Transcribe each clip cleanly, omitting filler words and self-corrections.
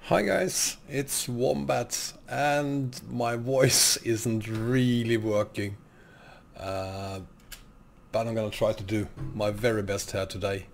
Hi guys, it's Wombat and my voice isn't really working, but I'm gonna try to do my very best here today.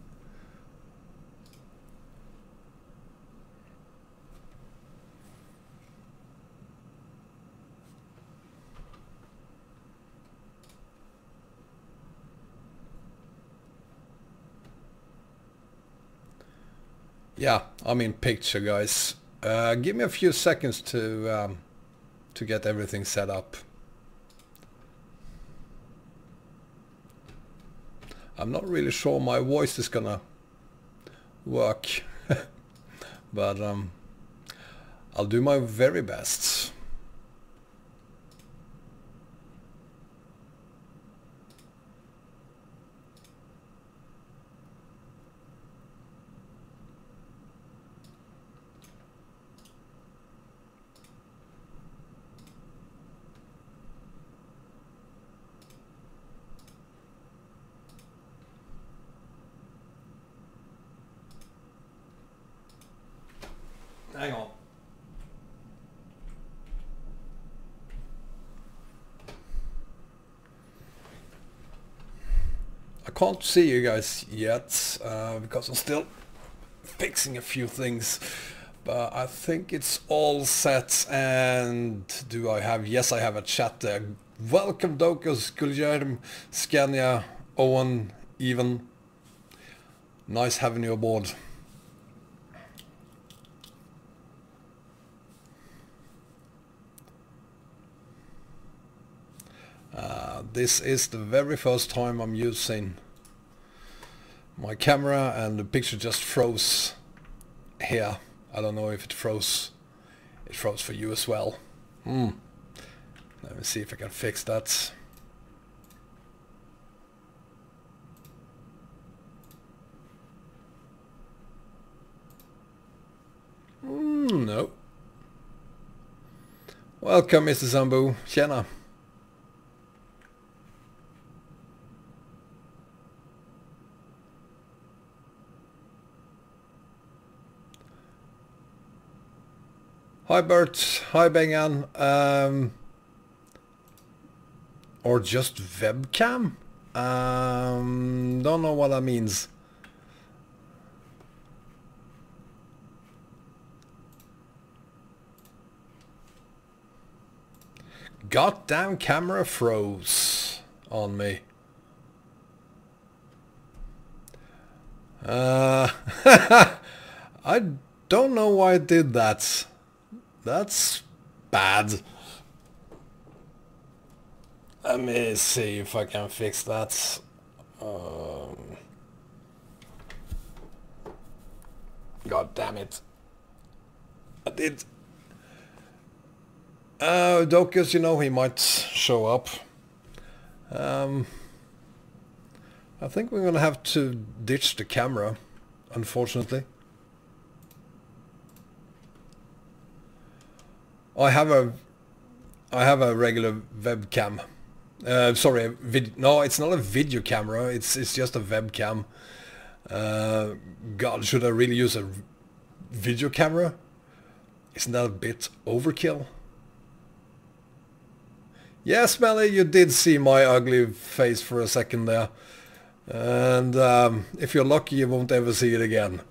Yeah, I'm in picture guys. Give me a few seconds to get everything set up. I'm not really sure my voice is gonna work, but I'll do my very best. Hang on. I can't see you guys yet because I'm still fixing a few things, but I think it's all set. And do I have... Yes, I have a chat there. Welcome Dokus, Guillermo, Scania, Owen, Even. Nice having you aboard. This is the very first time I'm using my camera and the picture just froze here. I don't know if it froze for you as well. Let me see if I can fix that. No. Welcome Mr. Zambu. Tjena. Hi Bert, hi Bengan, or just webcam? Don't know what that means. Goddamn camera froze on me. I don't know why it did that. That's bad. Let me see if I can fix that. God damn it. I did. Dokus, you know, he might show up. I think we're gonna have to ditch the camera, unfortunately. I have a regular webcam. Sorry, no, it's not a video camera. It's just a webcam. God, should I really use a video camera? Isn't that a bit overkill? Yes, Melly, you did see my ugly face for a second there. And if you're lucky, you won't ever see it again.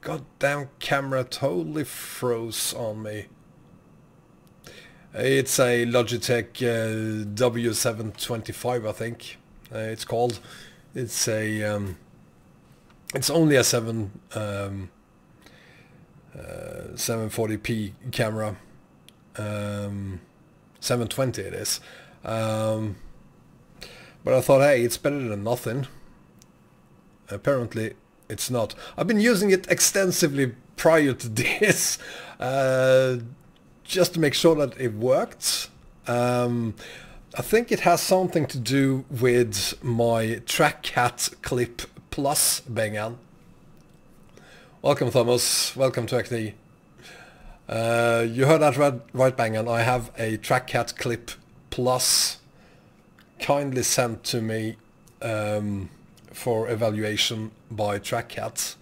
Goddamn camera totally froze on me. It's a Logitech W725, I think it's called. It's a it's only a 740p camera. 720 it is. But I thought, hey, it's better than nothing. Apparently it's not. I've been using it extensively prior to this, just to make sure that it worked. I think it has something to do with my Trackcat Clip Plus, Bengan. Welcome Thomas, welcome to XD. You heard that right Bengan. I have a Trackcat Clip Plus kindly sent to me for evaluation by TrackCat.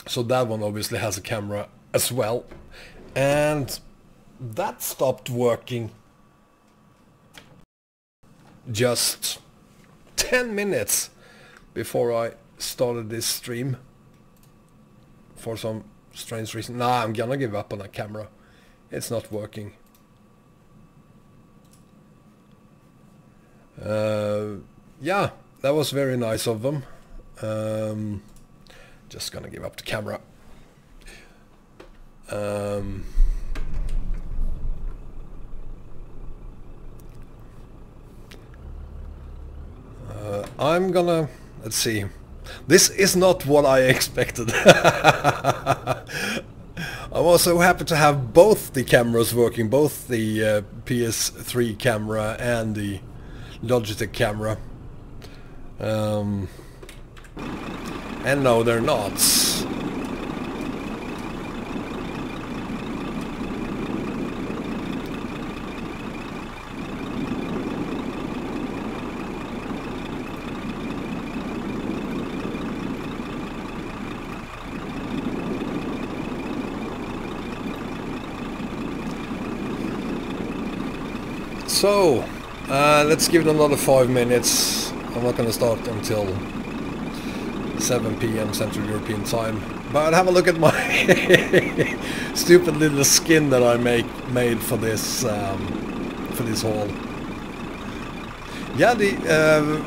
So that one obviously has a camera as well, and that stopped working just 10 minutes before I started this stream for some strange reason. Nah, I'm gonna give up on that camera. It's not working. Yeah, that was very nice of them. Just gonna give up the camera. I'm gonna, let's see. This is not what I expected. I was so happy to have both the cameras working, both the PS3 camera and the Logitech camera. And no, they're not. So, let's give it another 5 minutes. I'm not going to start until 7 p.m. Central European time. But have a look at my stupid little skin that I made for this haul. Yeah,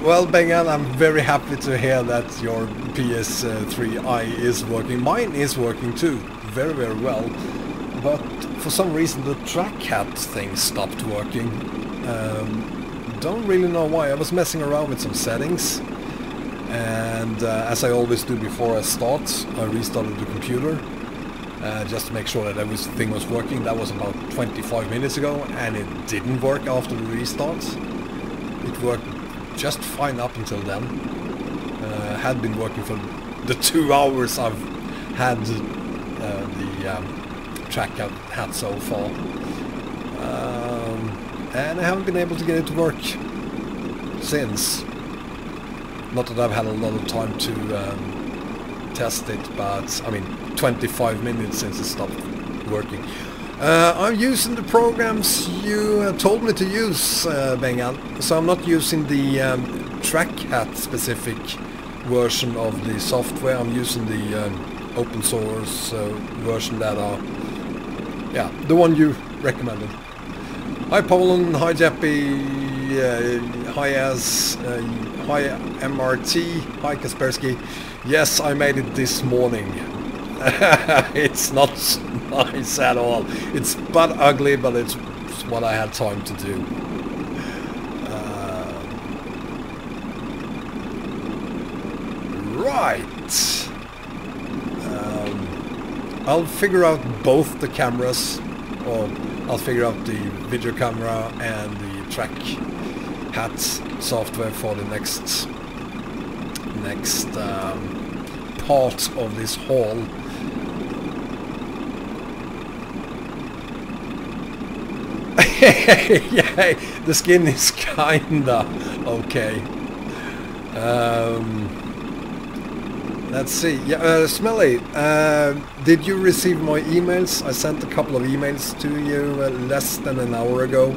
well, Bengan, I'm very happy to hear that your PS3i is working. Mine is working too, very, very well. But for some reason the TrackCat thing stopped working. Don't really know why. I was messing around with some settings, and as I always do before I start, I restarted the computer just to make sure that everything was working. That was about 25 minutes ago, and it didn't work after the restart. It worked just fine up until then. Had been working for the 2 hours I've had the TrackCat hat so far. And I haven't been able to get it to work since. Not that I've had a lot of time to test it, but I mean 25 minutes since it stopped working. I'm using the programs you told me to use, Bengan, so I'm not using the TrackCat specific version of the software. I'm using the open source version that are, yeah, the one you recommended. Hi Poland, hi Jeppy, hi Az, hi MRT, hi Kaspersky. Yes, I made it this morning. It's not nice at all. It's but ugly, but it's what I had time to do. Right. I'll figure out both the cameras, or I'll figure out the video camera and the TrackCat software for the next part of this haul. Yeah, the skin is kinda okay. Let's see. Yeah, Smelly, did you receive my emails? I sent a couple of emails to you less than an hour ago.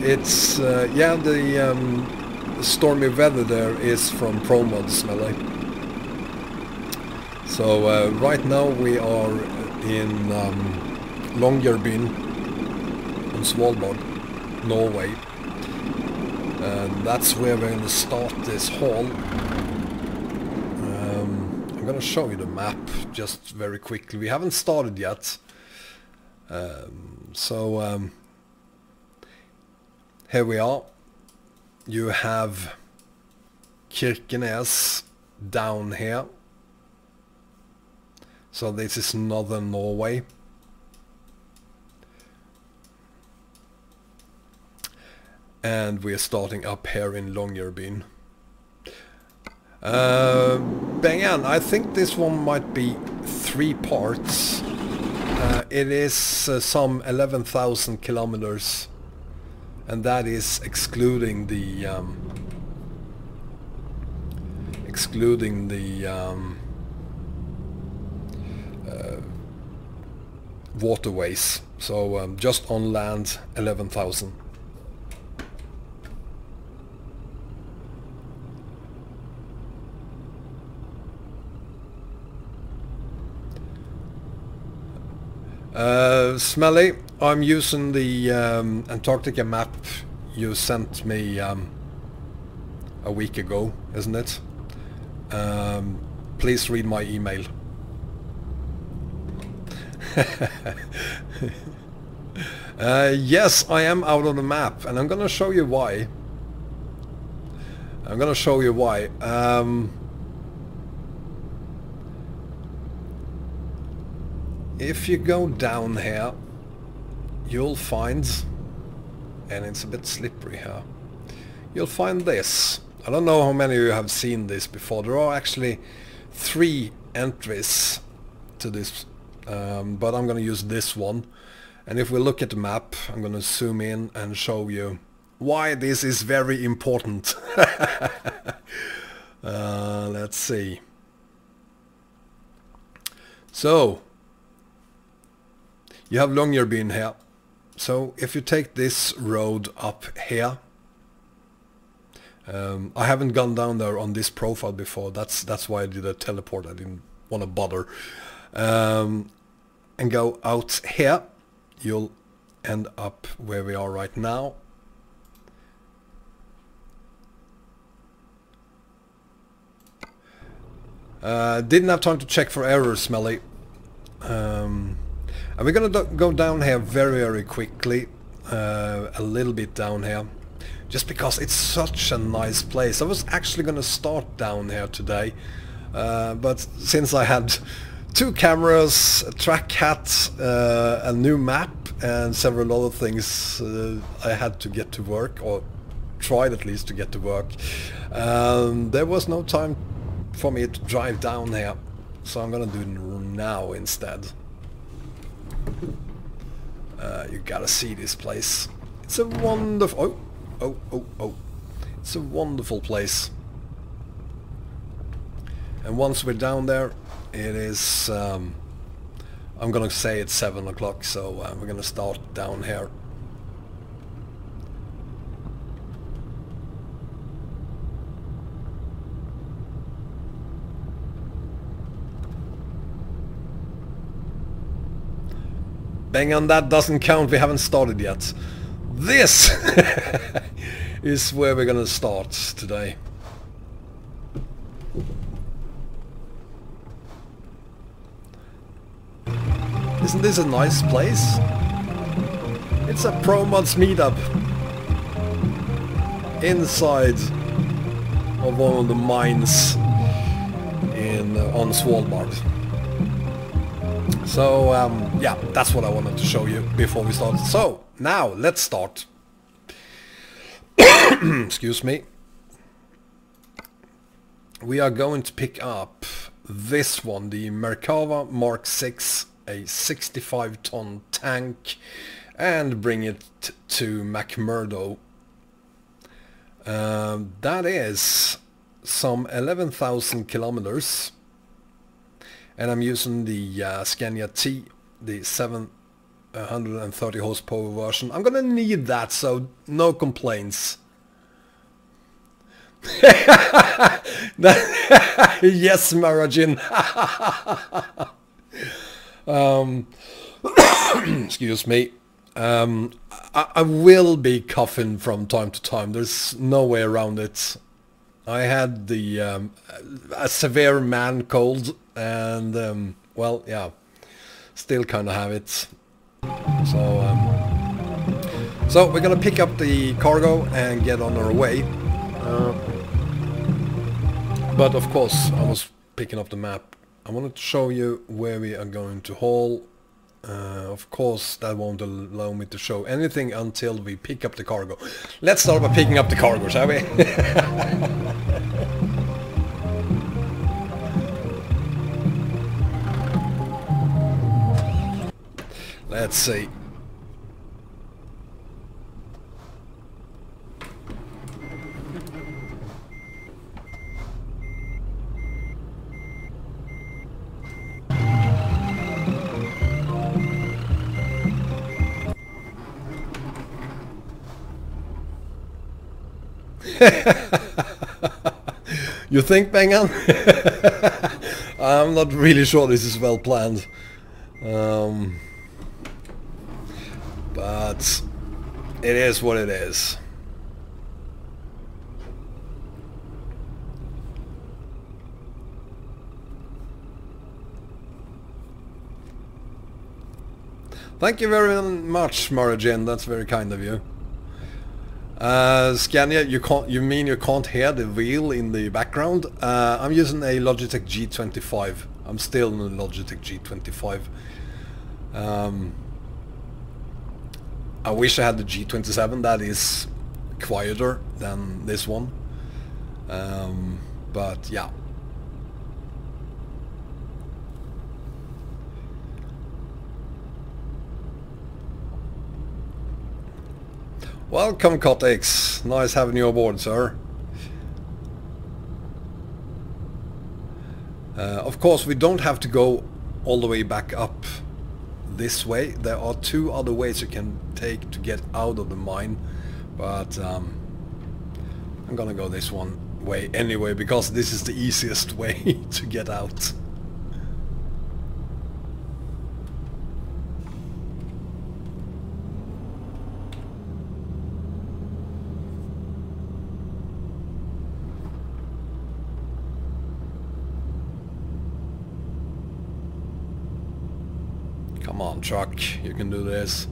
It's yeah, the stormy weather there is from Promods, Smelly. So right now we are in Longyearbyen on Svalbard, Norway. And that's where we're going to start this haul. I'm going to show you the map just very quickly. We haven't started yet. Here we are. You have Kirkenes down here. So this is northern Norway. And we're starting up here in Longyearbyen. Bengan, I think this one might be 3 parts. It is some 11,000 kilometers, and that is excluding the waterways. So just on land, 11,000. Smelly, I'm using the Antarctica map you sent me a week ago, isn't it? Please read my email. Yes, I am out on the map, and I'm gonna show you why. If you go down here, you'll find, and it's a bit slippery here, you'll find this. I don't know how many of you have seen this before. There are actually 3 entries to this, but I'm gonna use this one. And if we look at the map, I'm gonna zoom in and show you why this is very important. Let's see. So you have Longyearbyen here. So if you take this road up here, I haven't gone down there on this profile before. That's why I did a teleport. I didn't want to bother. And go out here, you'll end up where we are right now. Didn't have time to check for errors, Smelly. And we're gonna go down here very quickly, a little bit down here, just because it's such a nice place. I was actually gonna start down here today, but since I had 2 cameras, a track hat, a new map and several other things, I had to get to work, or tried at least to get to work. There was no time for me to drive down here, so I'm gonna do it now instead. You gotta see this place. It's a wonderful... Oh. It's a wonderful place. And once we're down there, it is... I'm gonna say it's 7 o'clock, so we're gonna start down here. Bang on, that doesn't count, we haven't started yet. This is where we're gonna start today. Isn't this a nice place? It's a Promods meetup inside of one of the mines on Svalbard. So yeah, that's what I wanted to show you before we start. So now let's start. Excuse me. We are going to pick up this one, the Merkava Mark 6, a 65-ton tank, and bring it to McMurdo. That is some 11,000 kilometers. And I'm using the Scania T, the 730 horsepower version. I'm gonna need that, so no complaints. Yes, Marajin. Excuse me. I will be coughing from time to time. There's no way around it. I had the a severe man cold, and well, yeah, still kind of have it. So we're gonna pick up the cargo and get on our way. But of course, I was picking up the map. I wanted to show you where we are going to haul. Of course, that won't allow me to show anything until we pick up the cargo. Let's start by picking up the cargo, shall we? Let's see. You think, Bengan? I'm not really sure this is well planned. But it is what it is. Thank you very much, Marajin. That's very kind of you. Scania, you mean you can't hear the wheel in the background? I'm using a Logitech G25. I'm still in a Logitech G25. I wish I had the G27. That is quieter than this one. But yeah. Welcome, Cotix. Nice having you aboard, sir. Of course, we don't have to go all the way back up this way. There are two other ways you can take to get out of the mine, but I'm gonna go this one way anyway, because this is the easiest way to get out. Come on, truck, you can do this.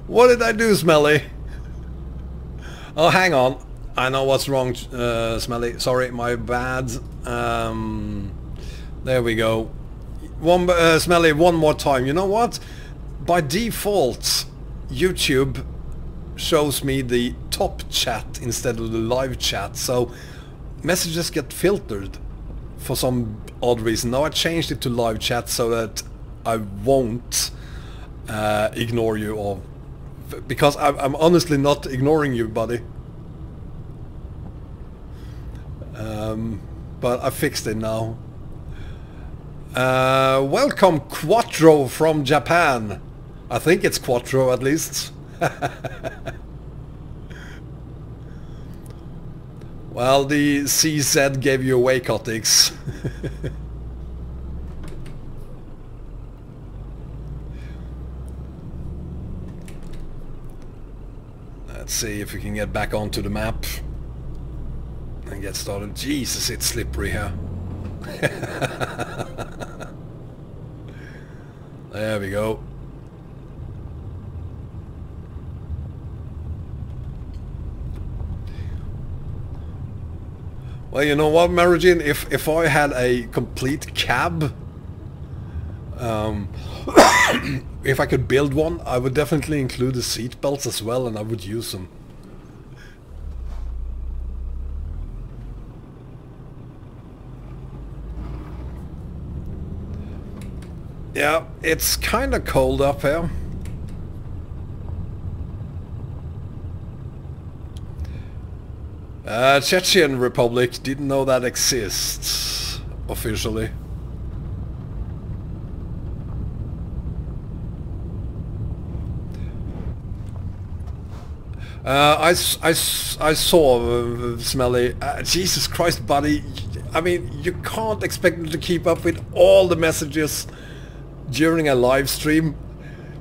What did I do, Smelly? Oh, hang on. I know what's wrong, Smelly. Sorry, my bad. There we go. Smelly, one more time. You know what? By default, YouTube shows me the top chat instead of the live chat, so messages get filtered for some odd reason. Now I changed it to live chat so that I won't ignore you, or because I'm honestly not ignoring you, buddy. But I fixed it now. Welcome, Quattro from Japan. I think it's Quattro at least. Well, the CZ gave you away, Cotix. Let's see if we can get back onto the map and get started. Jesus, it's slippery here. There we go. Well, you know what, Marajin, if I had a complete cab, if I could build one, I would definitely include the seat belts as well, and I would use them. Yeah, it's kind of cold up here. Chechen Republic, didn't know that exists officially. I saw Smelly. Jesus Christ, buddy. I mean, you can't expect me to keep up with all the messages during a live stream.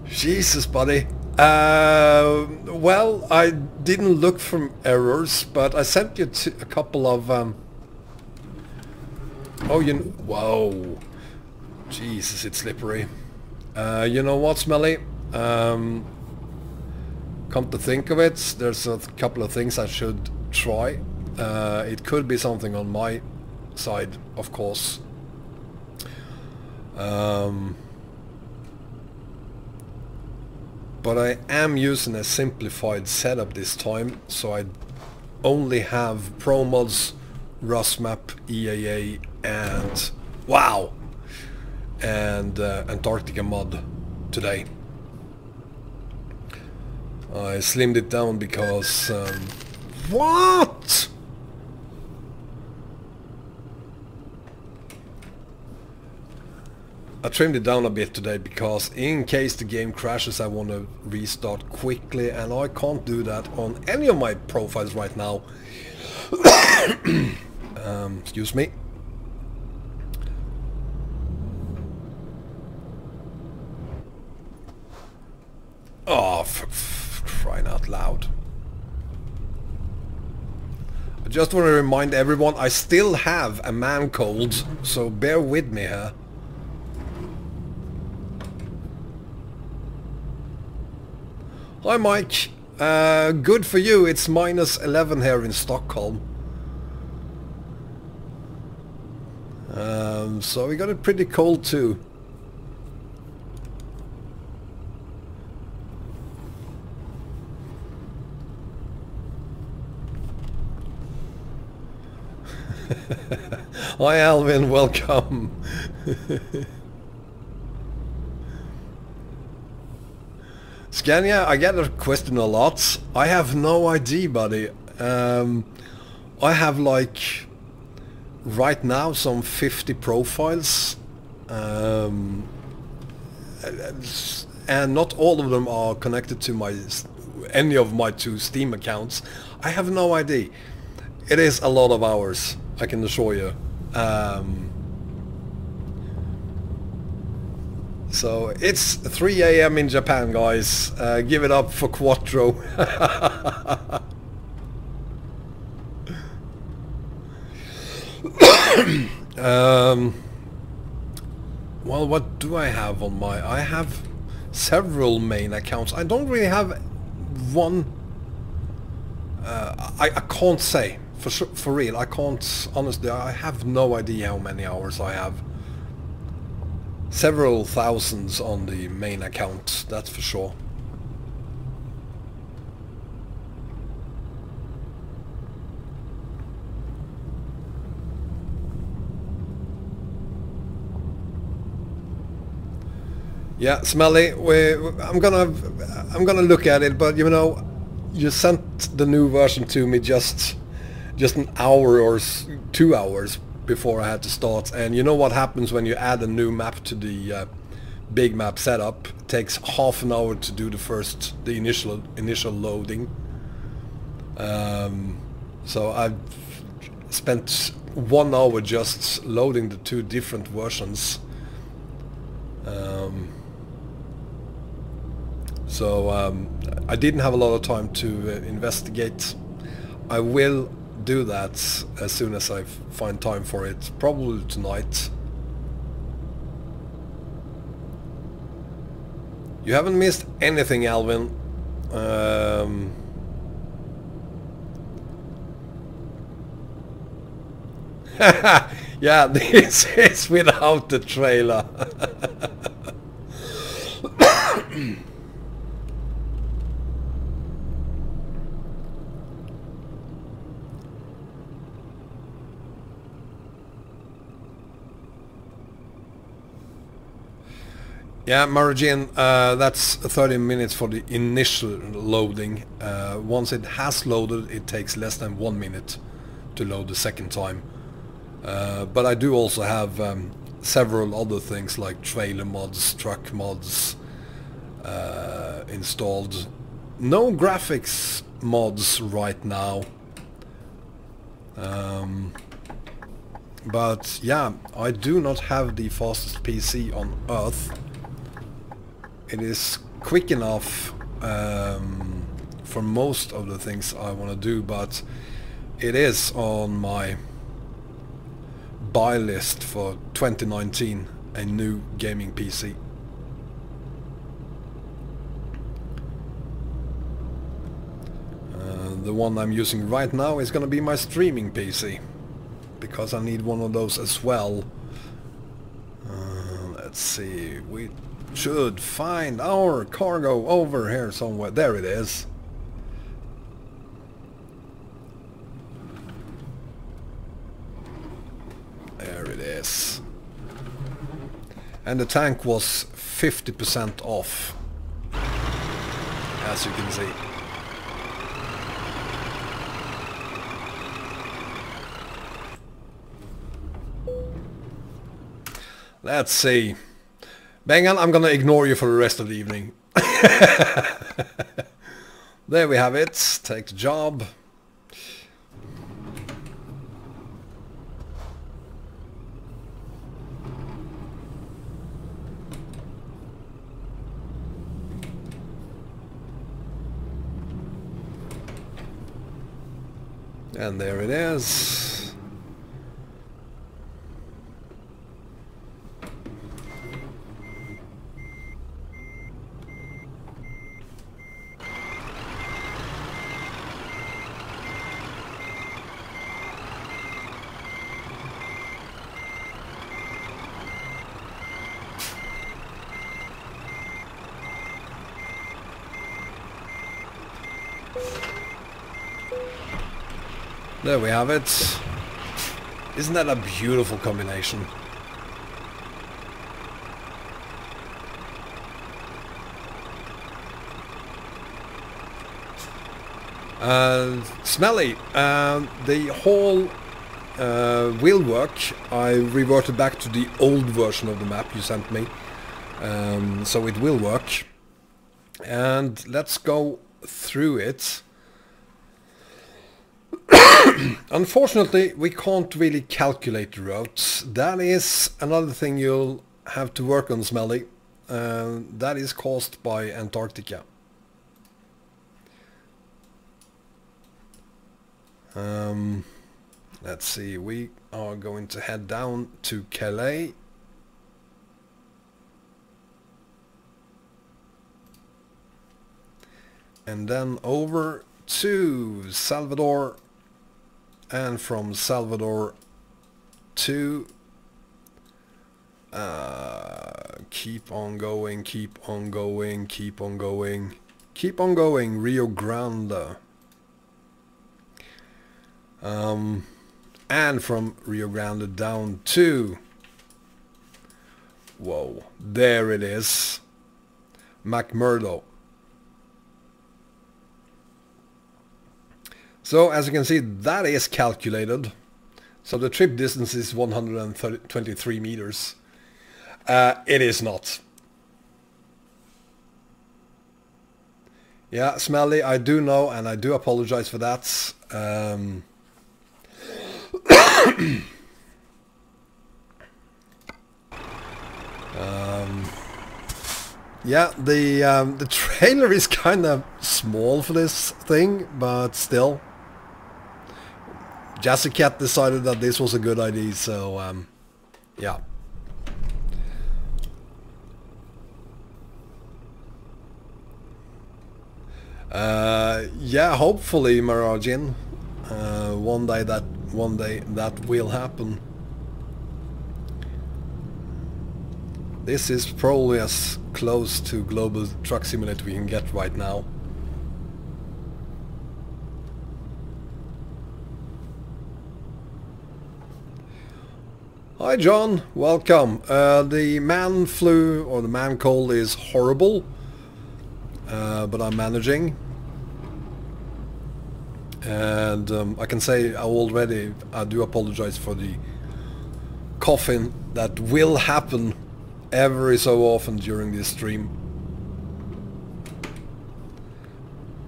Jesus, buddy. Well, I didn't look for errors, but I sent you a couple of oh, whoa, Jesus, it's slippery. You know what, Smelly? Come to think of it, there's a couple of things I should try. It could be something on my side, of course. but I am using a simplified setup this time, so I only have Promods, Rustmap, EAA, and wow, and Antarctica mod today. I slimmed it down because what? I trimmed it down a bit today because in case the game crashes I want to restart quickly, and I can't do that on any of my profiles right now. Excuse me. Oh, for crying out loud. I just want to remind everyone I still have a man cold, so bear with me here. Hi Mike, good for you, it's -11 here in Stockholm. So we got it pretty cold too. Hi Alvin, welcome. Scania, I get a question a lot. I have no idea, buddy. I have like right now some 50 profiles, and not all of them are connected to any of my 2 Steam accounts. I have no idea. It is a lot of hours, I can assure you. So it's 3 AM in Japan, guys. Give it up for Quattro. Well, what do I have on my... I have several main accounts. I don't really have one... I can't say. For real, I can't... Honestly, I have no idea how many hours I have. Several thousands on the main account, that's for sure. Yeah, Smelly, I'm gonna look at it, but you know, you sent the new version to me just an hour or 2 hours before I had to start, and you know what happens when you add a new map to the big map setup? It takes half an hour to do the initial loading. So I've spent 1 hour just loading the 2 different versions. I didn't have a lot of time to investigate. I will do that as soon as I find time for it, probably tonight. You haven't missed anything, Alvin. Yeah, this is without the trailer. Yeah, Margin, that's 30 minutes for the initial loading. Once it has loaded, it takes less than 1 minute to load the second time. But I do also have several other things like trailer mods, truck mods installed. No graphics mods right now. But yeah, I do not have the fastest PC on Earth. It is quick enough for most of the things I want to do, but it is on my buy list for 2019, a new gaming PC. The one I'm using right now is gonna be my streaming PC, because I need one of those as well. Let's see, should find our cargo over here somewhere. There it is. There it is. And the tank was 50% off, as you can see. Let's see. Bengan, I'm gonna ignore you for the rest of the evening. There we have it. Take the job. And there it is. There we have it. Isn't that a beautiful combination? Smelly, the whole wheel work, I reverted back to the old version of the map you sent me, so it will work. And let's go through it. Unfortunately, we can't really calculate the routes. That is another thing you'll have to work on, Smelly. That is caused by Antarctica. Let's see, we are going to head down to Calais. And then over to Salvador. And from Salvador to keep on going, keep on going, keep on going, keep on going, Rio Grande. And from Rio Grande down to, whoa, there it is, McMurdo. So as you can see, that is calculated. So the trip distance is 123 meters. It is not. Yeah, Smelly, I do know, and I do apologize for that. Yeah, the trailer is kind of small for this thing, but still. Jessica decided that this was a good idea, so yeah. Yeah, hopefully, Marajin. One day that will happen. This is probably as close to Global Truck Simulator we can get right now. Hi John, welcome. The man flu or the man cold is horrible, but I'm managing. And I can say already I do apologize for the coughing that will happen every so often during this stream.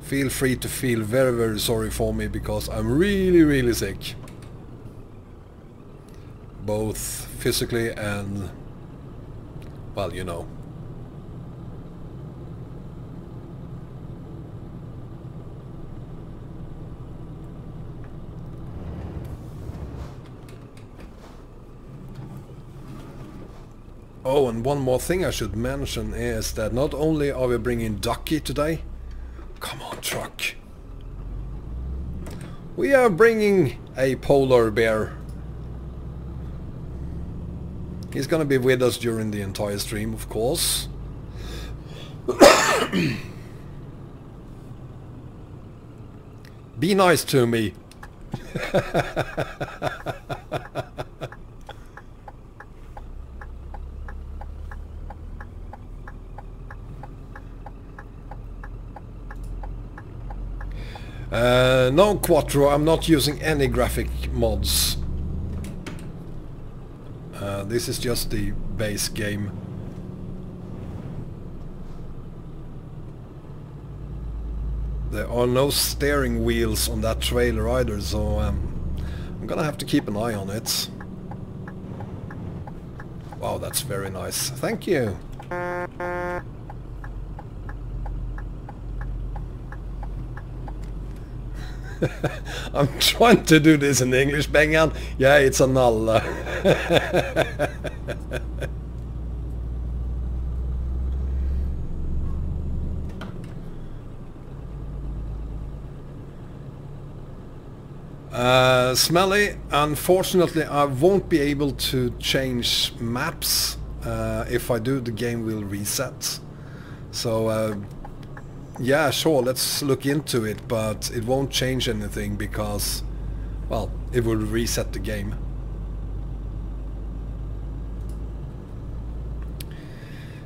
Feel free to feel very, very sorry for me because I'm really, really sick. Both physically and, well, you know. Oh, and one more thing I should mention is that not only are we bringing Ducky today, come on truck, we are bringing a polar bear. He's gonna be with us during the entire stream, of course. Be nice to me. No, Quattro, I'm not using any graphic mods. This is just the base game. There are no steering wheels on that trailer either, so I'm gonna have to keep an eye on it. Wow, that's very nice. Thank you. I'm trying to do this in English, Bengan. Yeah, it's a null. Smelly, unfortunately I won't be able to change maps. If I do, the game will reset. So yeah, sure, let's look into it, but it won't change anything because, well, it will reset the game.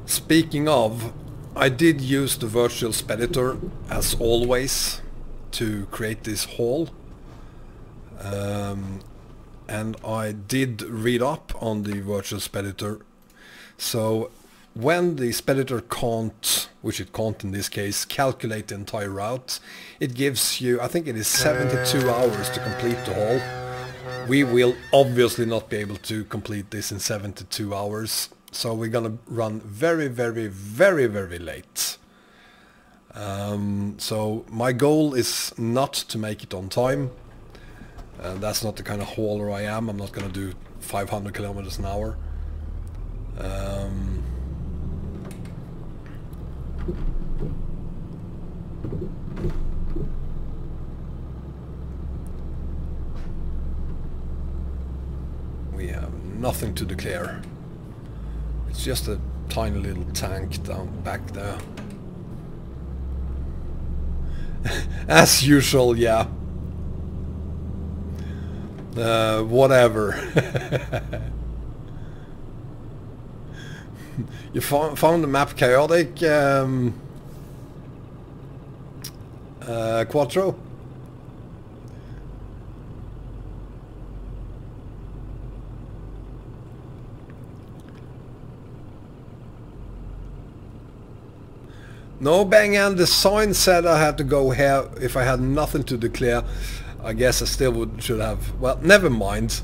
Speaking of, I did use the virtual speditor as always to create this haul. And I did read up on the virtual speditor. So when the speditor can't, which it can't in this case, calculate the entire route, it gives you, I think it is 72 hours to complete the haul. We will obviously not be able to complete this in 72 hours, so we're gonna run very, very, very, very late. So my goal is not to make it on time. That's not the kind of hauler I am. I'm not gonna do 500 kilometers an hour. We have nothing to declare. It's just a tiny little tank down back there. As usual, yeah. Whatever. You found the map chaotic, Quattro? No, Bangan, the sign said I had to go here if I had nothing to declare. I guess I still should have... Well, never mind.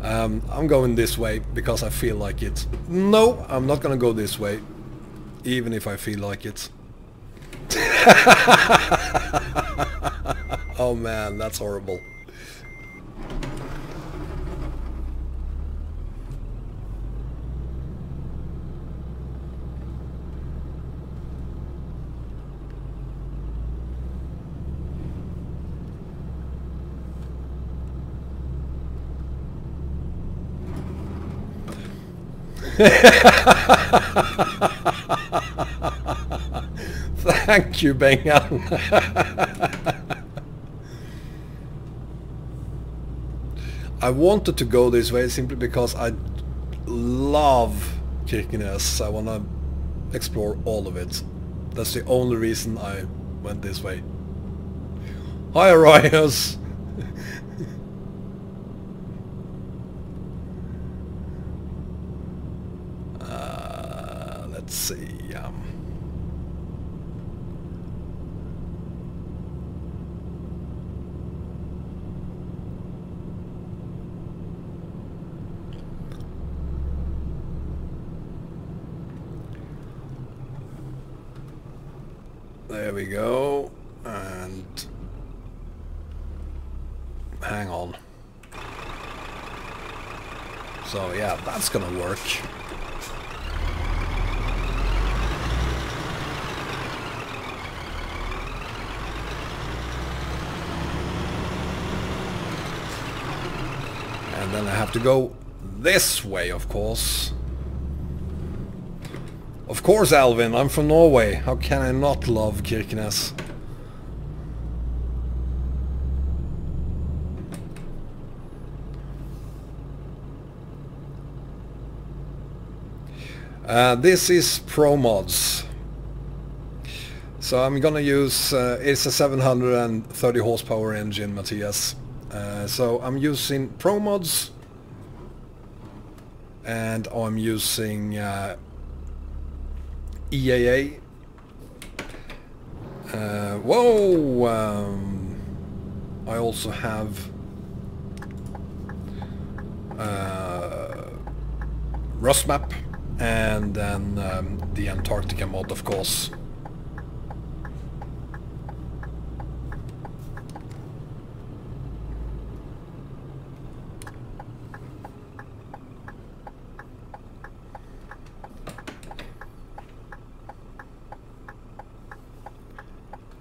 I'm going this way because I feel like it. No, I'm not gonna go this way, even if I feel like it. Oh man, that's horrible. Thank you, Bengan. I wanted to go this way simply because I love Kirkenes. I want to explore all of it. That's the only reason I went this way. Hi, Arias. Let's see. There we go. And hang on. So yeah, that's gonna work. And then I have to go this way, of course. Of course, Alvin, I'm from Norway. How can I not love Kirkenes? This is Promods. So I'm gonna use, it's a 730 horsepower engine, Matthias. So I'm using Promods, and I'm using EAA. I also have Rust map, and then the Antarctica mod, of course.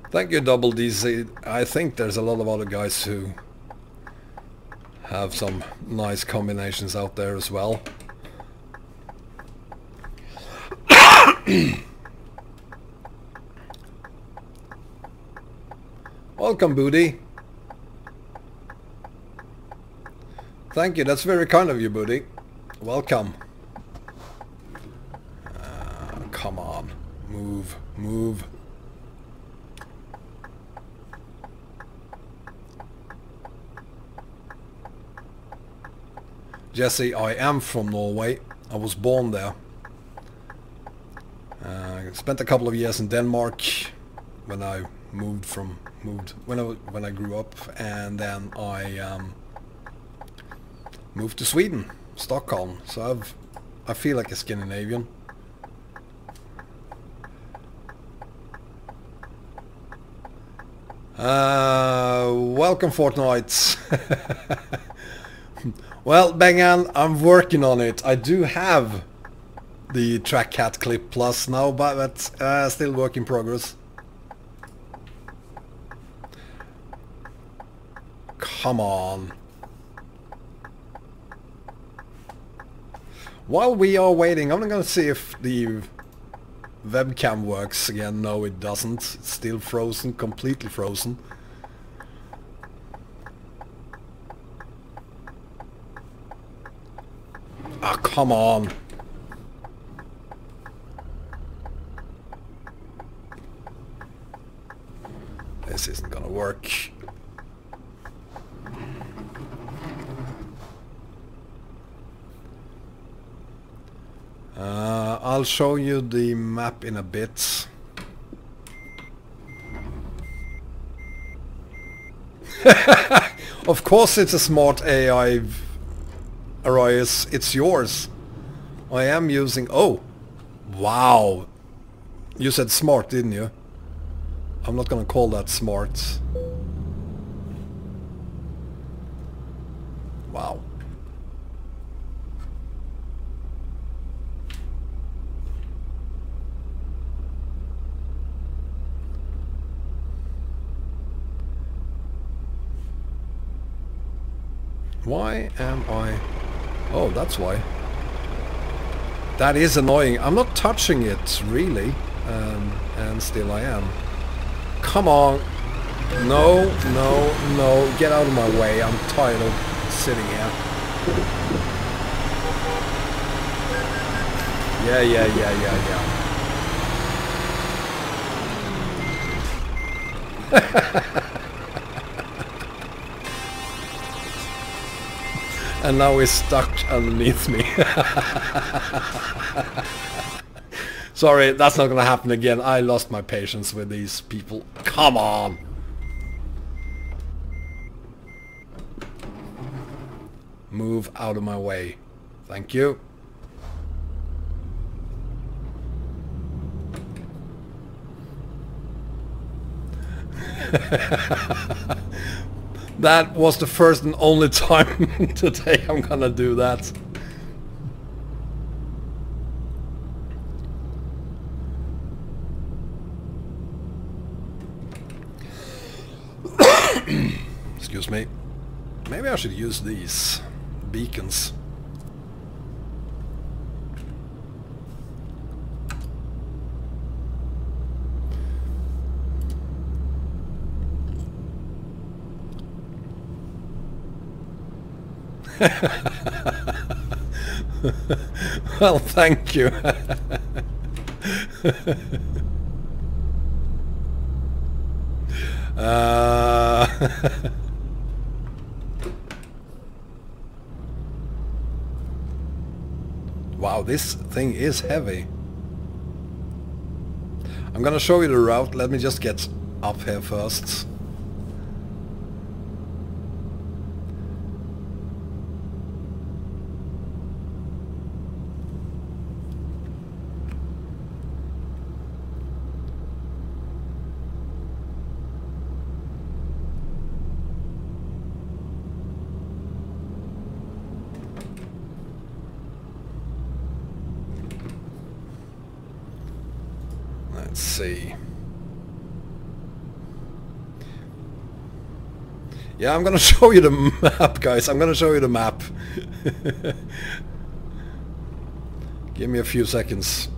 Thank you, Double DC. I think there's a lot of other guys who have some nice combinations out there as well. Welcome, Booty. Thank you, that's very kind of you, Booty. Welcome. Come on. Move, move. Jesse, I am from Norway. I was born there. Spent a couple of years in Denmark when I when I grew up, and then I moved to Sweden, Stockholm. So I feel like a Scandinavian. Welcome, Fortnite. Well, Bengan, I'm working on it. I do have the Track Cat Clip Plus now, but still work in progress. Come on. While we are waiting, I'm gonna see if the webcam works again. No, it doesn't. It's still frozen, completely frozen. Ah, come on. This isn't gonna work. I'll show you the map in a bit. Of course it's a smart AI, Arias. It's yours. I am using... Oh! Wow! You said smart, didn't you? I'm not gonna call that smart. Wow. Why am I... Oh, that's why. That is annoying. I'm not touching it, really. And still I am. Come on. No, no, no. Get out of my way. I'm tired of sitting here. Yeah, yeah, yeah, yeah, yeah. And now he's stuck underneath me. Sorry, that's not gonna happen again. I lost my patience with these people. Come on! Move out of my way. Thank you. That was the first and only time today I'm gonna do that. Excuse me. Maybe I should use these beacons. Well, thank you. Wow, this thing is heavy. I'm gonna show you the route. Let me just get up here first. Let's see. Yeah, I'm gonna show you the map, guys. I'm gonna show you the map. Give me a few seconds.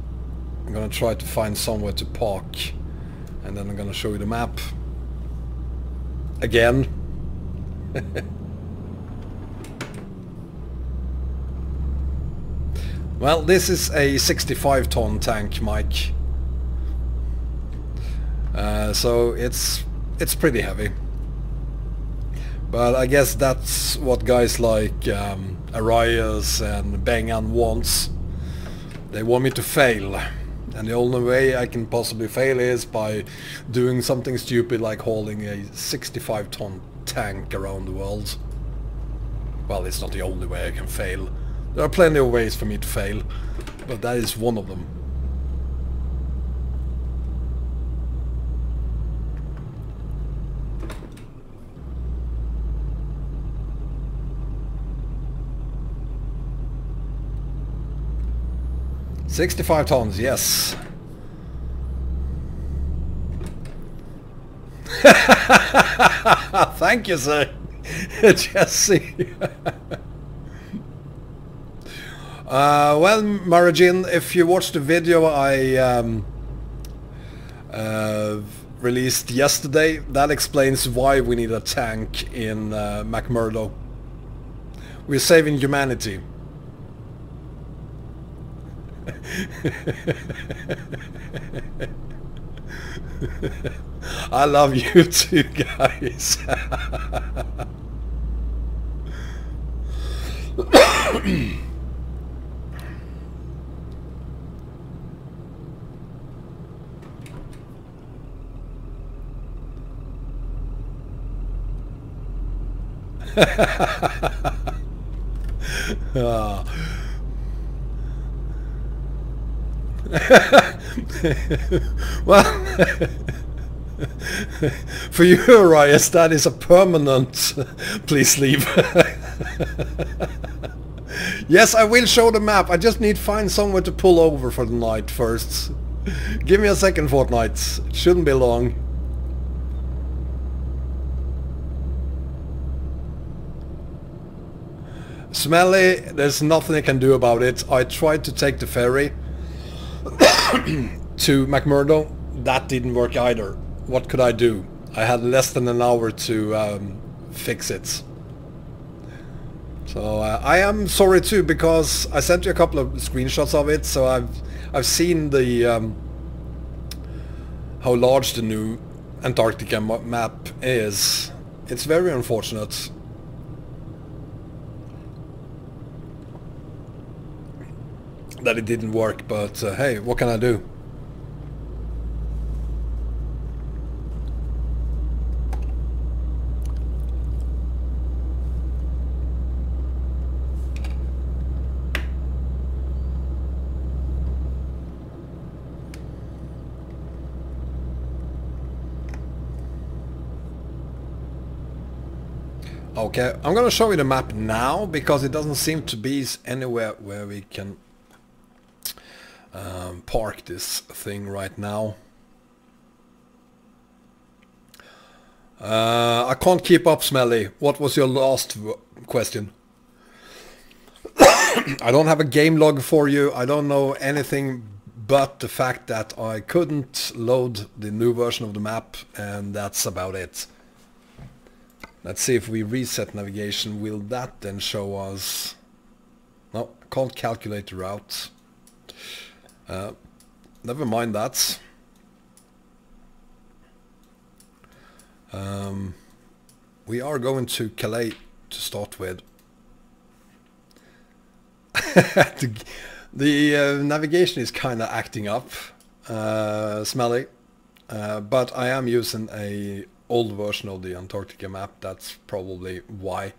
I'm gonna try to find somewhere to park, and then I'm gonna show you the map again. Well, this is a 65-ton tank, Mike. So it's pretty heavy. But I guess that's what guys like Arias and Bengan wants. They want me to fail. And the only way I can possibly fail is by doing something stupid like hauling a 65-ton tank around the world. Well, it's not the only way I can fail. There are plenty of ways for me to fail, but that is one of them. $65 tons, yes. Thank you, sir. Jesse. Well, Marajin, if you watched the video I released yesterday, that explains why we need a tank in McMurdo. We're saving humanity. I love you too, guys. Well, for you, Arias, that is a permanent please leave. Yes, I will show the map. I just need to find somewhere to pull over for the night first. Give me a second, Fortnite. It shouldn't be long. Smelly, there's nothing I can do about it. I tried to take the ferry to McMurdo. That didn't work either. What could I do? I had less than an hour to fix it. So I am sorry too, because I sent you a couple of screenshots of it. So I've seen the how large the new Antarctica map is. It's very unfortunate. That it didn't work, but hey, what can I do? Okay, I'm gonna show you the map now, because it doesn't seem to be anywhere where we can park this thing right now. I can't keep up, Smelly. What was your last question? I don't have a game log for you. I don't know anything but the fact that I couldn't load the new version of the map, and that's about it. Let's see if we reset navigation, will that then show us... No, can't calculate the route. Never mind that. We are going to Calais to start with. the navigation is kind of acting up, smelly, but I am using a old version of the Antarctica map. That's probably why.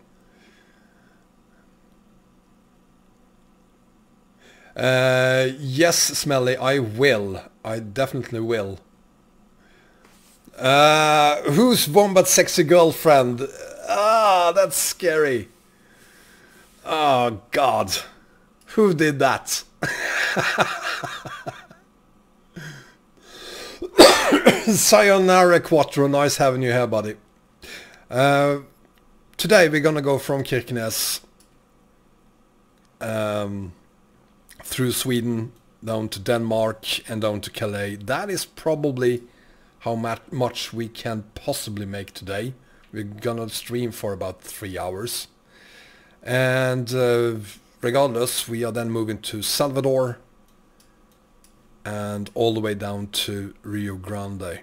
Yes, Smelly, I will. I definitely will. Who's Wombat sexy girlfriend? Ah, that's scary. Oh, God. Who did that? Sayonara Quattro, nice having you here, buddy. Today we're gonna go from Kirkenes through Sweden, down to Denmark and down to Calais. That is probably how much we can possibly make today. We're gonna stream for about 3 hours. And regardless, we are then moving to Salvador and all the way down to Rio Grande.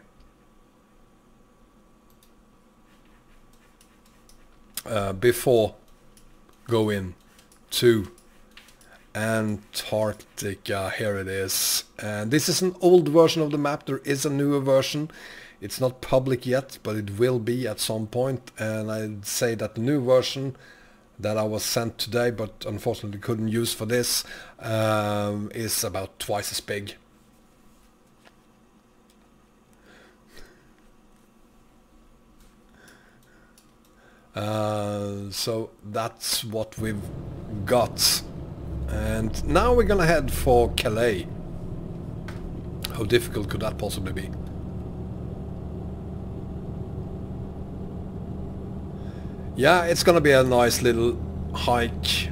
Before going to Antarctica. Here it is. And this is an old version of the map. There is a newer version. It's not public yet, but it will be at some point. And I'd say that the new version that I was sent today, but unfortunately couldn't use for this, is about twice as big. So that's what we've got. And now we're gonna head for Calais. How difficult could that possibly be? Yeah, it's gonna be a nice little hike.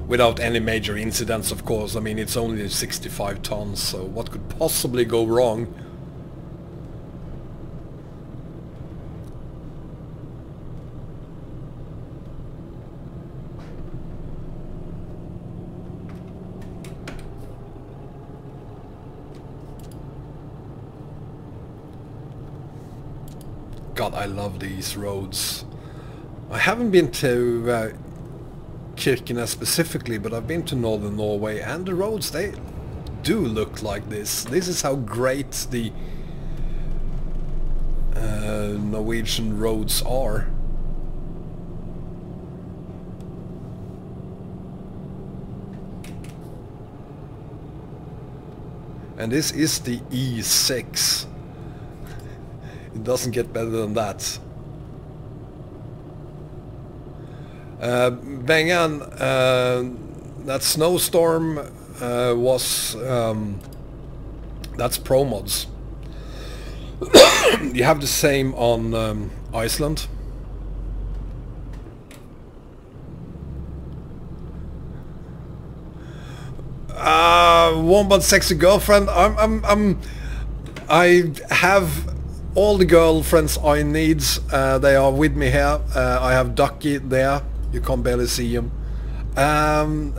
Without any major incidents, of course. I mean, it's only 65 tons, so what could possibly go wrong? God, I love these roads. I haven't been to Kirkenes specifically, but I've been to northern Norway, and the roads, they do look like this. This is how great the Norwegian roads are. And this is the E6. It doesn't get better than that. Bengan, that snowstorm was... that's Promods. You have the same on Iceland. Wombat sexy girlfriend. I have all the girlfriends I need. They are with me here. I have Ducky there. You can barely see him. And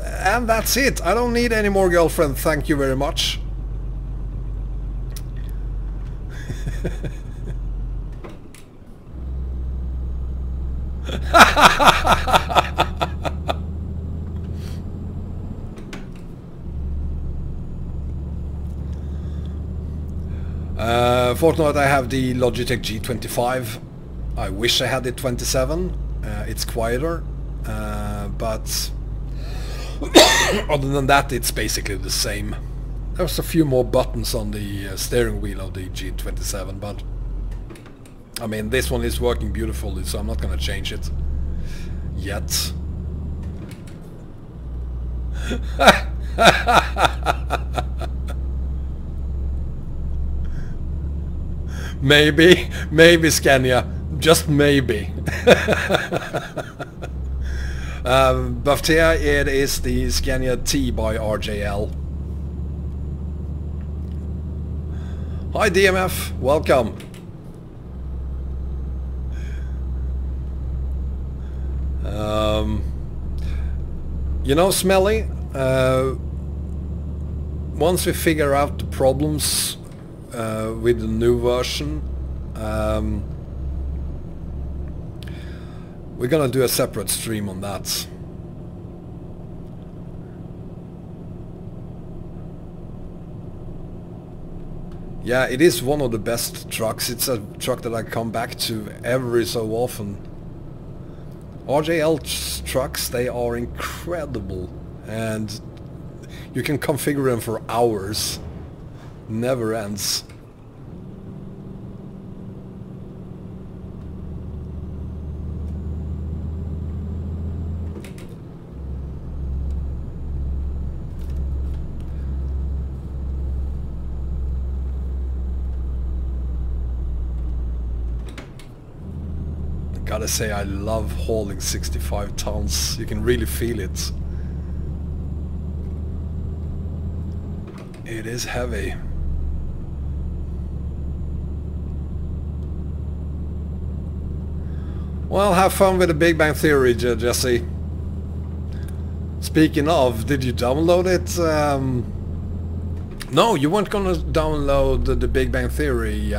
that's it. I don't need any more girlfriends. Thank you very much. Fortunately, I have the Logitech G25. I wish I had the 27. It's quieter, but other than that, it's basically the same. There's a few more buttons on the steering wheel of the G27, but I mean, this one is working beautifully, so I'm not gonna change it yet. Maybe Scania, just maybe. But here it is the Scania T by RJL. Hi DMF, welcome. You know, Smelly, once we figure out the problems with the new version, we're gonna do a separate stream on that. Yeah, it is one of the best trucks. It's a truck that I come back to every so often. RJL trucks, they are incredible, and you can configure them for hours. Never ends. Gotta say, I love hauling 65 tons. You can really feel it. It is heavy. Well, have fun with the Big Bang Theory, Jesse. Speaking of, did you download it? No, you weren't gonna download the Big Bang Theory,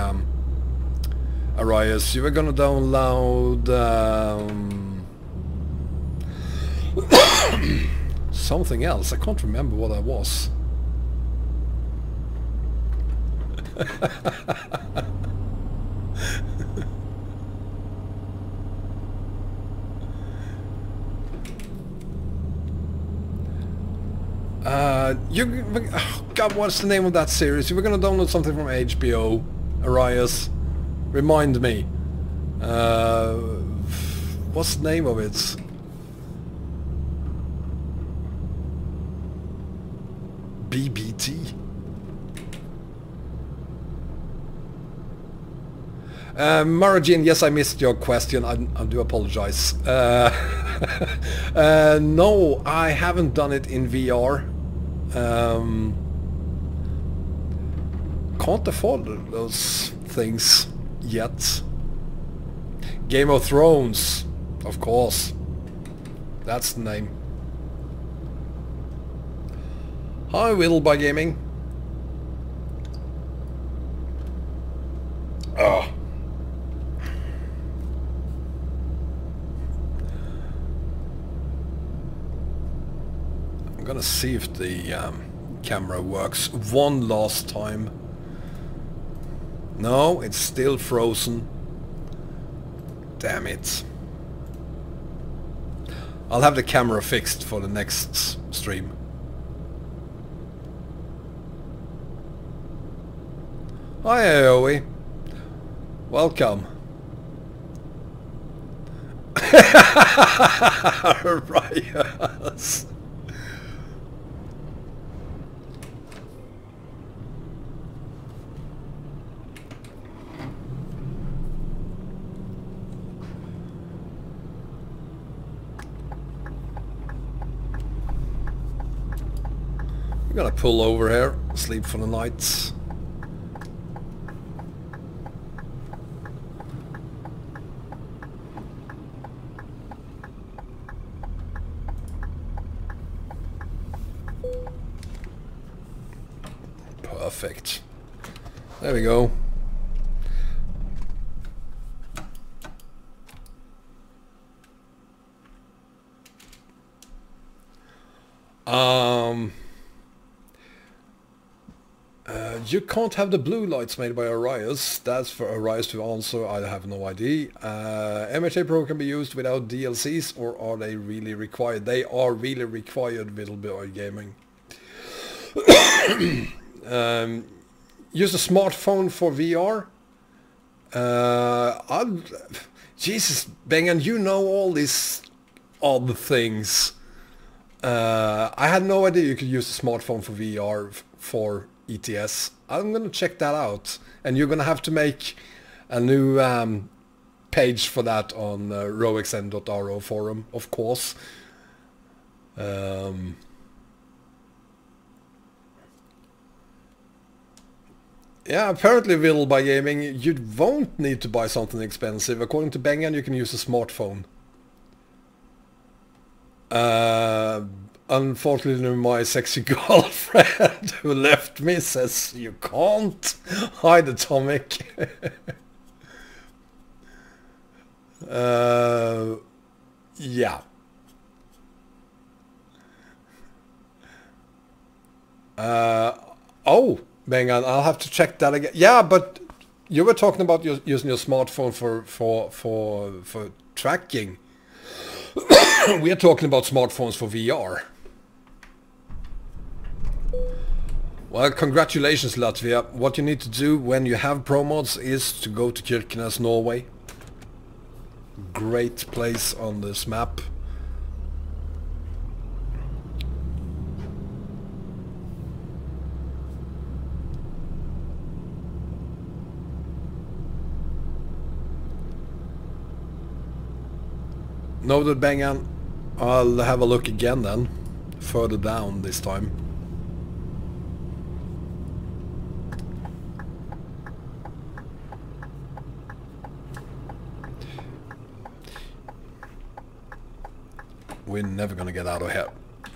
Arias. You were gonna download something else. I can't remember what that was. Oh God, what's the name of that series? You were gonna download something from HBO, Arias. Remind me. What's the name of it? BBT? Marajin, yes, I missed your question. I do apologize. No, I haven't done it in VR. Can't afford those things yet. Game of Thrones, of course. That's the name. Hi, Whittle by Gaming. Oh. I'm gonna see if the camera works one last time. No, it's still frozen. Damn it. I'll have the camera fixed for the next stream. Hi Aoi. Welcome. Right. I'm gonna pull over here, sleep for the night. Perfect. There we go. You can't have the blue lights made by Arias. That's for Arias to answer. I have no idea. MHA Pro can be used without DLCs, or are they really required? They are really required with Little Gaming. Use a smartphone for VR. Jesus, Bengan, you know all these odd things. I had no idea you could use a smartphone for VR for ETS. I'm gonna check that out, and you're gonna have to make a new page for that on roxn.ro forum, of course. Yeah, apparently, Will, by gaming, you won't need to buy something expensive. According to Bengan, you can use a smartphone. Unfortunately, my sexy girlfriend who left me says you can't hide Atomic. Yeah. Oh, Bengan, I'll have to check that again. Yeah, but you were talking about using your smartphone for tracking. We are talking about smartphones for VR. Well, congratulations, Latvia. What you need to do when you have Promods is to go to Kirkenes, Norway. Great place on this map. Noted, Bengan. I'll have a look again then, further down this time. We're never gonna get out of here.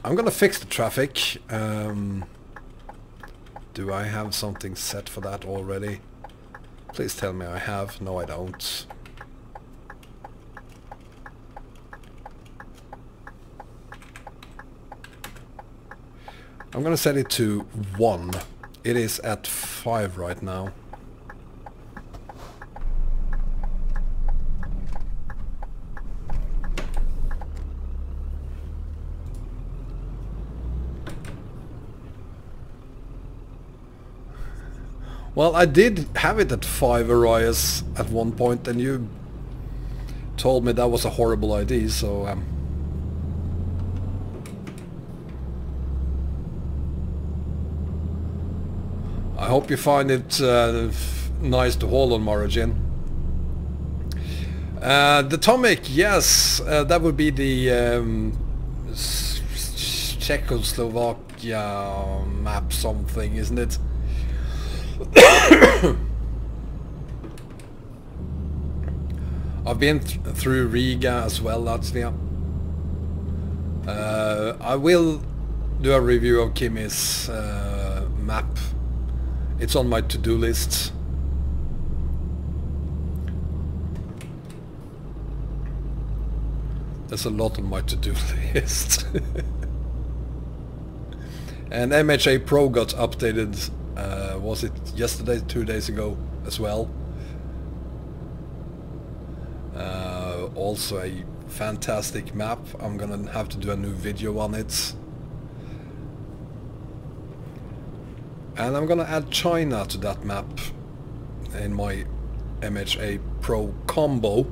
I'm gonna fix the traffic. Do I have something set for that already? Please tell me I have. No, I don't. I'm gonna set it to 1. It is at 5 right now. Well, I did have it at 5 Arias at one point, and you told me that was a horrible idea, so I hope you find it nice to haul on Margin. The Atomic, yes, that would be the Czechoslovakia map something, isn't it? I've been through Riga as well, Latvia. I will do a review of Kimi's map. It's on my to-do list. There's a lot on my to-do list. And MHA Pro got updated, was it yesterday, 2 days ago as well. Also a fantastic map. I'm gonna have to do a new video on it. And I'm gonna add China to that map in my MHA Pro combo.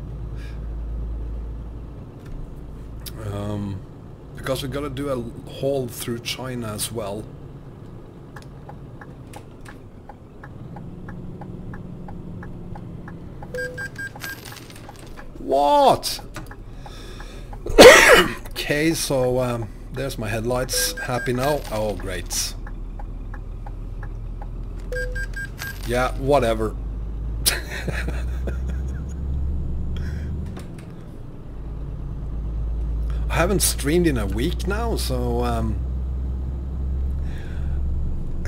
Because we're gonna do a haul through China as well. What? Okay, so there's my headlights. Happy now? Oh, great. Yeah, whatever. I haven't streamed in a week now, so I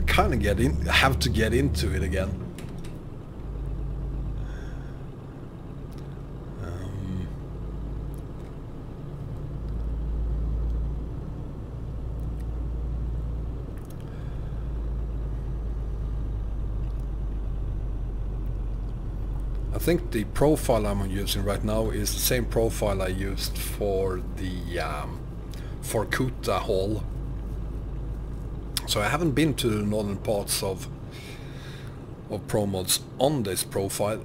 kind of have to get into it again. I think the profile I'm using right now is the same profile I used for the Kuta haul. So I haven't been to the northern parts of Promods on this profile.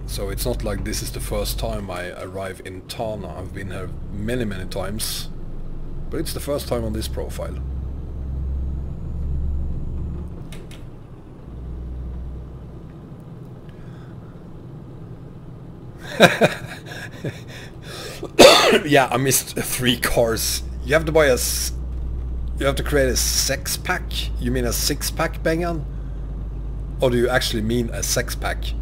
So it's not like this is the first time I arrive in Tana. I've been here many times, but it's the first time on this profile. Yeah, I missed 3 cars. You have to buy you have to create a 6-pack? You mean a 6-pack, Bengan? Or do you actually mean a 6-pack?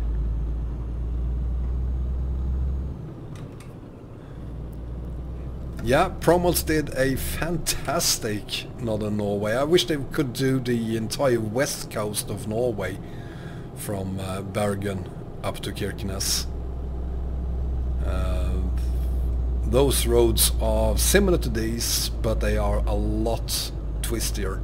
Yeah, Promods did a fantastic Northern Norway. I wish they could do the entire west coast of Norway from Bergen up to Kirkenes. Those roads are similar to these, but they are a lot twistier.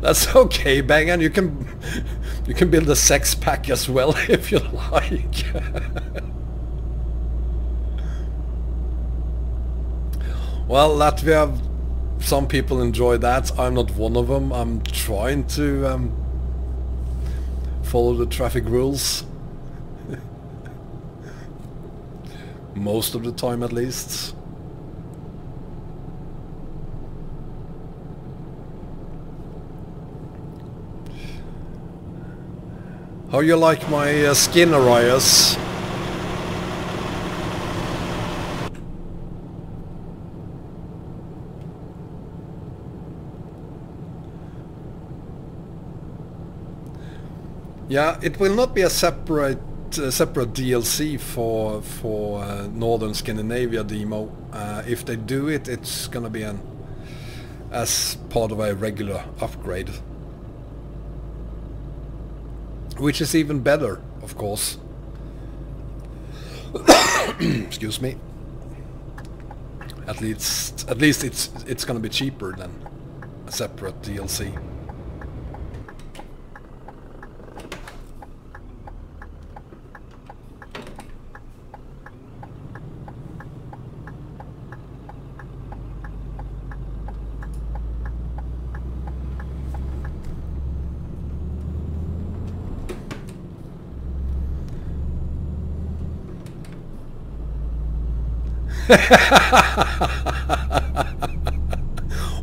That's okay, Bangan. You can build a sex pack as well if you like. Well, Latvia, some people enjoy that. I'm not one of them. I'm trying to follow the traffic rules. Most of the time, at least. How you like my skin, Arias? Yeah, it will not be a separate DLC for Northern Scandinavia demo. If they do it, it's gonna be as part of a regular upgrade, which is even better, of course. Excuse me. At least it's gonna be cheaper than a separate DLC.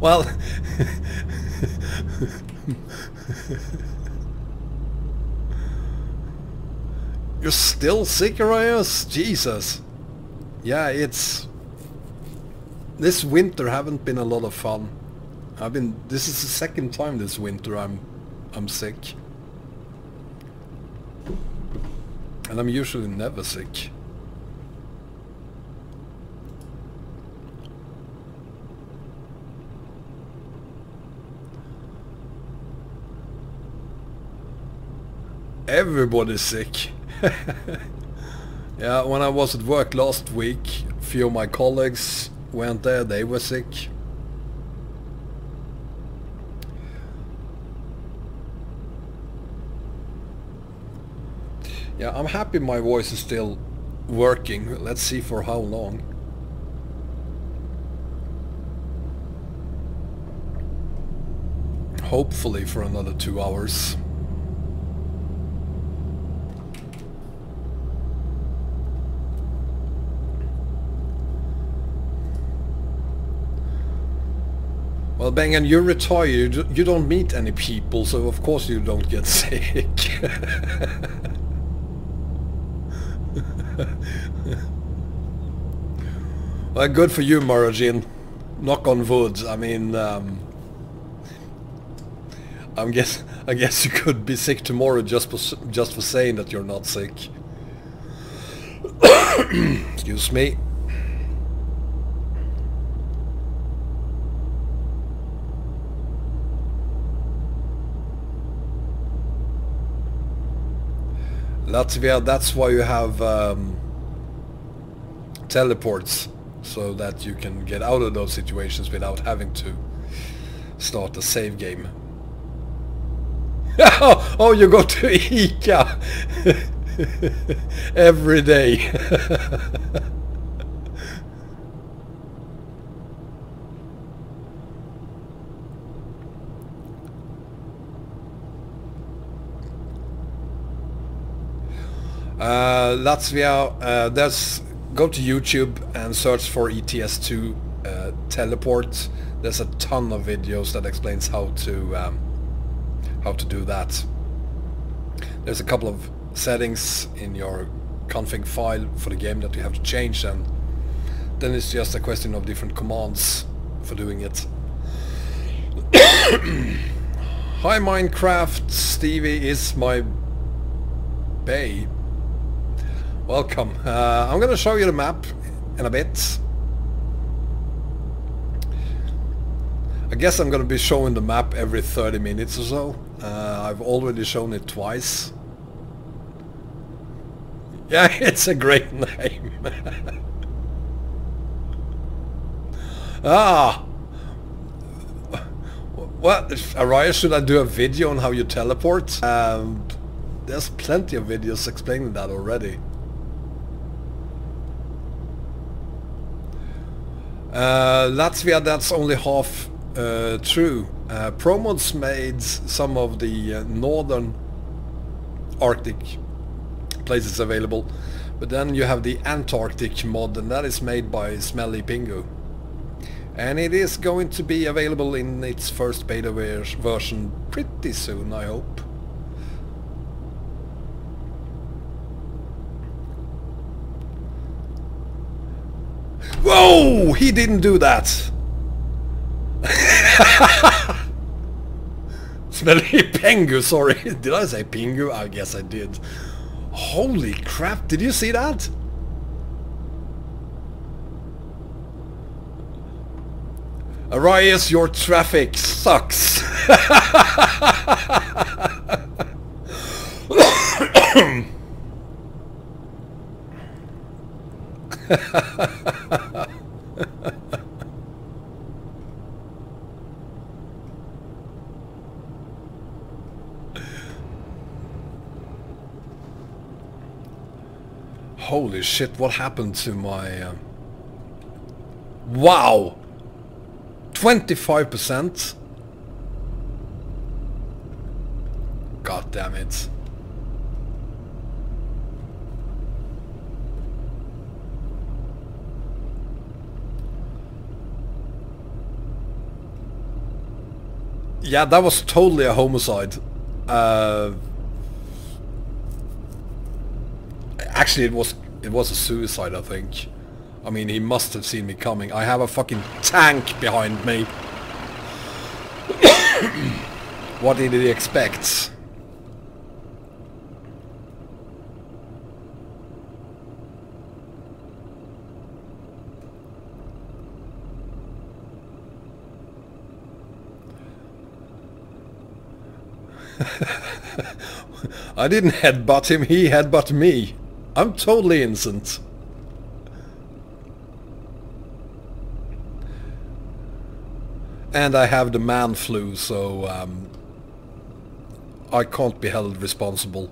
Well, you're still sick, Arias? Jesus. Yeah, this winter haven't been a lot of fun. This is the second time this winter I'm sick. And I'm usually never sick. Everybody's sick. Yeah, when I was at work last week, a few of my colleagues went there, they were sick. Yeah, I'm happy my voice is still working. Let's see for how long. Hopefully for another 2 hours. Well, Bengan, you're retired, you don't meet any people, so of course you don't get sick. Well, good for you, Marajin. Knock on wood. I mean, I guess you could be sick tomorrow just for saying that you're not sick. Excuse me. Latvia, that's why you have teleports, so that you can get out of those situations without having to start a save game. Oh, you go to ICA every day. Latvia, go to YouTube and search for ETS2 teleport. There's a ton of videos that explains how to do that. There's a couple of settings in your config file for the game that you have to change, and then it's just a question of different commands for doing it. Hi Minecraft, Stevie is my bae. Welcome. I'm gonna show you the map in a bit. I guess I'm gonna be showing the map every 30 minutes or so. I've already shown it twice. Yeah, it's a great name. Ah! Well, Araya, should I do a video on how you teleport? There's plenty of videos explaining that already. Latvia, that's only half true. Promods made some of the northern Arctic places available, but then you have the Antarctic mod, and that is made by Smelly Pingu. And it is going to be available in its first beta version pretty soon, I hope. Whoa! He didn't do that! Smelly Pingu, sorry. Did I say Pingu? I guess I did. Holy crap, did you see that? Arias, your traffic sucks. Holy shit, what happened to my... Wow! 25%? God damn it. Yeah, that was totally a homicide. Actually, it was a suicide, I think. I mean, he must have seen me coming. I have a fucking tank behind me. What did he expect? I didn't headbutt him, he headbutted me. I'm totally innocent. And I have the man flu, so I can't be held responsible.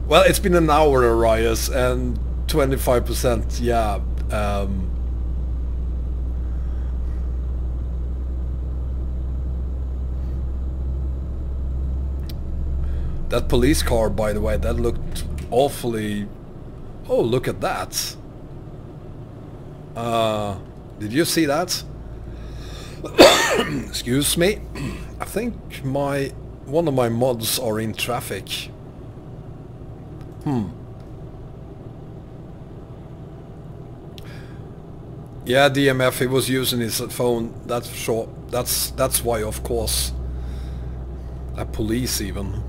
Well, it's been an hour, Arias, and 25%, yeah. That police car, by the way, that looked awfully... Oh, look at that. Did you see that? Excuse me. I think one of my mods are in traffic. Yeah, DMF, he was using his phone, that's for sure. That's why, of course. That police even.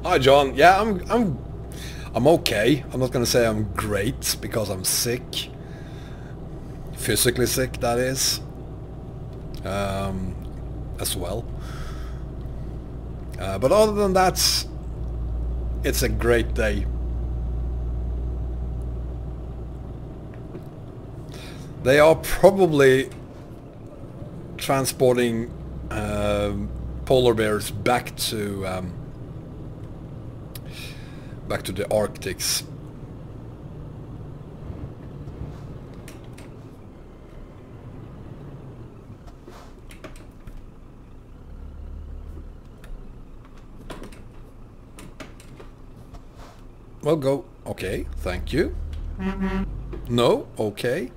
Hi John. Yeah, I'm okay. I'm not gonna say I'm great because I'm sick. Physically sick, that is. As well. But other than that, it's a great day. They are probably transporting polar bears back to the Arctics. Well, go. Okay, thank you. No, okay.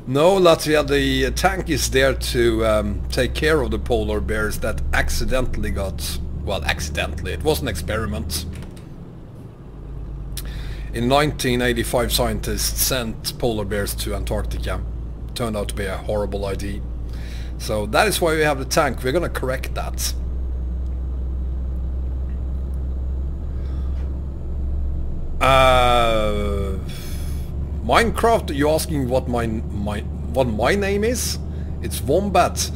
No, Latvia, the tank is there to take care of the polar bears that accidentally got... Well, accidentally, it was an experiment. In 1985, scientists sent polar bears to Antarctica. Turned out to be a horrible idea. So that is why we have the tank. We're gonna correct that. Minecraft, you're asking what my name is? It's Wombat.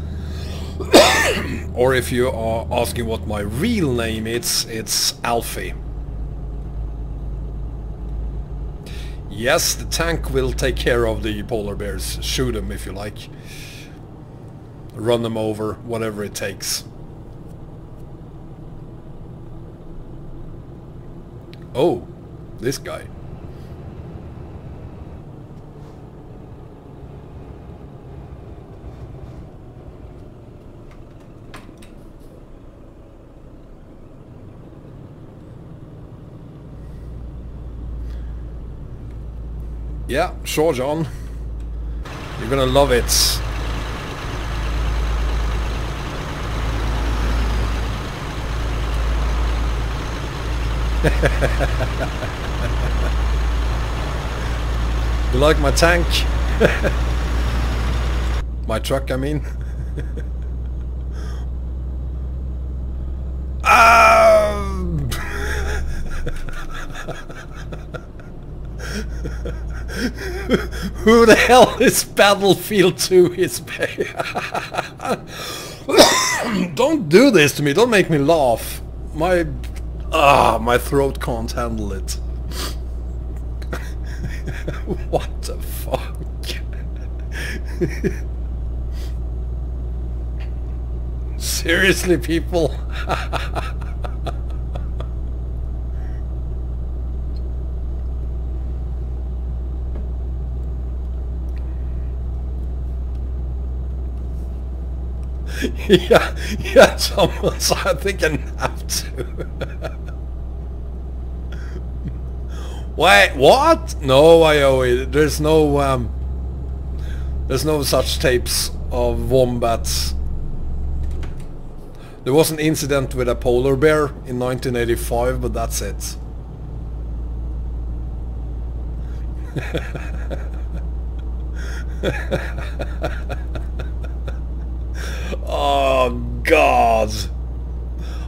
Or if you are asking what my real name is, it's Alfie. Yes, the tank will take care of the polar bears. Shoot them if you like. Run them over, whatever it takes. Oh, this guy. Yeah, sure, John. You're gonna love it. You like my tank? My truck, I mean. Who the hell is Battlefield 2 is Don't do this to me, don't make me laugh. My throat can't handle it. What the fuck? Seriously, people? yeah, Thomas, I think I have to. Wait, what? No, there's no such tapes of wombats. There was an incident with a polar bear in 1985, but that's it. Oh God!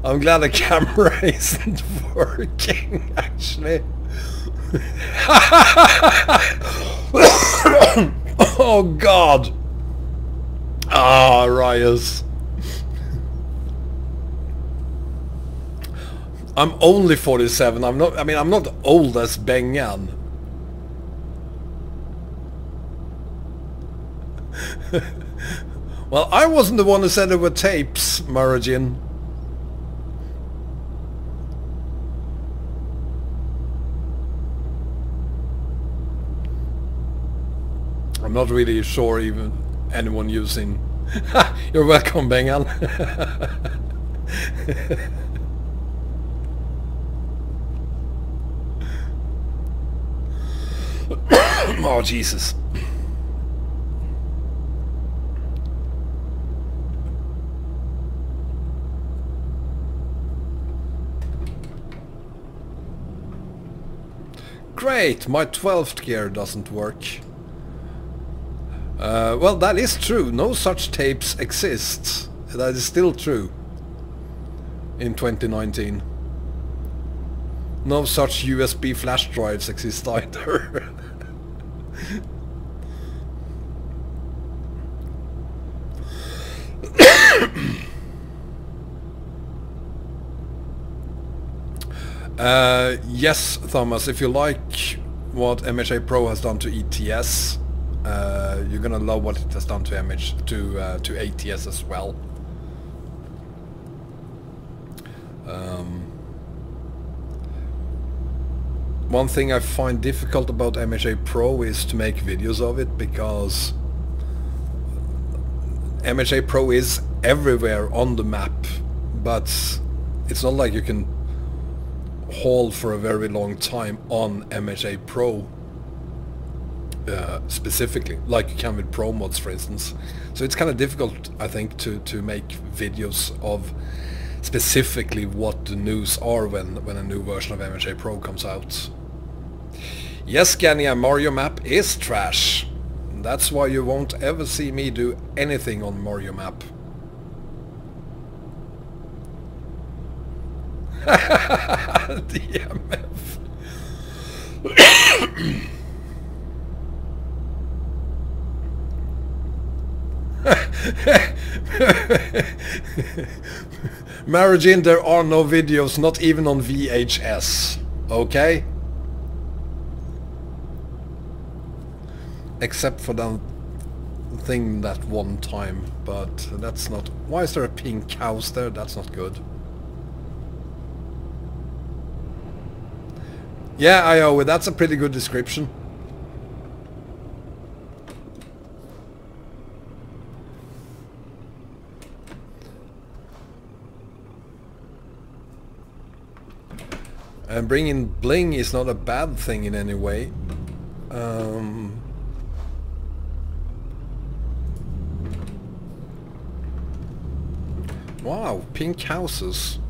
I'm glad the camera isn't working, actually. Oh God! Ah, Rias. I'm only 47. I'm not old as Bengan. Well, I wasn't the one who said there were tapes, Murajin. I'm not really sure even anyone using... You're welcome, Bengan. Oh, Jesus. Great, my 12th gear doesn't work. Well, that is true. No such tapes exist. That is still true. In 2019. No such USB flash drives exist either. Yes, Thomas, if you like what MHA Pro has done to ETS, you're gonna love what it has done to to ATS as well. One thing I find difficult about MHA Pro is to make videos of it, because MHA Pro is everywhere on the map, but it's not like you can haul for a very long time on MHA Pro. specifically, like you can with Promods, for instance. So it's kind of difficult, I think, to make videos of specifically what the news are when a new version of MHA Pro comes out. Yes, Scania, Mario map is trash. That's why you won't ever see me do anything on Mario map. DMF. Marigin, there are no videos, not even on VHS. Okay? Except for that thing that one time, but that's not... Why is there a pink house there? That's not good. Yeah, Iowa, that's a pretty good description. And bringing bling is not a bad thing in any way. Wow, pink houses.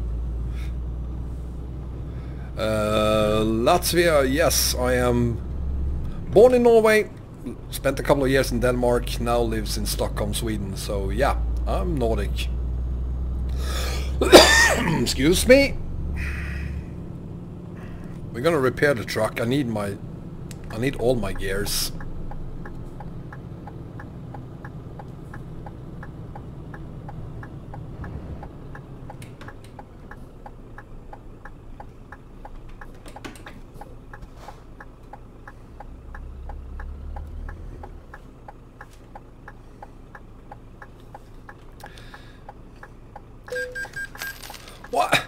Latvia, yes, I am born in Norway, spent a couple of years in Denmark, now lives in Stockholm, Sweden, so yeah, I'm Nordic. Excuse me. We're gonna repair the truck. I need all my gears. What?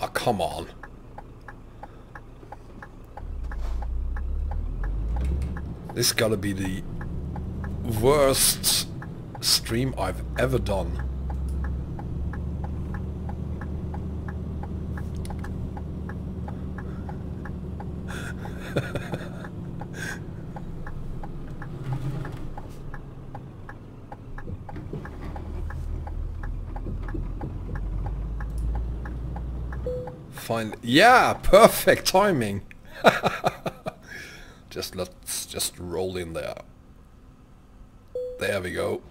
Oh, come on. This gotta be the worst stream I've ever done. Fine. Yeah, perfect timing. Let's just roll in there. There we go.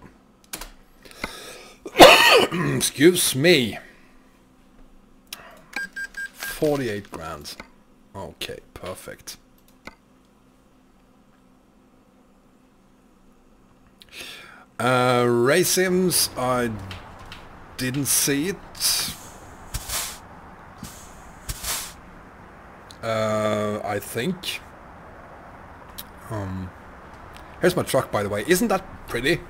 Excuse me. 48 grand. Okay, perfect. Race sims, I didn't see it. I think. Here's my truck, by the way. Isn't that pretty?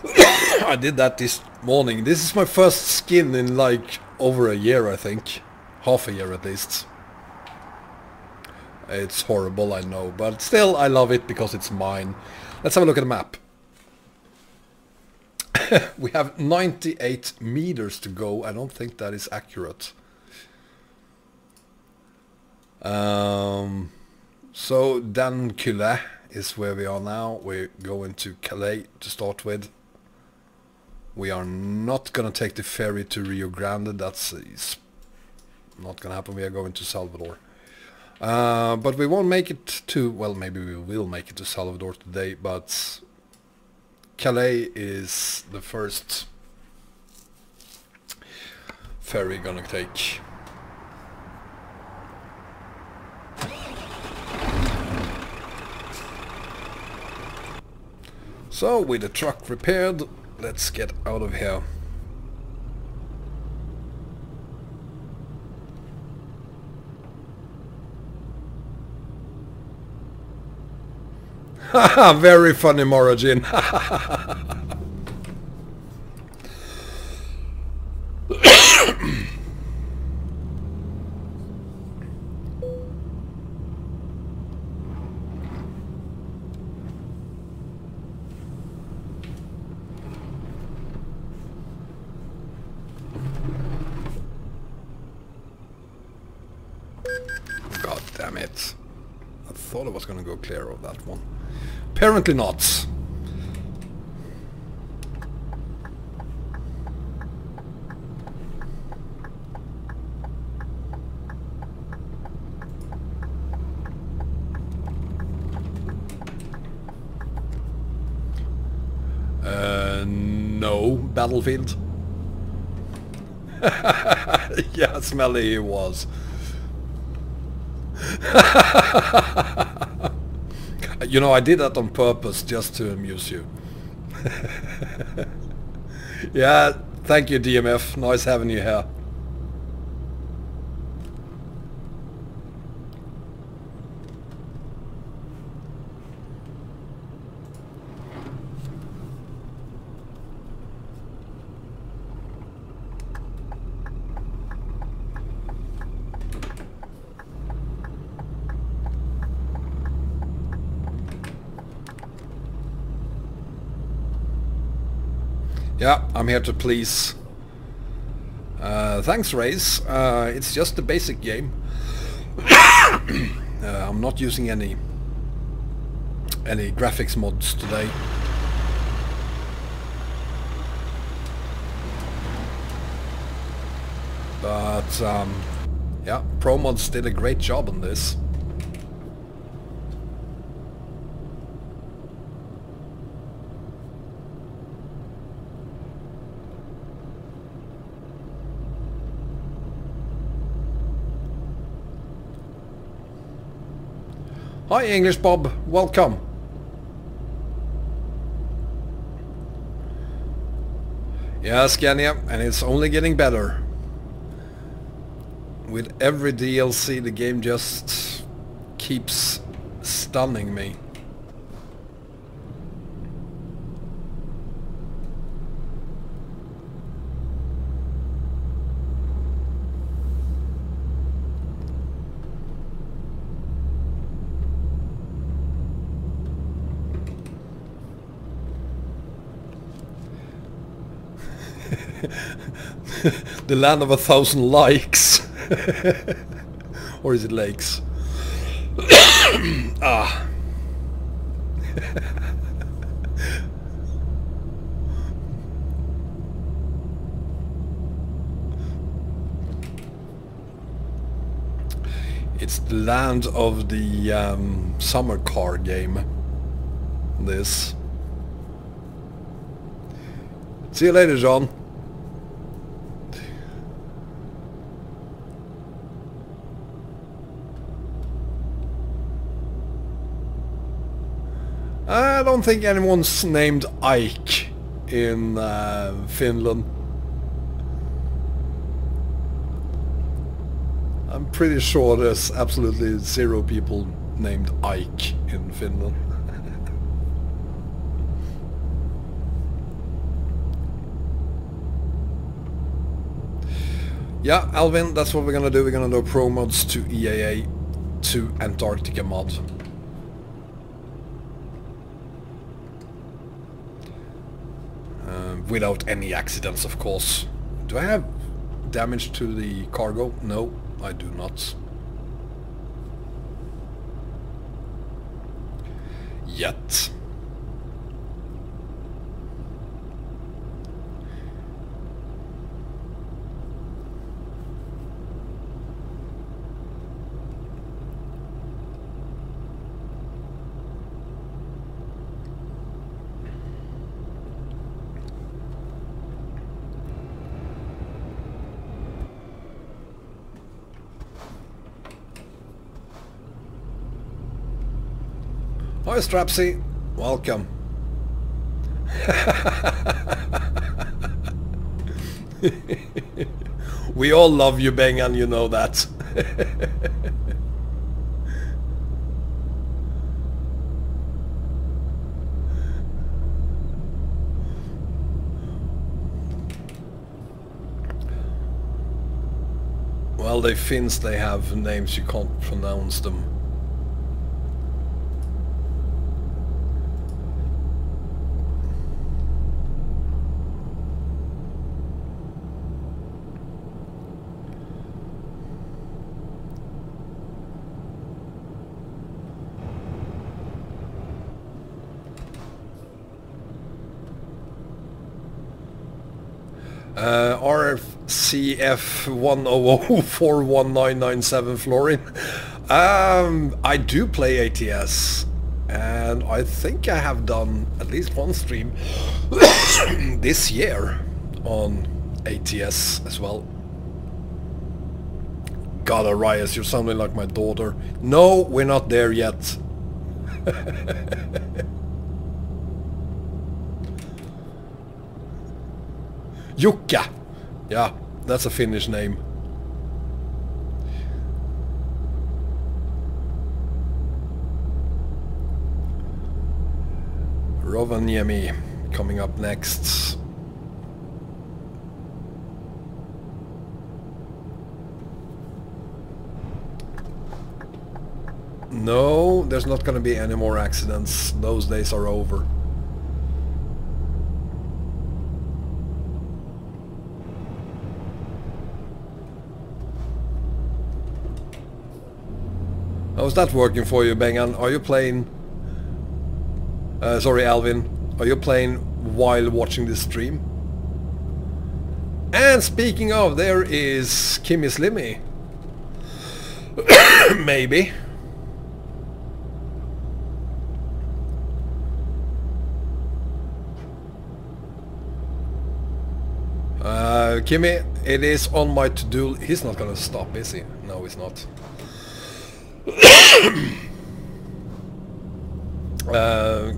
I did that this morning. This is my first skin in like over a year, I think. Half a year at least. It's horrible, I know, but still I love it because it's mine. Let's have a look at the map. We have 98 meters to go. I don't think that is accurate. So then Calais is where we are now. We're going to Calais to start with. We are not gonna take the ferry to Rio Grande. That's not gonna happen. We are going to Salvador. But we won't make it to... Well, maybe we will make it to Salvador today, but Calais is the first ferry gonna take. So, with the truck repaired, let's get out of here. Haha, very funny, Morigin. God damn it. I thought I was gonna go clear of that one. Apparently not. No, Battlefield. Yeah, smelly he was. You know, I did that on purpose just to amuse you. Yeah, thank you DMF, nice having you here. Yeah, I'm here to please. Thanks, Race. It's just a basic game. I'm not using any graphics mods today. But yeah, Promods did a great job on this. Hi English Bob, welcome. Yeah, Scania, and it's only getting better. With every DLC the game just keeps stunning me. The land of 1,000 likes. Or is it lakes? Ah. It's the land of the summer car game. This. See you later, John. I don't think anyone's named Ike in Finland. I'm pretty sure there's absolutely 0 people named Ike in Finland. Yeah, Alvin, that's what we're gonna do. We're gonna do Promods to EAA to Antarctica mod. Without any accidents, of course. Do I have damage to the cargo? No, I do not. Yet. Hi Strapsy, welcome. We all love you, Bengan, you know that. Well, they Finns, they have names you can't pronounce them. RCF 100419997 Florin. I do play ATS, and I think I have done at least one stream this year on ATS as well. God, Arias, you're sounding like my daughter. No, we're not there yet. Jukka! Yeah, that's a Finnish name. Rovaniemi coming up next. No, there's not gonna be any more accidents. Those days are over. How's that working for you, Bengan? Are you playing... sorry, Alvin. Are you playing while watching this stream? And speaking of, there is Kimmy Slimmy. Maybe. Kimmy, it is on my to-do... He's not gonna stop, is he? No, he's not.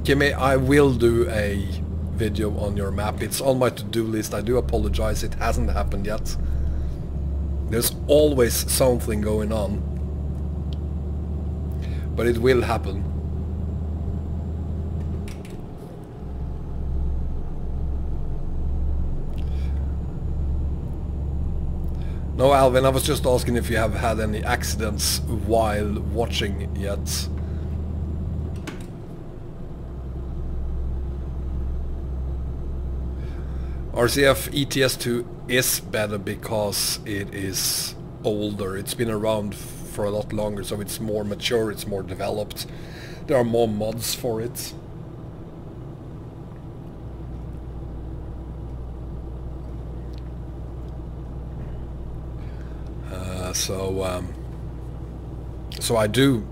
Kimmy, I will do a video on your map. It's on my to-do list. I do apologize, it hasn't happened yet. There's always something going on. But it will happen. No, Alvin, I was just asking if you have had any accidents while watching yet. RCF ETS2 is better because it is older. It's been around for a lot longer, so it's more mature, it's more developed. There are more mods for it. So I do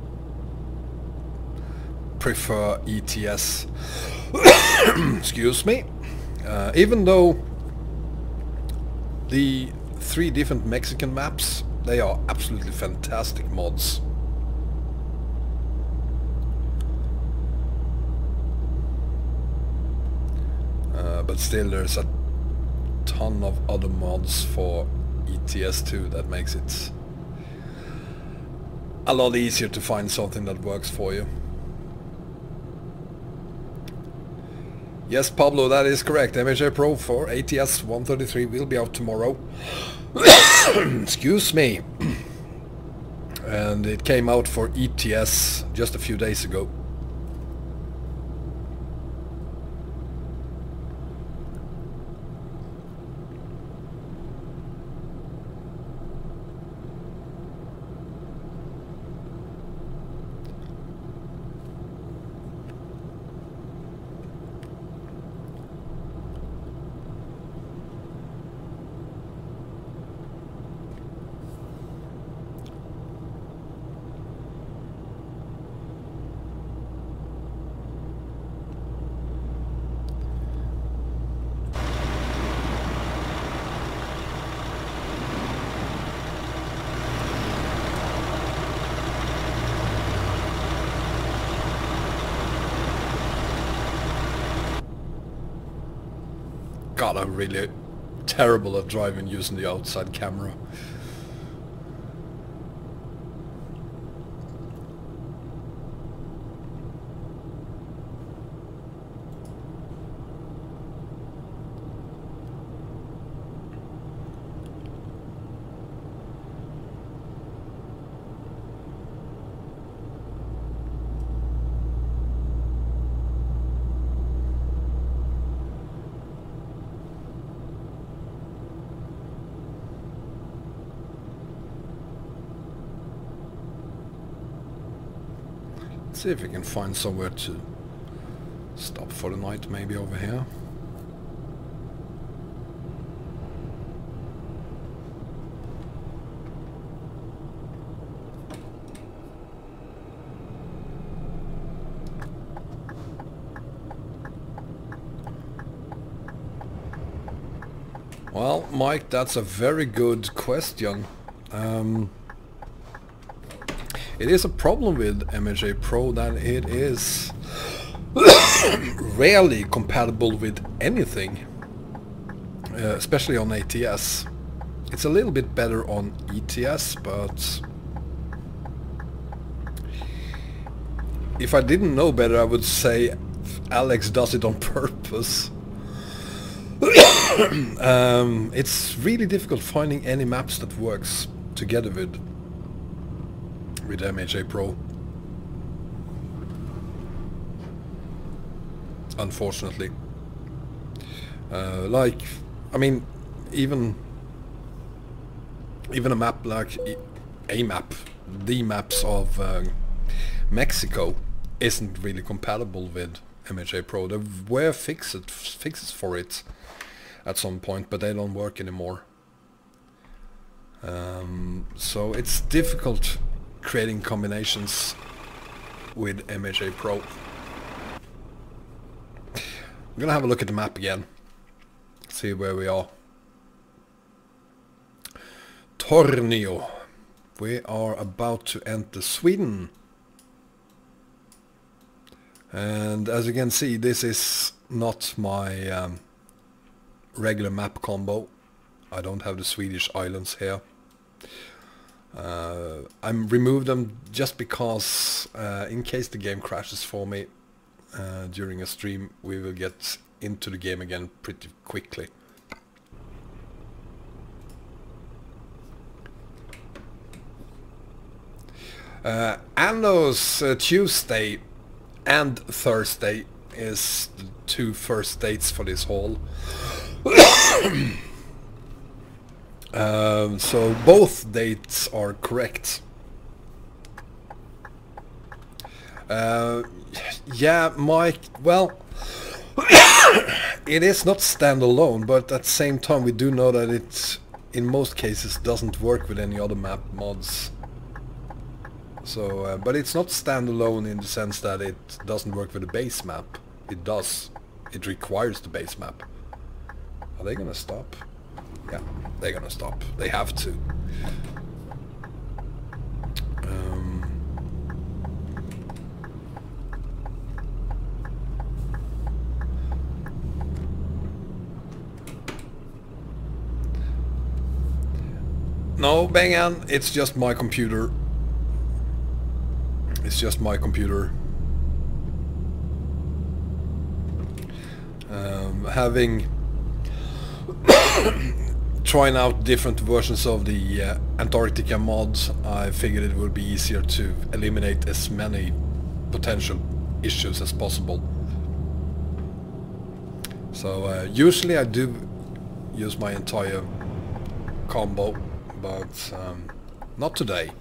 prefer ETS. Excuse me. Even though the 3 different Mexican maps, they are absolutely fantastic mods. But still there's a ton of other mods for ETS2 that makes it a lot easier to find something that works for you. Yes, Pablo, that is correct. MHA Pro for ATS 1.33 will be out tomorrow. Excuse me. And it came out for ETS just a few days ago. God, I'm really terrible at driving using the outside camera. See if we can find somewhere to stop for the night, maybe over here. Well, Mike, that's a very good question. It is a problem with MHA Pro that it is rarely compatible with anything, especially on ATS. It's a little bit better on ETS, but if I didn't know better, I would say Alex does it on purpose. It's really difficult finding any maps that works together with MHA Pro. Unfortunately. Like, I mean, even a map like the maps of Mexico isn't really compatible with MHA Pro. There were fixes for it at some point, but they don't work anymore. So it's difficult creating combinations with MHA Pro. I'm gonna have a look at the map again, see where we are. Tornio. We are about to enter Sweden. And as you can see, this is not my regular map combo. I don't have the Swedish islands here. I'm remove them just because in case the game crashes for me during a stream, we will get into the game again pretty quickly. Anno's Tuesday and Thursday is the two first dates for this haul. So both dates are correct. Yeah, Mike, well, it is not standalone, but at the same time we do know that it in most cases doesn't work with any other map mods. So, but it's not standalone in the sense that it doesn't work with the base map. It does. It requires the base map. Are they gonna stop? Yeah, they're gonna stop. They have to. No, Bengan, it's just my computer. It's just my computer. Having trying out different versions of the Antarctica mods, I figured it would be easier to eliminate as many potential issues as possible. So usually I do use my entire combo, but not today.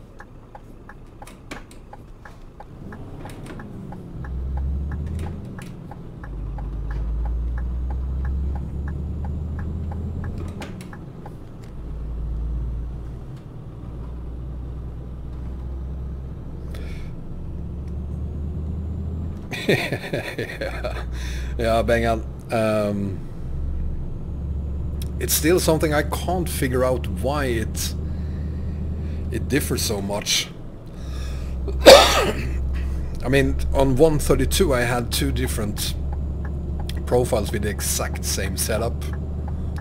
Yeah, Bengan. It's still something I can't figure out why it differs so much. I mean, on 1.32 I had two different profiles with the exact same setup.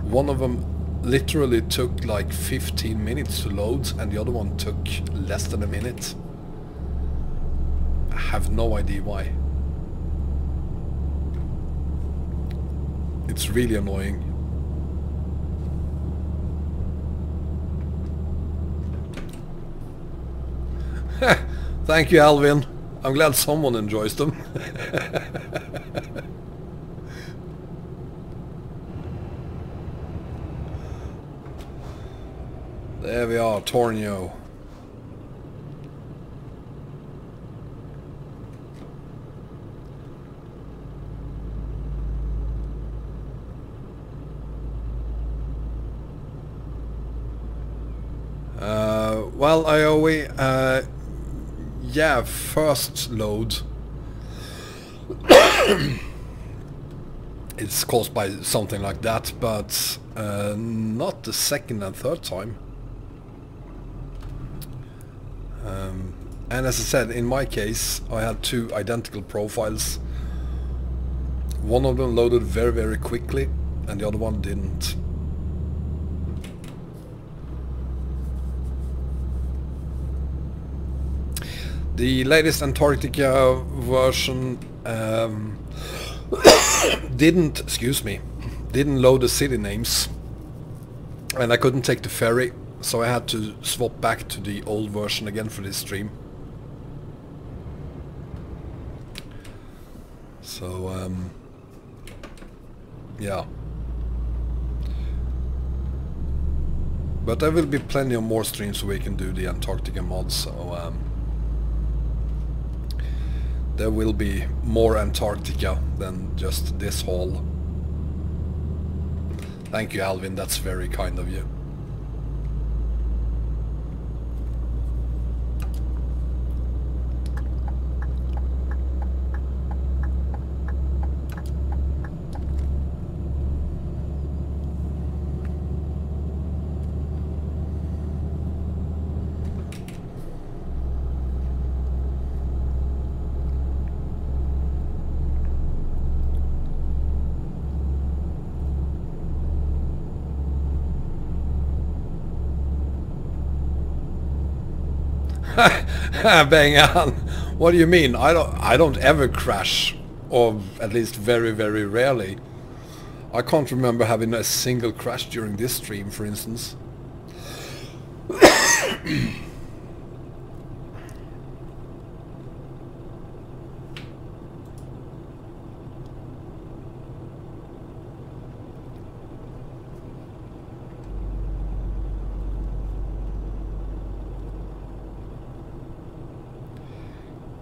One of them literally took like 15 minutes to load, and the other one took less than a minute. I have no idea why. It's really annoying. Thank you, Alvin. I'm glad someone enjoys them. There we are, Tornio. Well, IOE, yeah, first load. it's caused by something like that, but not the second and third time. And as I said, in my case, I had two identical profiles. One of them loaded very, very quickly, and the other one didn't. The latest Antarctica version didn't load the city names, and I couldn't take the ferry, so I had to swap back to the old version again for this stream. So yeah, but there will be plenty of more streams where we can do the Antarctica mods, so there will be more Antarctica than just this haul. Thank you, Alvin, that's very kind of you. Bang on. What do you mean? I don't ever crash, or at least very, very rarely. I can't remember having a single crash during this stream, for instance.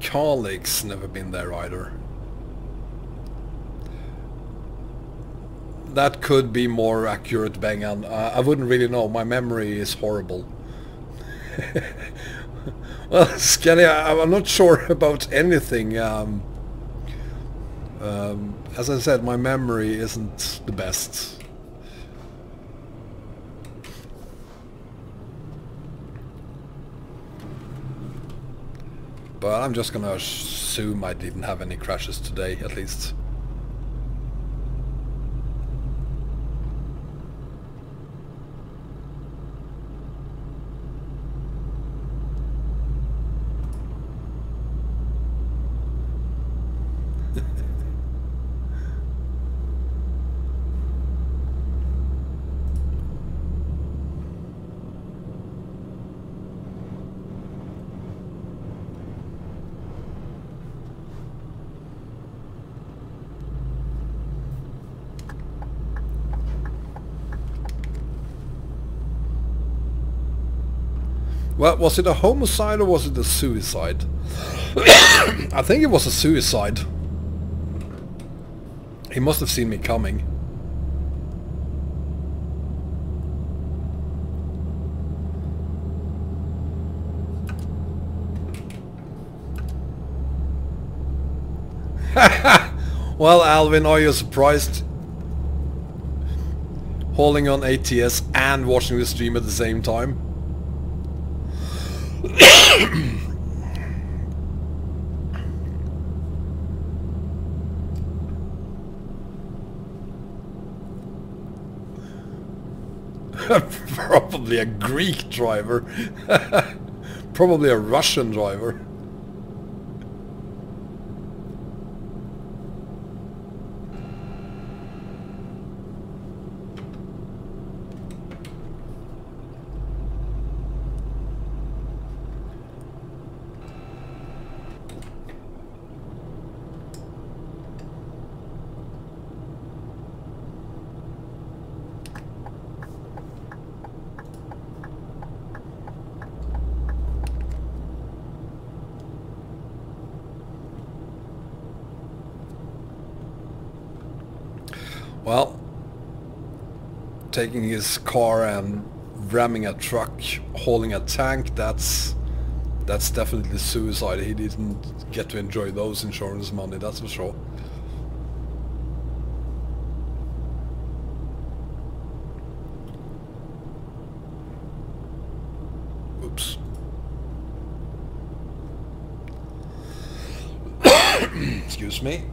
Calais, never been there either. That could be more accurate, bang on. I wouldn't really know, my memory is horrible. Well, Scania, I'm not sure about anything. As I said, my memory isn't the best. But I'm just gonna assume I didn't have any crashes today, at least. Well, was it a homicide or was it a suicide? I think it was a suicide. He must have seen me coming. Well, Alvin, are you surprised? Holding on ATS and watching the stream at the same time? Probably a Greek driver. Probably a Russian driver. Well, taking his car and ramming a truck, hauling a tank, that's definitely suicide. He didn't get to enjoy those insurance money, that's for sure. Excuse me.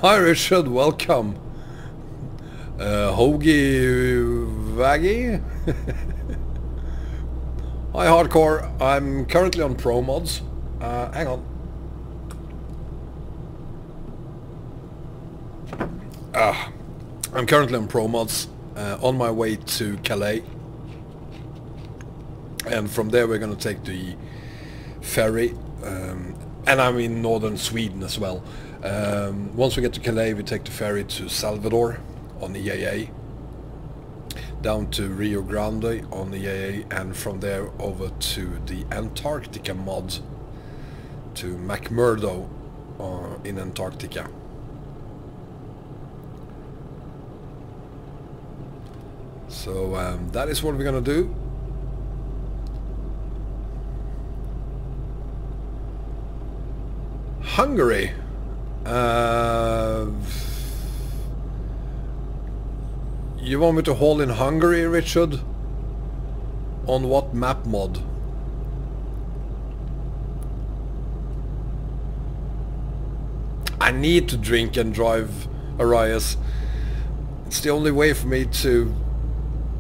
Hi Richard, welcome. Hoagie Waggy. Hi Hardcore, I'm currently on Promods. Hang on. I'm currently on Promods, on my way to Calais. And from there we're gonna take the ferry. And I'm in northern Sweden as well. Once we get to Calais, we take the ferry to Salvador on the EAA, down to Rio Grande on the EAA, and from there over to the Antarctica mod to McMurdo in Antarctica. So that is what we're gonna do. Hungary. You want me to haul in Hungary, Richard? On what map mod? I need to drink and drive, Arias. It's the only way for me to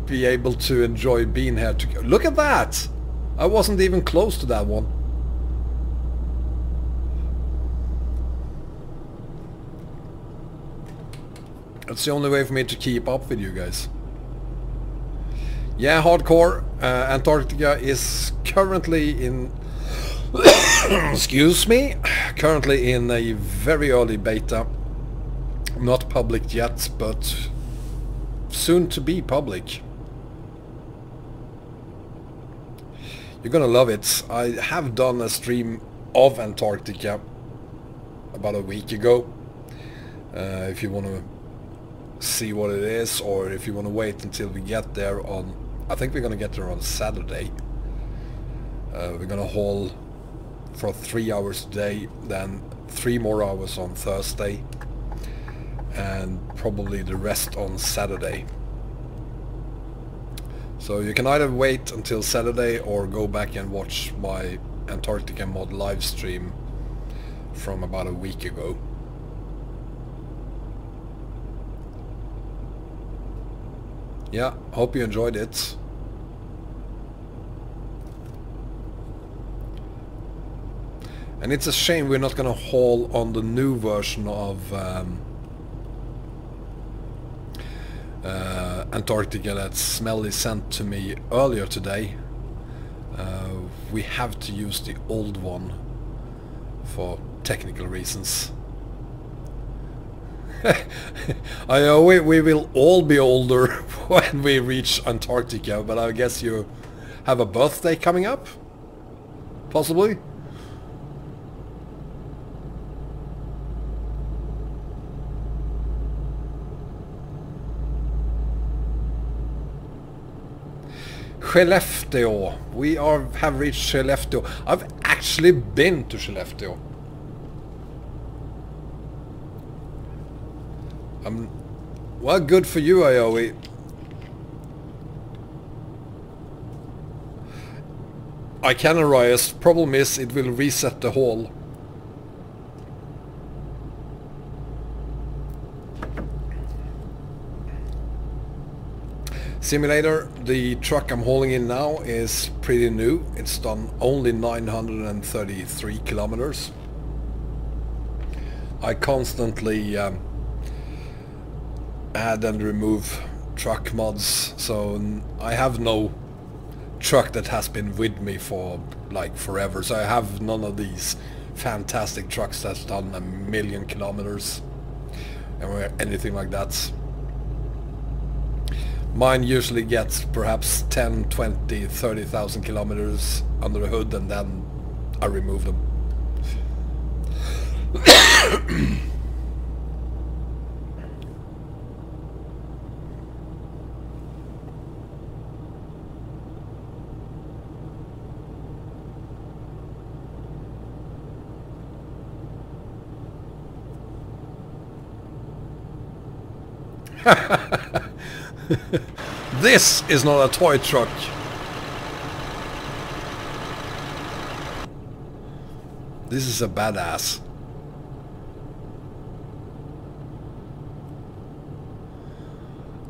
be able to enjoy being here. Look at that! I wasn't even close to that one. That's the only way for me to keep up with you guys. Yeah, Hardcore. Antarctica is currently in... excuse me. Currently in a very early beta. Not public yet, but soon to be public. You're gonna love it. I have done a stream of Antarctica about a week ago. If you want to see what it is, or if you want to wait until we get there on... I think we're gonna get there on Saturday. We're gonna haul for 3 hours today, then 3 more hours on Thursday, and probably the rest on Saturday. So you can either wait until Saturday or go back and watch my Antarctica mod live stream from about a week ago. Yeah, hope you enjoyed it. And it's a shame we're not gonna haul on the new version of Antarctica that Smelly sent to me earlier today. We have to use the old one for technical reasons. We will all be older when we reach Antarctica, but I guess you have a birthday coming up? Possibly? Skellefteå. We have reached Skellefteå. I've actually been to Skellefteå. Well, good for you, Aoi. I can Arias. Problem is, it will reset the hall. Simulator, the truck I'm hauling in now is pretty new. It's done only 933 kilometers. I constantly add and remove truck mods, so I have no truck that has been with me for like forever, so I have none of these fantastic trucks that's done 1,000,000 kilometers or anything like that. Mine usually gets perhaps 10, 20, 30,000 kilometers under the hood, and then I remove them. This is not a toy truck. This is a badass.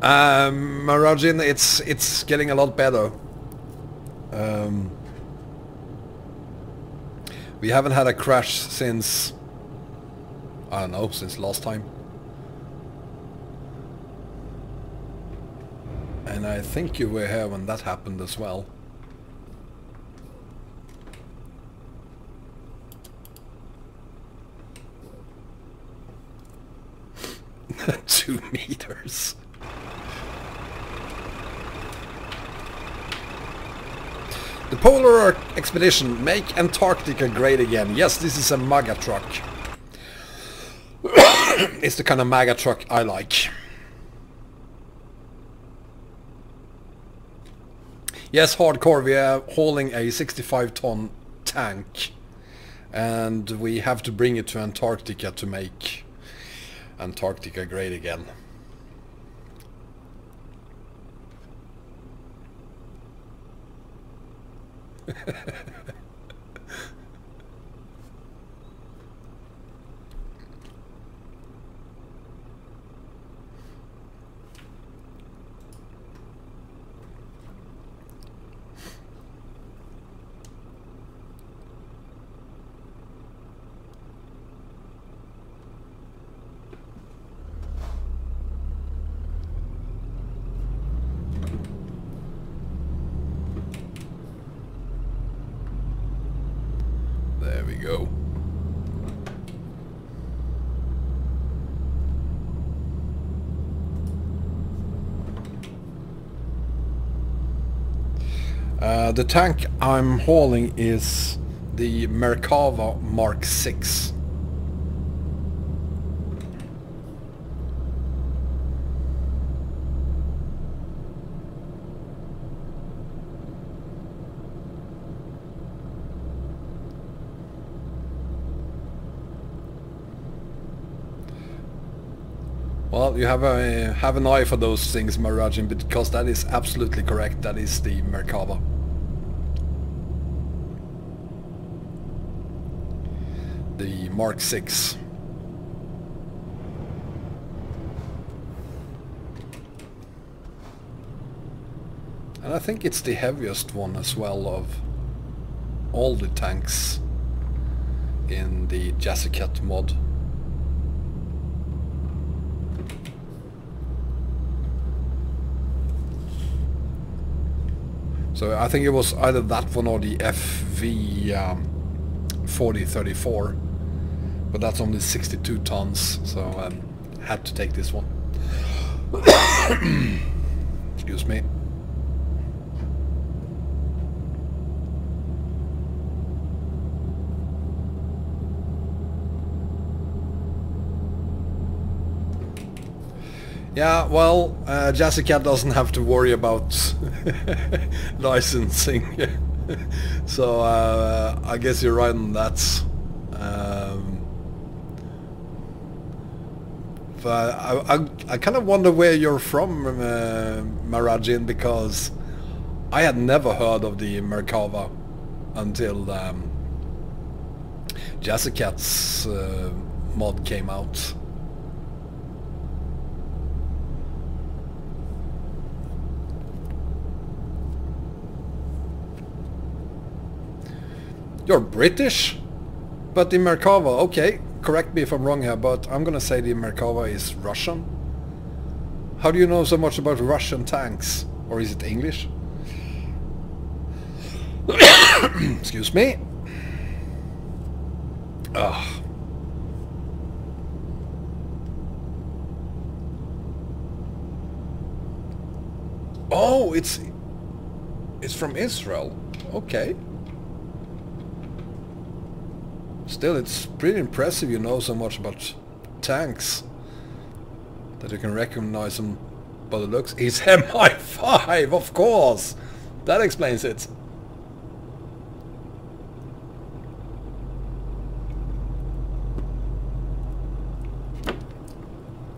Marajin, it's getting a lot better. We haven't had a crash since, I don't know, since last time. And I think you were here when that happened as well. Two meters. The Polar Expedition, make Antarctica great again. Yes, this is a mega truck. It's the kind of mega truck I like. Yes, hardcore, we are hauling a 65-ton tank, and we have to bring it to Antarctica to make Antarctica great again. There we go. The tank I'm hauling is the Merkava Mark 6. Well, you have an eye for those things, Marajin, because that is absolutely correct. That is the Merkava. The Mark 6. And I think it's the heaviest one as well of all the tanks in the Scania T mod. So I think it was either that one or the FV 4034, but that's only 62 tons, so I had to take this one. Excuse me. Yeah, well, Jessica doesn't have to worry about licensing, so I guess you're right on that. But I kind of wonder where you're from, Marajin, because I had never heard of the Merkava until Jessica's mod came out. You're British? But the Merkava, okay, correct me if I'm wrong here, but I'm gonna say the Merkava is Russian. How do you know so much about Russian tanks? Or is it English? Excuse me. Ugh. Oh, it's from Israel. Okay. Still, it's pretty impressive you know so much about tanks that you can recognize them by the looks. It's Mi-5, of course. That explains it.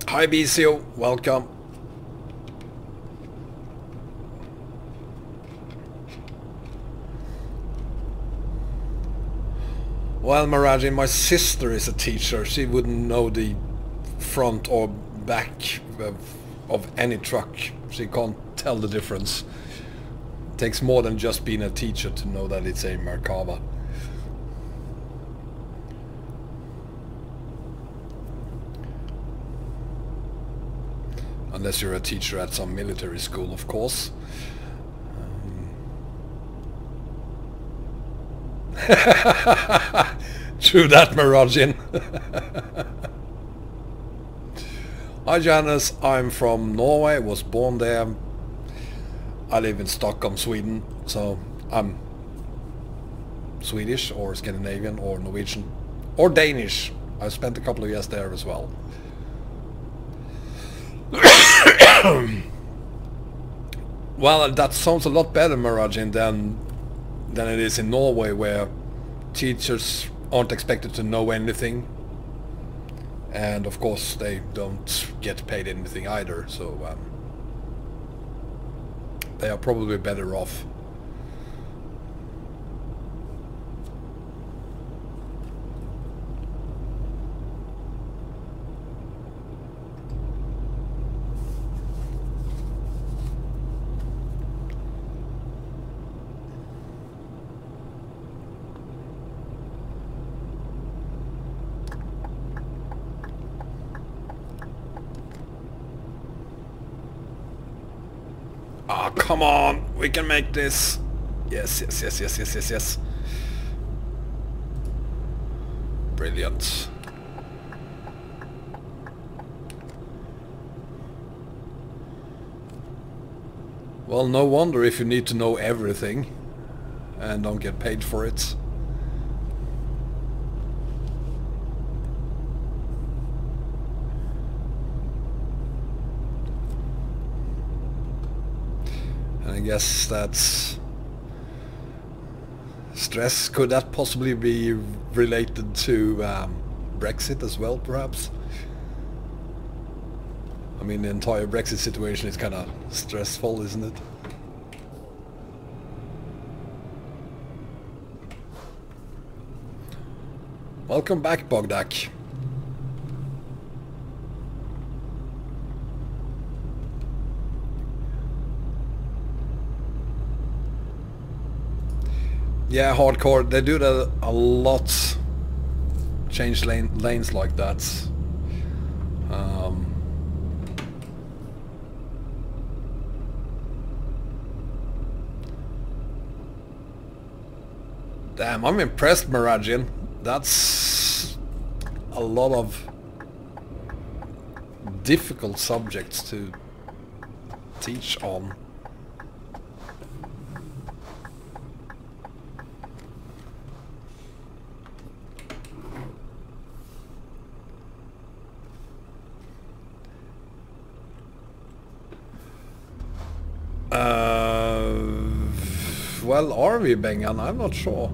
Hi BCO, welcome. Well, Marajin, my sister is a teacher. She wouldn't know the front or back of any truck. She can't tell the difference. It takes more than just being a teacher to know that it's a Merkava. Unless you're a teacher at some military school, of course. True that, Miragin. Hi Janice, I'm from Norway, was born there. I live in Stockholm, Sweden, so I'm Swedish or Scandinavian or Norwegian or Danish. I spent a couple of years there as well. Well, that sounds a lot better, Miragin, than it is in Norway, where teachers aren't expected to know anything, and of course they don't get paid anything either, so they are probably better off. Ah, come on, we can make this. Yes, yes, yes, yes, yes, yes, yes. Brilliant. Well, no wonder if you need to know everything and don't get paid for it. I guess that's stress. Could that possibly be related to Brexit as well, perhaps? I mean, the entire Brexit situation is kind of stressful, isn't it? Welcome back, Bogdak. Yeah, hardcore. They do that a lot. Change lanes like that. Damn, I'm impressed, Miragin. That's a lot of difficult subjects to teach on. Well, are we, Bengan? I'm not sure.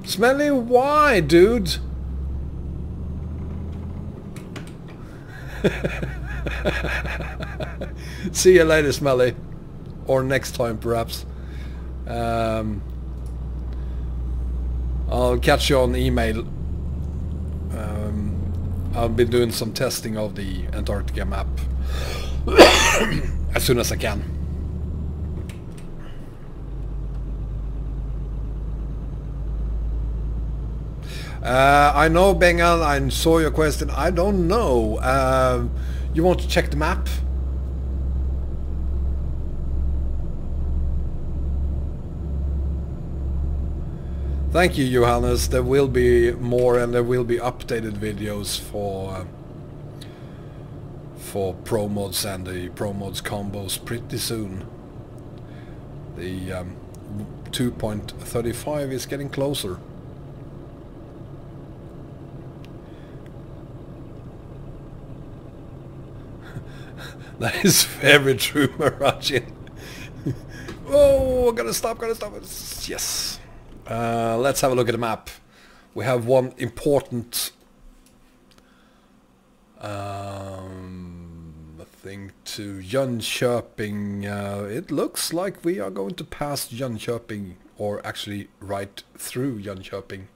Smelly, why, dude? See you later, Smelly. Or next time, perhaps. I'll catch you on email. I'll be doing some testing of the Antarctica map as soon as I can. I know, Bengal, I saw your question. I don't know. You want to check the map? Thank you, Johannes. There will be more, and there will be updated videos for Promods and the Promods combos pretty soon. The 2.35 is getting closer. That is very true, Marajin. Oh, gotta stop. Yes. Let's have a look at the map. We have one important thing to Jönköping. It looks like we are going to pass Jönköping, or actually right through Jönköping.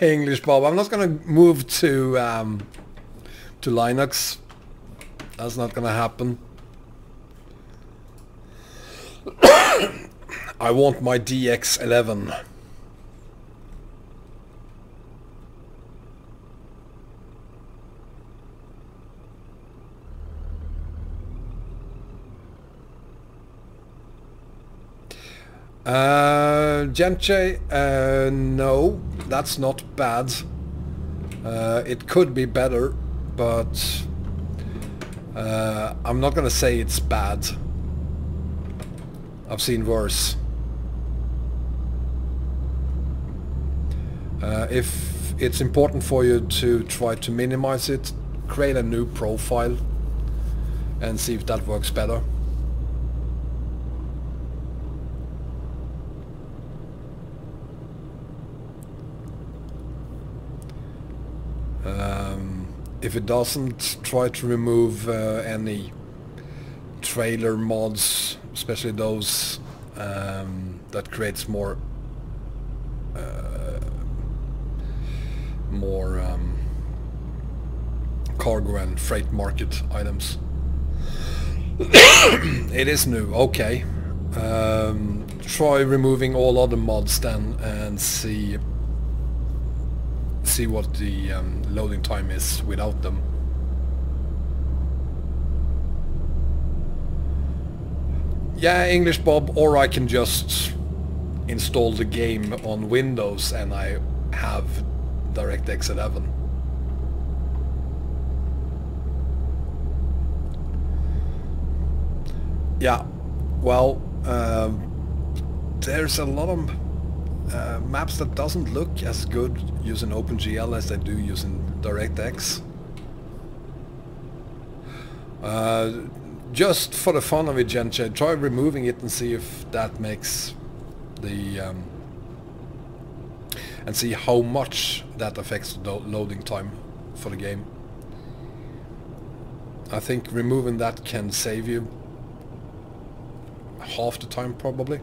English Bob, I'm not gonna move to Linux. That's not gonna happen. I want my DX11. Genche, no, that's not bad. It could be better, but I'm not gonna say it's bad. I've seen worse. If it's important for you to try to minimize it, create a new profile and see if that works better. If it doesn't, try to remove any trailer mods, especially those that creates more cargo and freight market items. It is new, okay. Try removing all other mods then and see what the loading time is without them. Yeah, English Bob, or I can just install the game on Windows and I have DirectX 11. Yeah, well, there's a lot of maps that doesn't look as good using OpenGL as they do using DirectX. Just for the fun of it, Genche, try removing it and see if that makes the and see how much that affects the loading time for the game. I think removing that can save you half the time probably.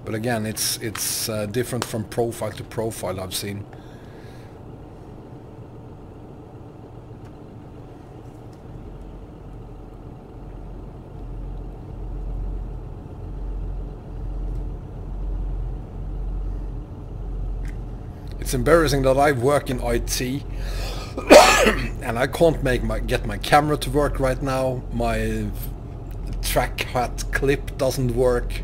But again, it's different from profile to profile, I've seen. It's embarrassing that I work in IT and I can't get my camera to work right now. My trackpad clip doesn't work.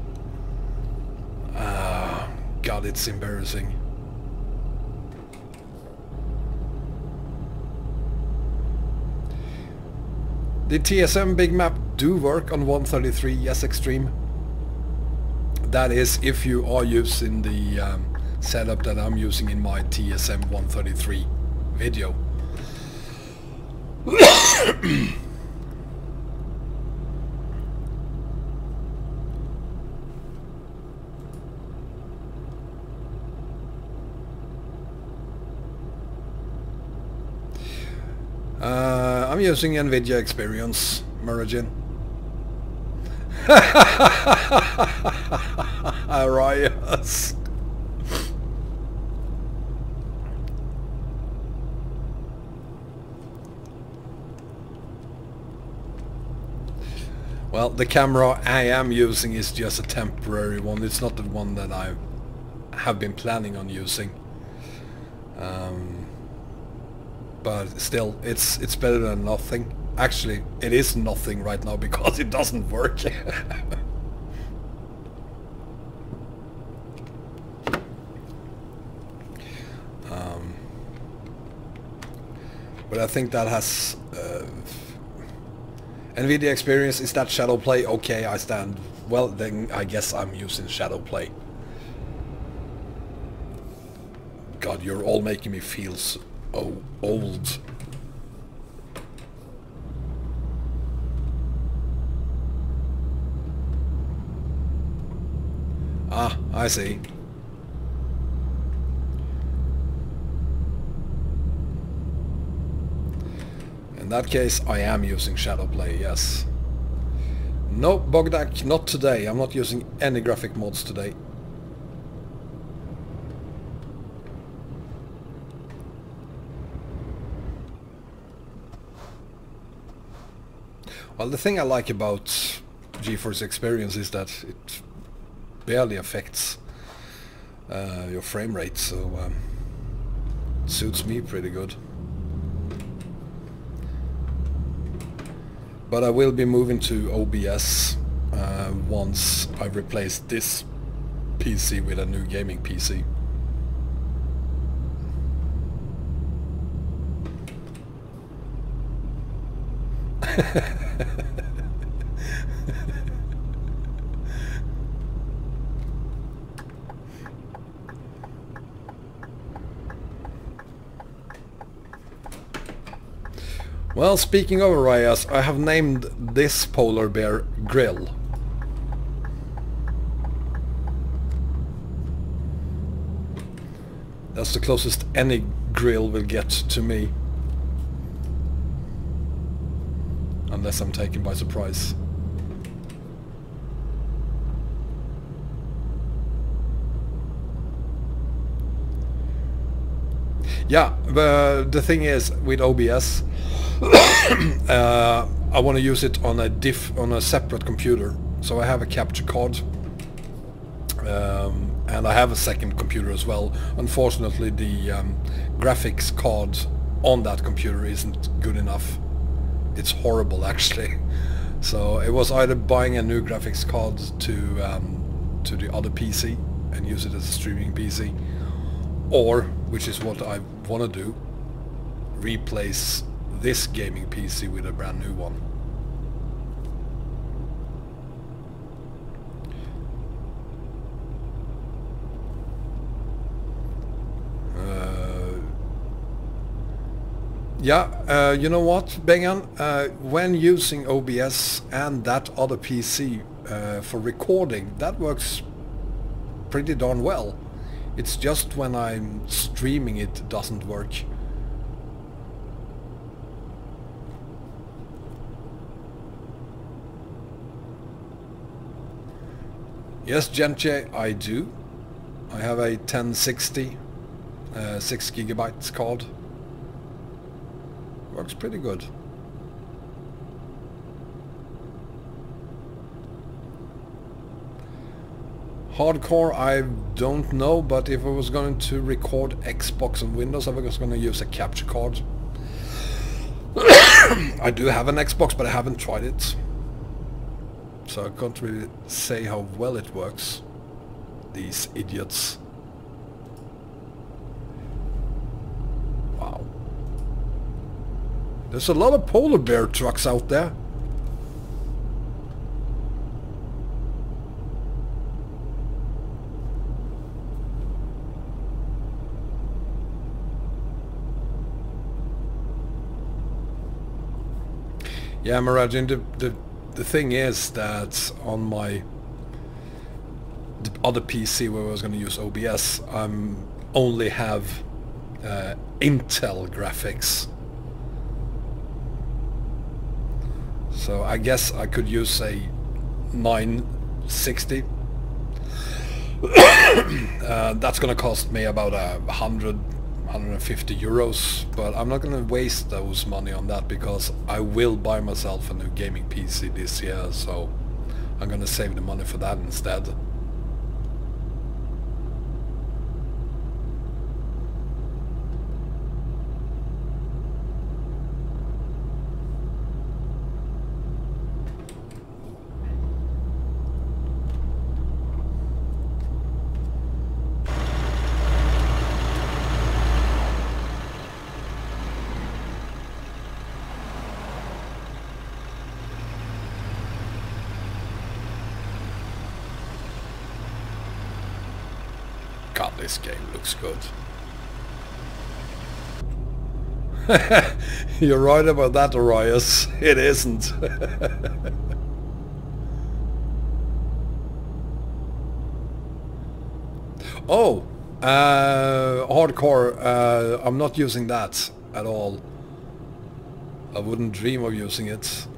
God, it's embarrassing. The TSM big map do work on 1.33, yes, Extreme. That is if you are using the setup that I'm using in my TSM 1.33 video. I'm using NVIDIA Experience, Merigin. Arias. Well, the camera I am using is just a temporary one. It's not the one that I have been planning on using. But still, it's better than nothing. Actually, it is nothing right now because it doesn't work. But I think that has NVIDIA experience. Is that shadow play? Okay, I stand. Well, then I guess I'm using shadow play. God, you're all making me feel so old. Ah, I see. In that case, I am using shadow play, yes. No, Bogdak, not today. I'm not using any graphic mods today. Well, the thing I like about GeForce Experience is that it barely affects your frame rate, so it suits me pretty good. But I will be moving to OBS once I've replaced this PC with a new gaming PC. Well, speaking of Arias, I have named this polar bear Grill. That's the closest any grill will get to me. Unless I'm taken by surprise. Yeah, the thing is, with OBS, I want to use it on a separate computer. So I have a capture card, and I have a second computer as well. Unfortunately, the graphics card on that computer isn't good enough. It's horrible, actually. So it was either buying a new graphics card to the other PC and use it as a streaming PC, or, which is what I want to do, replace this gaming PC with a brand new one. Yeah, you know what, Bengan? When using OBS and that other PC for recording, that works pretty darn well. It's just when I'm streaming it doesn't work. Yes, Genche, I do. I have a 1060 6 GB card. Works pretty good. Hardcore, I don't know, but if I was going to record Xbox and Windows, I was going to use a capture card. I do have an Xbox, but I haven't tried it. So I can't really say how well it works. These idiots. Wow. There's a lot of polar bear trucks out there. Yeah, Mirajin, the thing is that on the other PC where I was going to use OBS, I only have Intel graphics. So I guess I could use a 960. That's going to cost me about $100 150 euros, but I'm not gonna waste those money on that because I will buy myself a new gaming PC this year, so I'm gonna save the money for that instead. God, this game looks good. You're right about that, Arias. It isn't. Oh, hardcore. I'm not using that at all. I wouldn't dream of using it.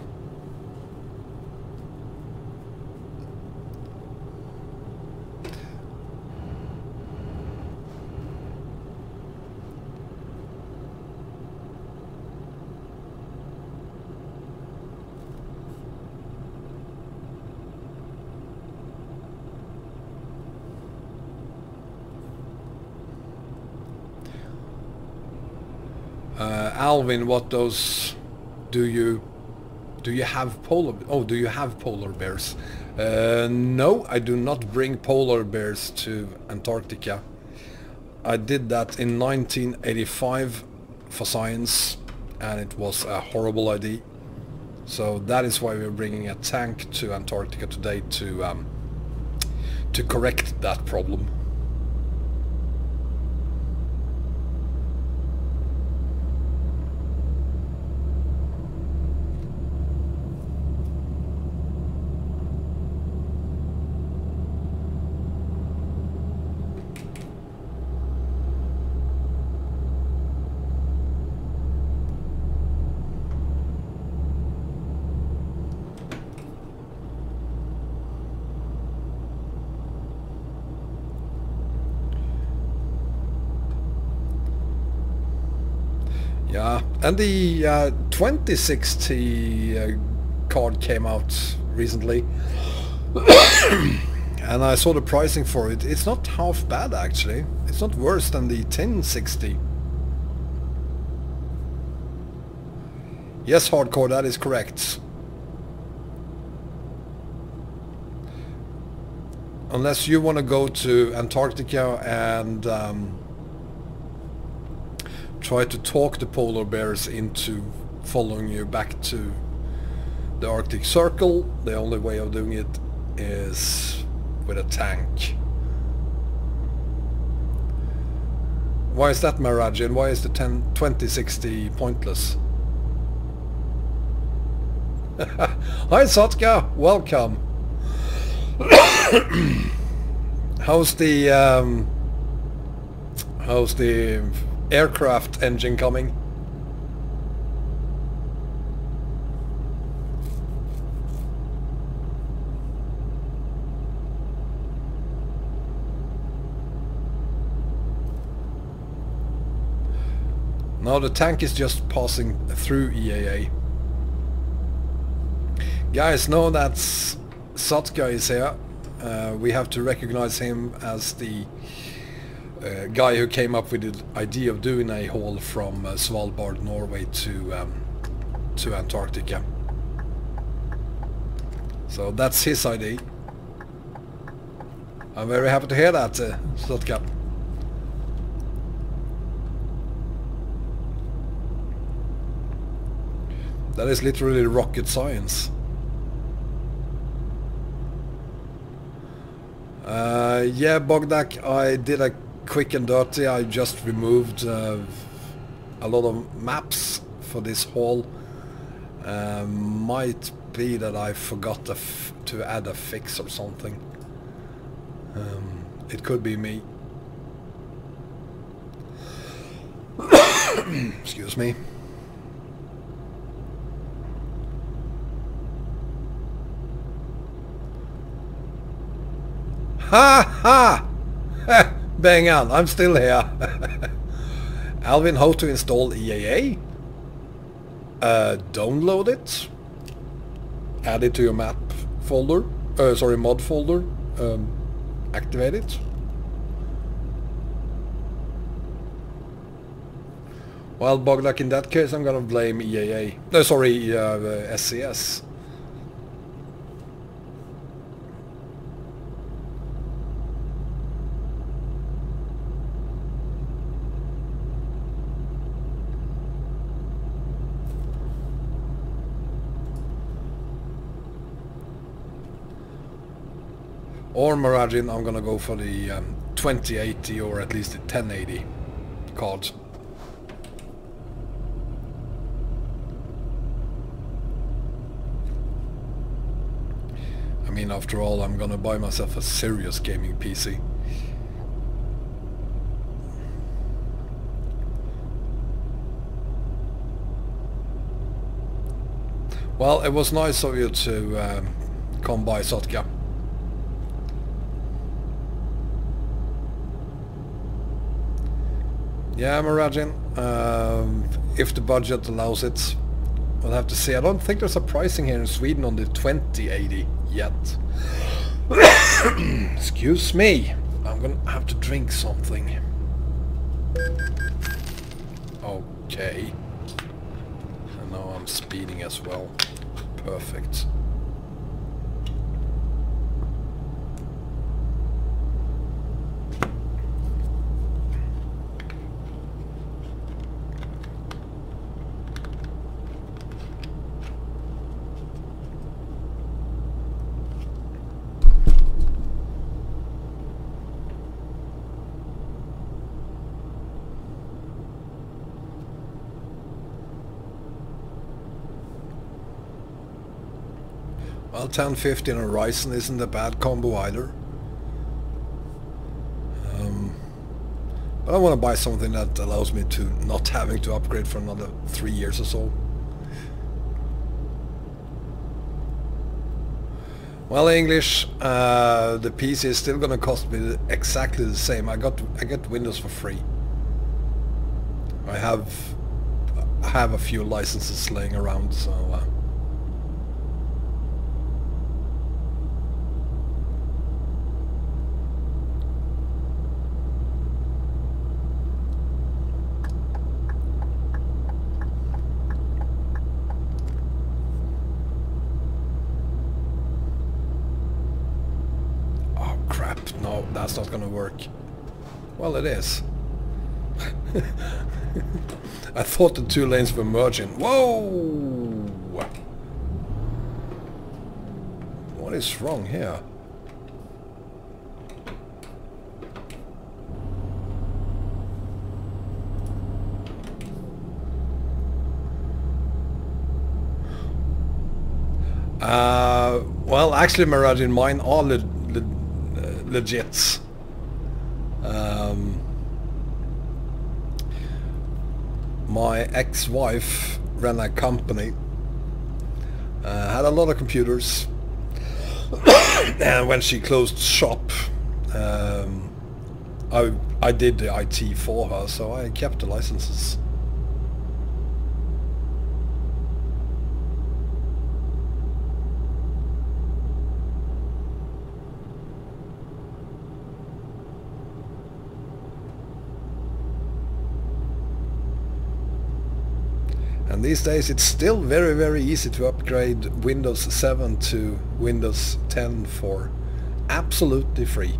Alvin, what those do you have polar? Oh, do you have polar bears? No, I do not bring polar bears to Antarctica. I did that in 1985 for science, and it was a horrible idea. So that is why we're bringing a tank to Antarctica today to correct that problem. Yeah, and the 2060 card came out recently, and I saw the pricing for it. It's not half bad actually. It's not worse than the 1060. Yes, hardcore, that is correct. Unless you want to go to Antarctica and try to talk the polar bears into following you back to the Arctic Circle, the only way of doing it is with a tank. Why is that, Mirage, and why is the 2060 pointless? Hi Sotka, welcome. How's the aircraft engine coming? Now the tank is just passing through EAA. Guys, know that Sotka is here. We have to recognize him as the guy who came up with the idea of doing a haul from Svalbard, Norway to Antarctica. So that's his idea. I'm very happy to hear that, Sotka. That is literally rocket science. Yeah, Bogdak, I did a quick and dirty. I just removed a lot of maps for this haul. Might be that I forgot to add a fix or something. It could be me. Excuse me. Ha ha! Bang on, I'm still here. Alvin, how to install EAA? Download it. Add it to your map folder. Sorry, mod folder. Activate it. Well, Bogluck, in that case I'm gonna blame EAA. No, sorry, SCS. Or Maragin, I'm gonna go for the 2080 or at least the 1080 card. I mean, after all, I'm gonna buy myself a serious gaming PC. Well, it was nice of you to come by, Sotka. Yeah, Maragin, if the budget allows it, we'll have to see. I don't think there's a pricing here in Sweden on the 2080 yet. Excuse me, I'm gonna have to drink something. Okay. And now I'm speeding as well. Perfect. Well, 1050 and a Ryzen isn't a bad combo either. But I want to buy something that allows me to not having to upgrade for another 3 years or so. Well, English, the PC is still gonna cost me exactly the same. I get Windows for free. I have a few licenses laying around, so no, that's not gonna work. Well, it is. I thought the two lanes were merging. Whoa! What is wrong here? Well, actually, Maragin, mine are legit. My ex-wife ran a company, had a lot of computers, and when she closed shop, I did the IT for her, so I kept the licenses. And these days it's still very, very easy to upgrade Windows 7 to Windows 10 for absolutely free.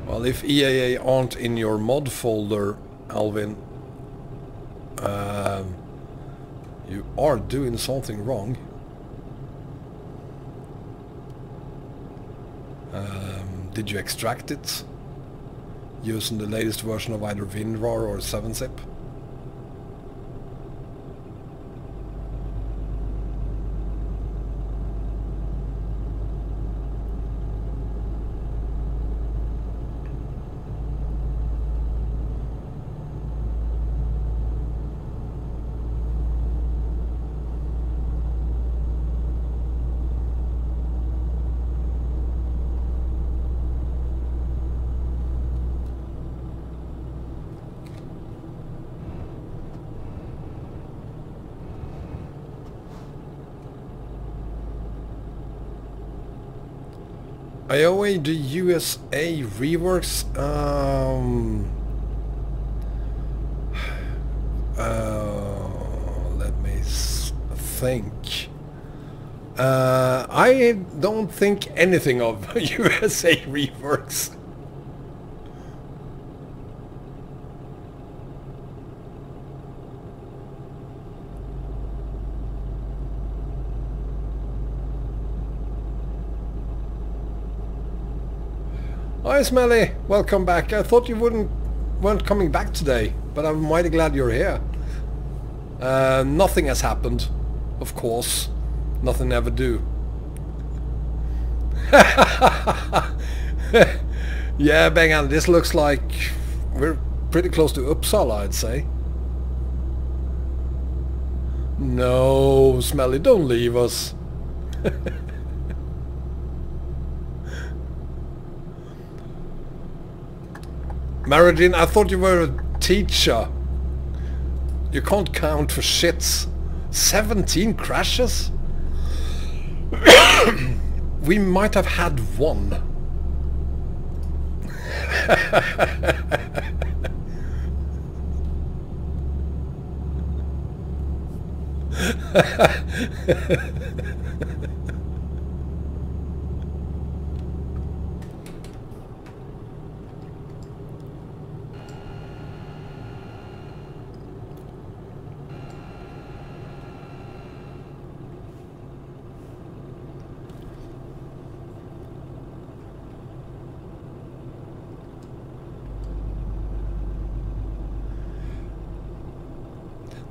Well, if EAA aren't in your mod folder, Alvin, You are doing something wrong. Did you extract it using the latest version of either WinRAR or 7-zip? IOA, the USA reworks. Let me think. I don't think anything of USA reworks. Hi Smelly, welcome back. I thought you weren't coming back today, but I'm mighty glad you're here. Nothing has happened, of course. Nothing ever do. Yeah, Bengan, this looks like we're pretty close to Uppsala, I'd say. No, Smelly, don't leave us. Maradin, I thought you were a teacher. You can't count for shits. 17 crashes? We might have had one.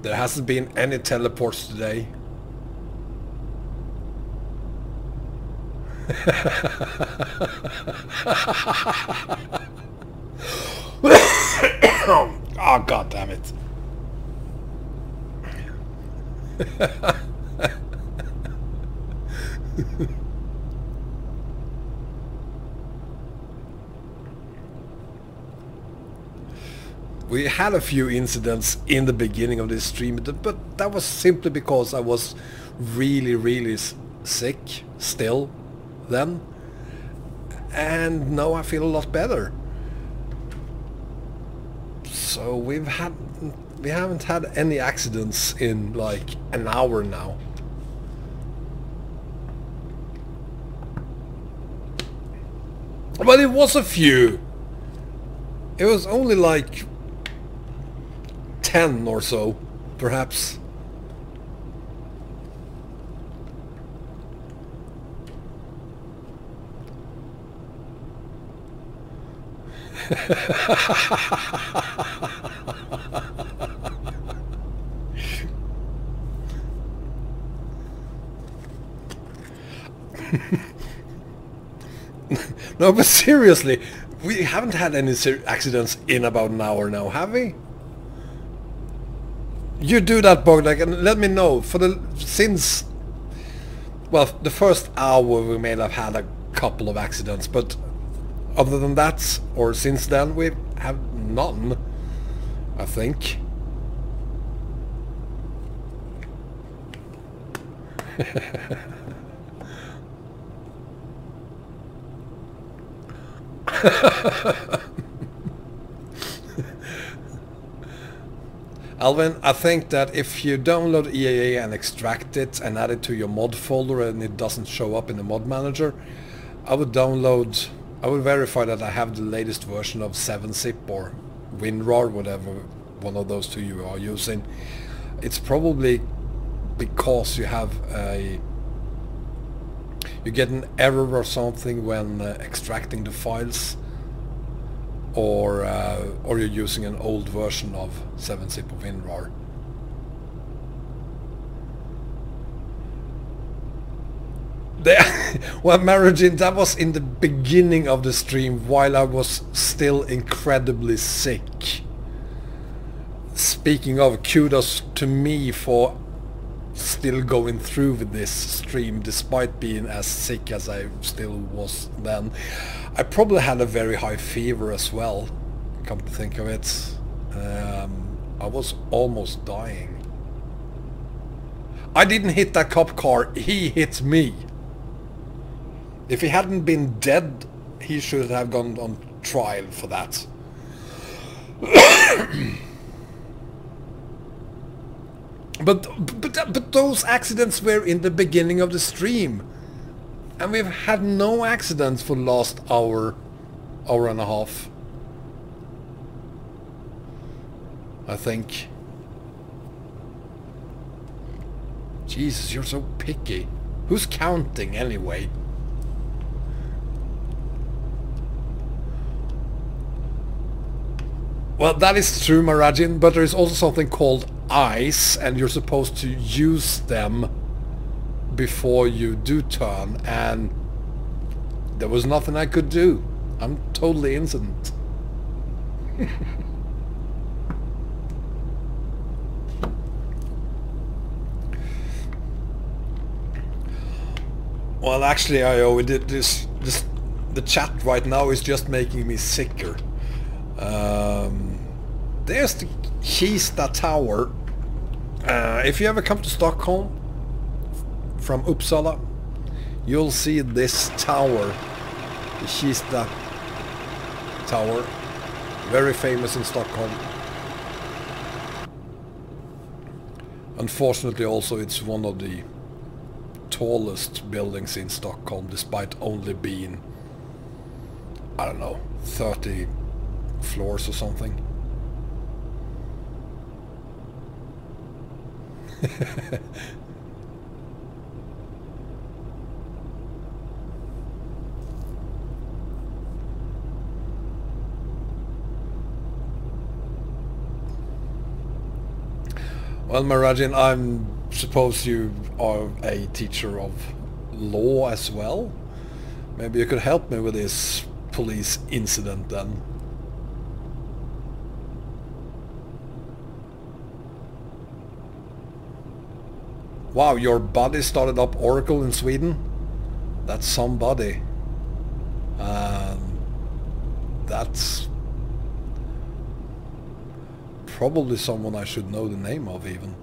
There hasn't been any teleports today. Oh, god damn it. We had a few incidents in the beginning of this stream, but that was simply because I was really sick still then, and now I feel a lot better. So we haven't had any accidents in like an hour now. But it was a few. It was only like 10 or so, perhaps. No, but seriously, we haven't had any accidents in about an hour now, have we? You do that, Bogdan, and let me know. Since well, the first hour we may have had a couple of accidents, but other than that, or since then, we have none, I think. Alvin, I think that if you download EAA and extract it and add it to your mod folder and it doesn't show up in the mod manager, I would verify that I have the latest version of 7-zip or WinRAR, whatever one of those two you are using. It's probably because you have you get an error or something when extracting the files, or you're using an old version of 7-zip of WinRAR. Well, Maragin, that was in the beginning of the stream while I was still incredibly sick. Speaking of, kudos to me for still going through with this stream despite being as sick as I still was then. I probably had a very high fever as well, come to think of it. I was almost dying. I didn't hit that cop car, he hit me. If he hadn't been dead, he should have gone on trial for that. But those accidents were in the beginning of the stream, and we've had no accidents for the last hour and a half, I think. Jesus, you're so picky. Who's counting anyway? Well, that is true, Maragin, but there is also something called ice, and you're supposed to use them before you do turn, and there was nothing I could do. I'm totally innocent. Well, actually, I did this. The chat right now is just making me sicker. There's the Kista Tower. If you ever come to Stockholm from Uppsala, you'll see this tower, the Kista Tower, very famous in Stockholm. Unfortunately, also it's one of the tallest buildings in Stockholm, despite only being, I don't know, 30 floors or something. Well, Maragin, I suppose you are a teacher of law as well. Maybe you could help me with this police incident then. Wow, your buddy started up Oracle in Sweden? That's somebody. That's probably someone I should know the name of even.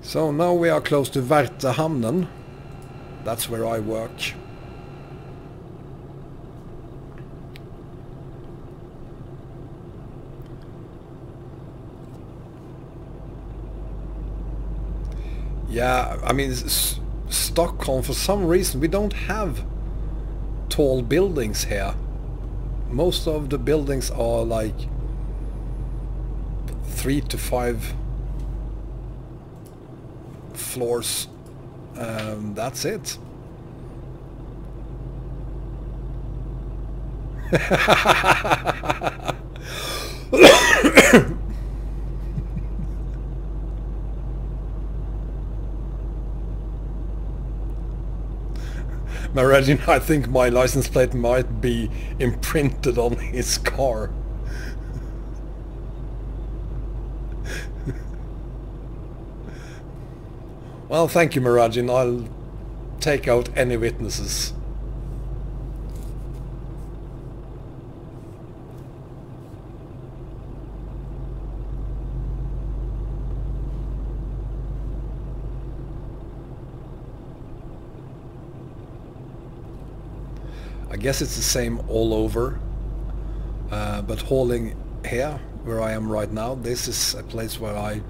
So now we are close to Värtahamnen. That's where I work. Yeah, I mean, Stockholm, for some reason, we don't have tall buildings here. Most of the buildings are like 3 to 5 floors. That's it. Maragin, I think my license plate might be imprinted on his car. Well, thank you, Maragin. I'll take out any witnesses. I guess it's the same all over, but hauling here, where I am right now, this is a place where I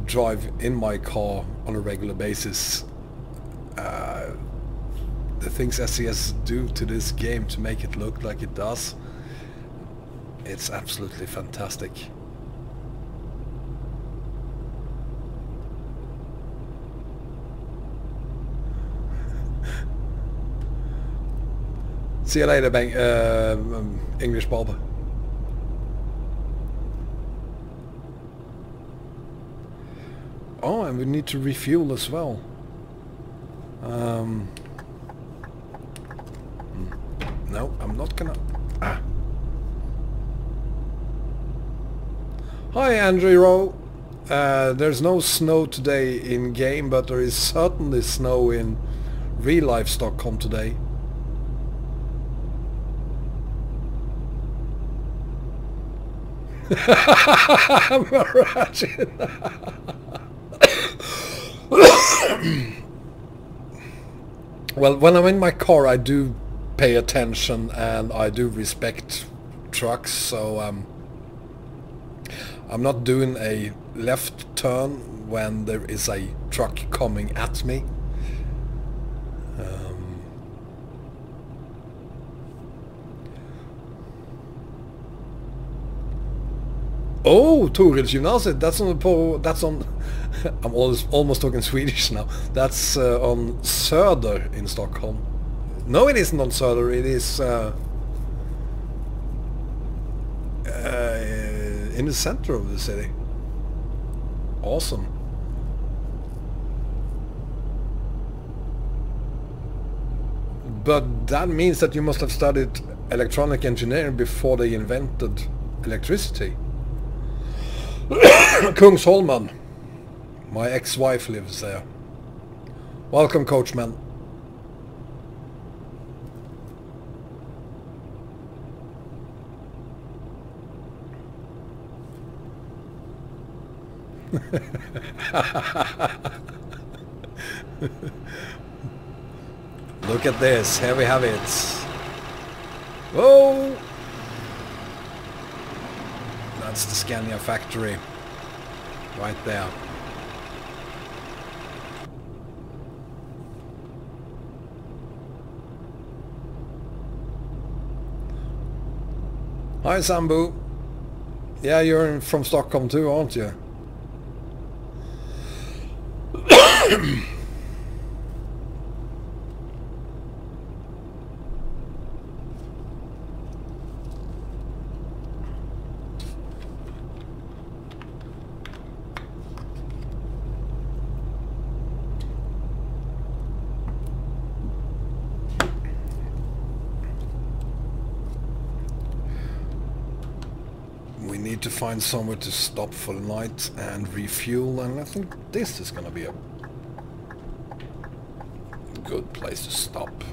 drive in my car on a regular basis, the things SCS do to this game to make it look like it does, it's absolutely fantastic. See you later, English Bob. Oh, and we need to refuel as well. No, I'm not gonna... Ah. Hi, Andrew Rowe. There's no snow today in game, but there is certainly snow in real life Stockholm today. Well, when I'm in my car I do pay attention and I do respect trucks, so I'm not doing a left turn when there is a truck coming at me. Oh, Torils Gymnasiet, that's on I'm almost talking Swedish now. That's on Söder in Stockholm. No, it isn't on Söder, it is in the center of the city. Awesome. But that means that you must have studied electronic engineering before they invented electricity. Kungsholmen. My ex-wife lives there. Welcome, Coachman. Look at this. Here we have it. Whoa! That's the Scania factory. Right there. Hi, Sambu. Yeah, you're from Stockholm too, aren't you? We need to find somewhere to stop for the night and refuel, and I think this is gonna be a good place to stop.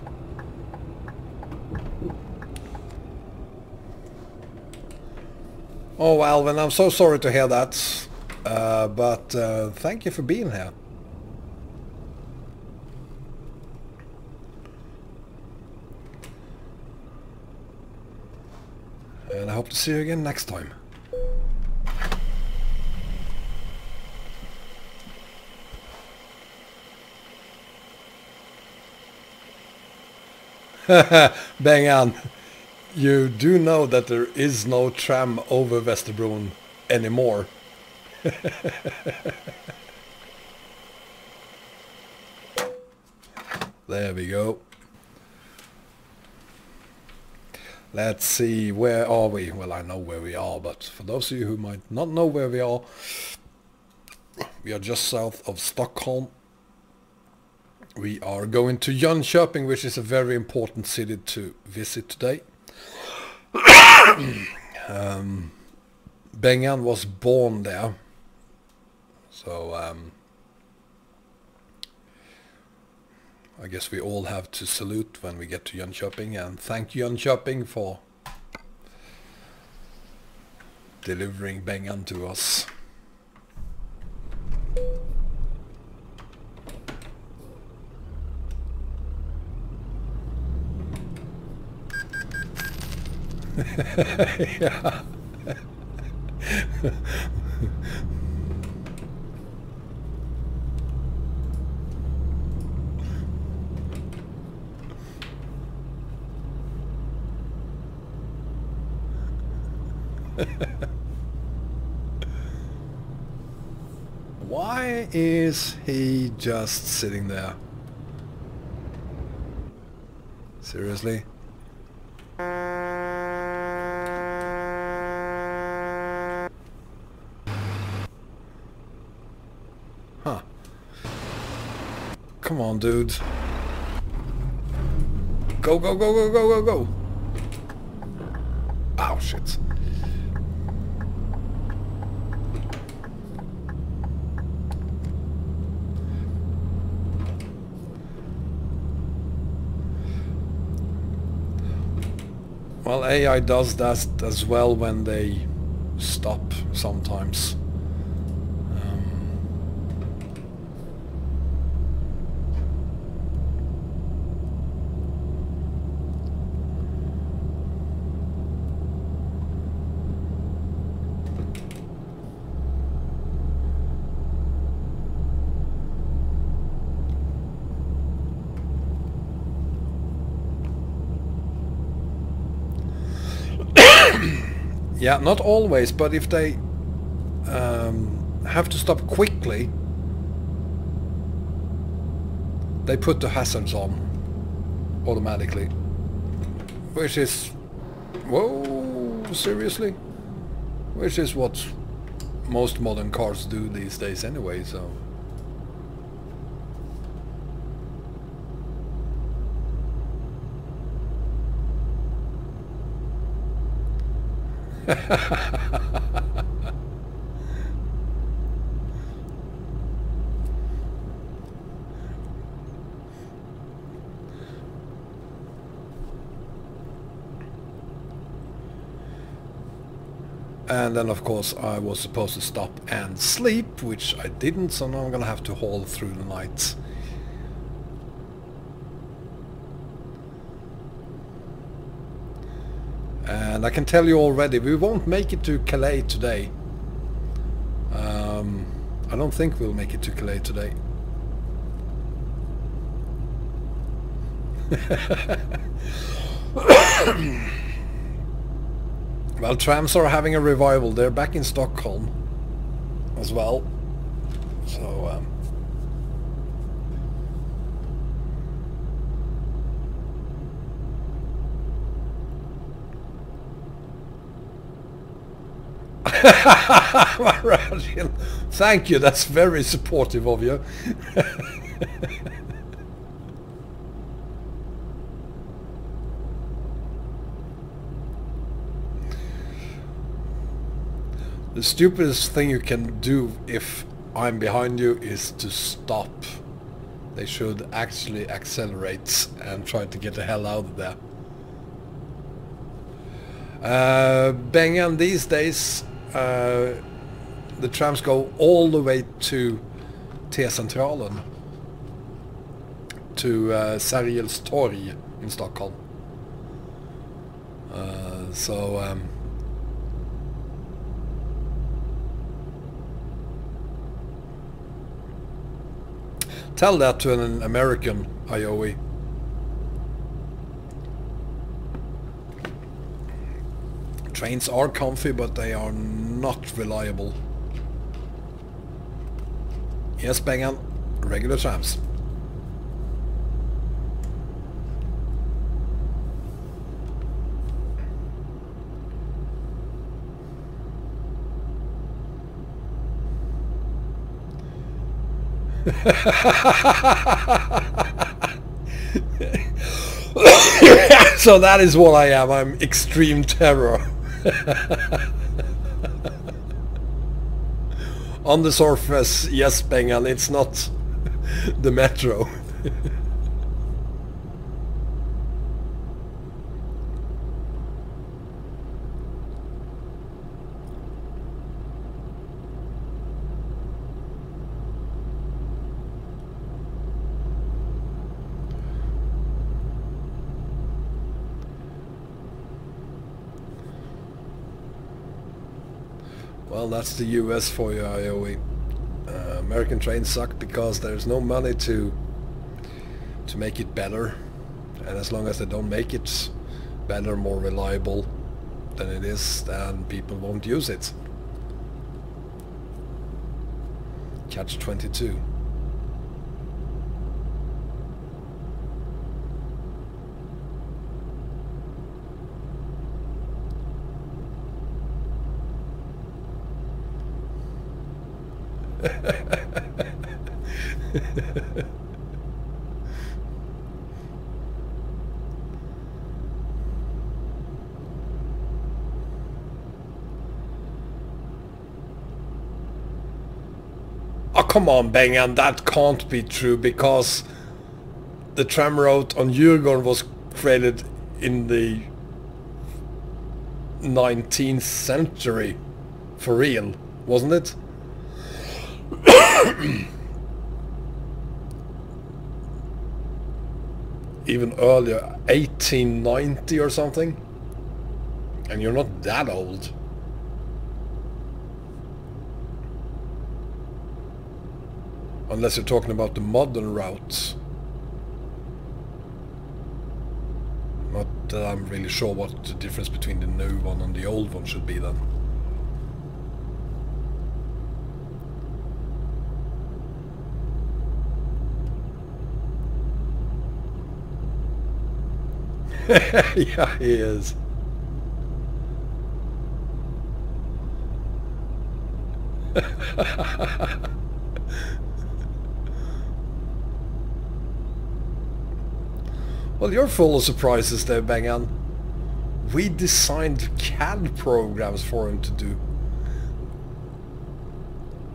Oh, Alvin, I'm so sorry to hear that, but thank you for being here. And I hope to see you again next time. Bang on. You do know that there is no tram over Västerbron anymore. There we go. Let's see, where are we? Well, I know where we are, but for those of you who might not know where we are just south of Stockholm. We are going to Jönköping, which is a very important city to visit today. Bengan was born there, so I guess we all have to salute when we get to Jönköping, and thank Jönköping for delivering Bengan to us. Yeah. Why is he just sitting there? Seriously? Huh. Come on, dude. Go, go, go, go, go, go, go! Oh, shit. Well, AI does that as well when they stop sometimes. Yeah, not always, but if they have to stop quickly, they put the hazards on automatically. Which is... Whoa, seriously? Which is what most modern cars do these days anyway, so... And then of course I was supposed to stop and sleep, which I didn't, so now I'm gonna have to haul through the night. And I can tell you already, we won't make it to Calais today. I don't think we'll make it to Calais today. Well, trams are having a revival. They're back in Stockholm as well. So, thank you, that's very supportive of you. The stupidest thing you can do if I'm behind you is to stop. They should actually accelerate and try to get the hell out of there. Bengan, these days the trams go all the way to T-centralen, to Sergels torg in Stockholm. Tell that to an American IOE. Trains are comfy, but they are not reliable. Yes, Bengan, regular trams. So that is what I am. I'm extreme terror. On the surface, yes, Bengal, it's not the metro. Well, that's the US for you, IOE. American trains suck because there's no money to make it better, and as long as they don't make it better, more reliable, than it is, then people won't use it. Catch 22. Oh, come on, Bengan, that can't be true, because the tram route on Djurgården was created in the 19th century. For real, wasn't it? Even earlier, 1890 or something. And you're not that old. Unless you're talking about the modern routes. Not that I'm really sure what the difference between the new one and the old one should be then. Yeah, he is. Well, you're full of surprises there, Bengan. We designed CAD programs for him to do.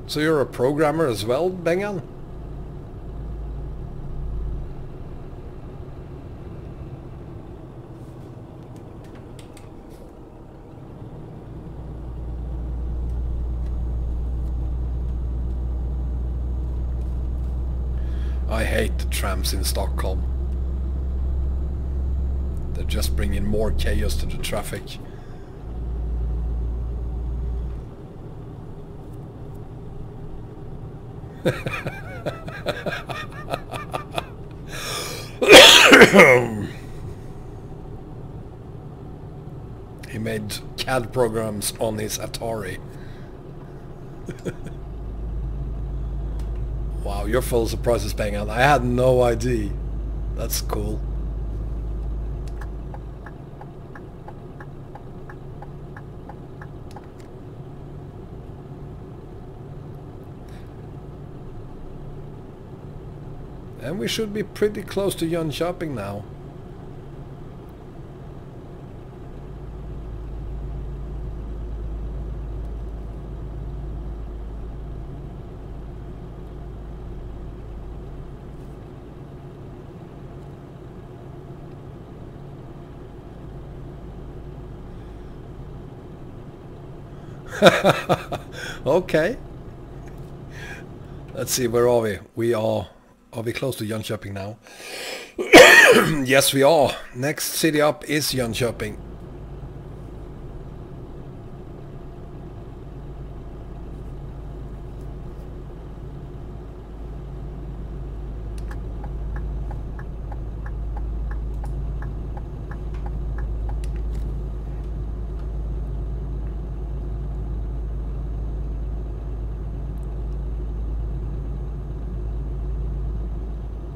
So you're a programmer as well, Bengan? I hate the trams in Stockholm. They're just bringing more chaos to the traffic. He made CAD programs on his Atari. Wow, you're full of surprises, Bengan. I had no idea. That's cool. And we should be pretty close to Jönköping now. Okay. Let's see, where are we? Are we close to Jönköping now? Yes, we are. Next city up is Jönköping.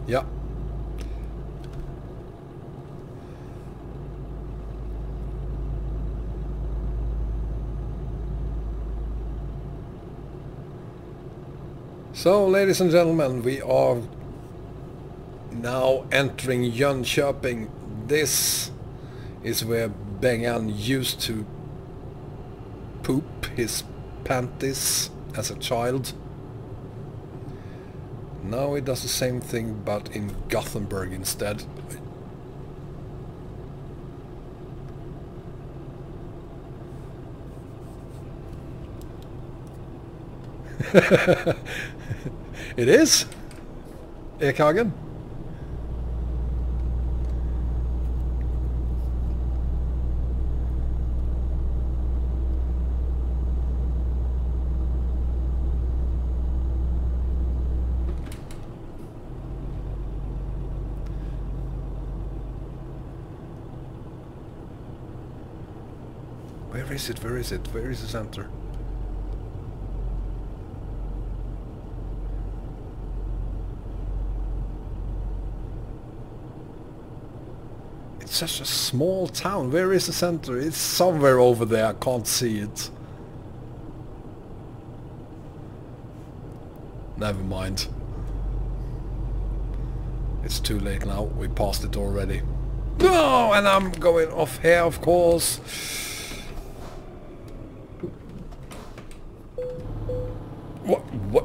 Yeah. So, ladies and gentlemen, we are now entering Jönköping. This is where Bengan used to poop his panties as a child. Now it does the same thing, but in Gothenburg instead. It is? Ekhagen? Where is it? Where is it? Where is the center? It's such a small town. Where is the center? It's somewhere over there. I can't see it. Never mind. It's too late now. We passed it already. No, and I'm going off here, of course.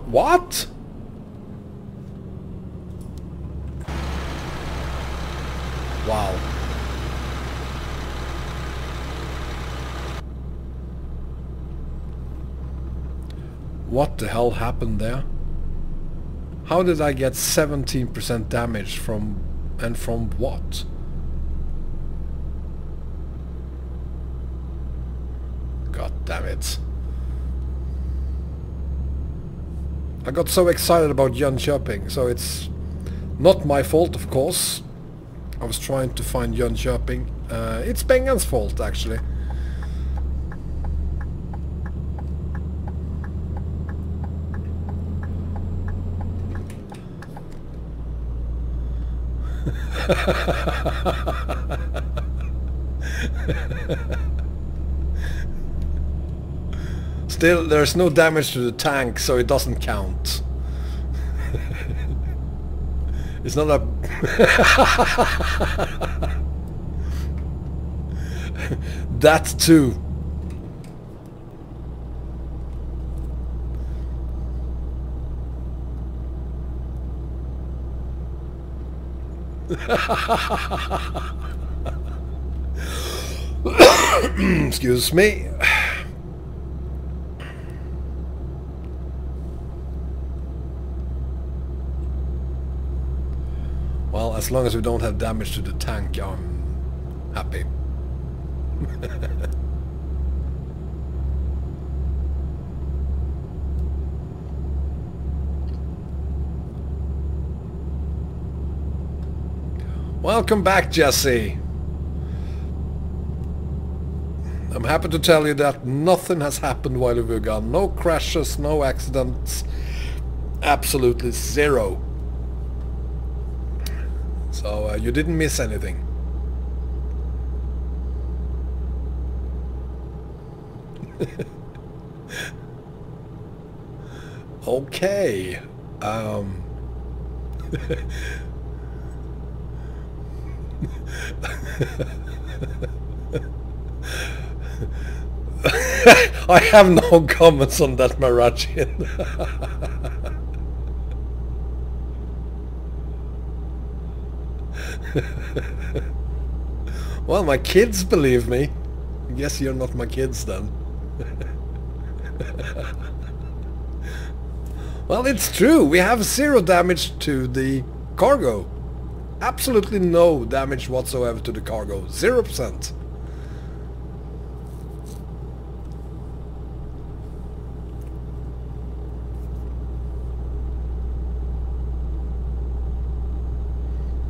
What? Wow. What the hell happened there? How did I get 17% damage from what? God damn it. I got so excited about Jönköping, so it's not my fault, of course. I was trying to find Jönköping. It's Bengan's fault, actually. Still, there's no damage to the tank, so it doesn't count. It's not a... That too. Excuse me. Well, as long as we don't have damage to the tank, I'm happy. Welcome back, Jesse. I'm happy to tell you that nothing has happened while we were gone. No crashes, no accidents. Absolutely zero. So you didn't miss anything. Okay. I have no comments on that, Marachin. Well, my kids believe me. I guess you're not my kids then. Well, it's true. We have zero damage to the cargo. Absolutely no damage whatsoever to the cargo. 0%.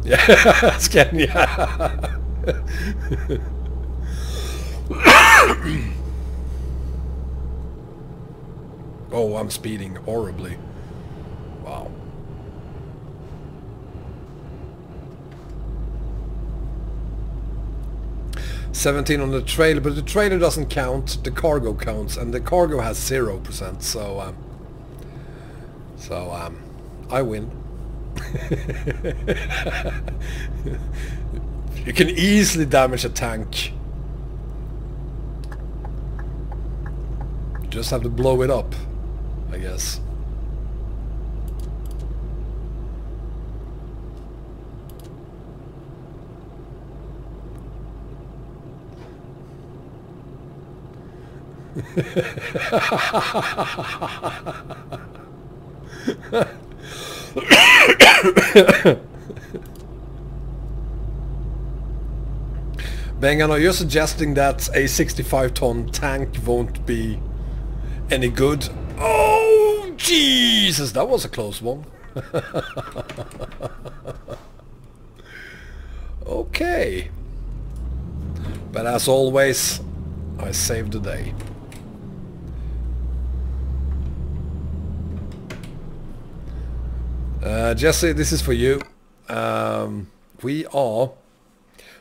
Yeah, Scania. Oh, I'm speeding horribly. Wow. $17 on the trailer, but the trailer doesn't count. The cargo counts, and the cargo has 0%. So I win. You can easily damage a tank. You just have to blow it up, I guess. Bengan, are you suggesting that a 65-ton tank won't be any good? Oh, Jesus, that was a close one. Okay. But as always, I saved the day. Jesse, this is for you. We are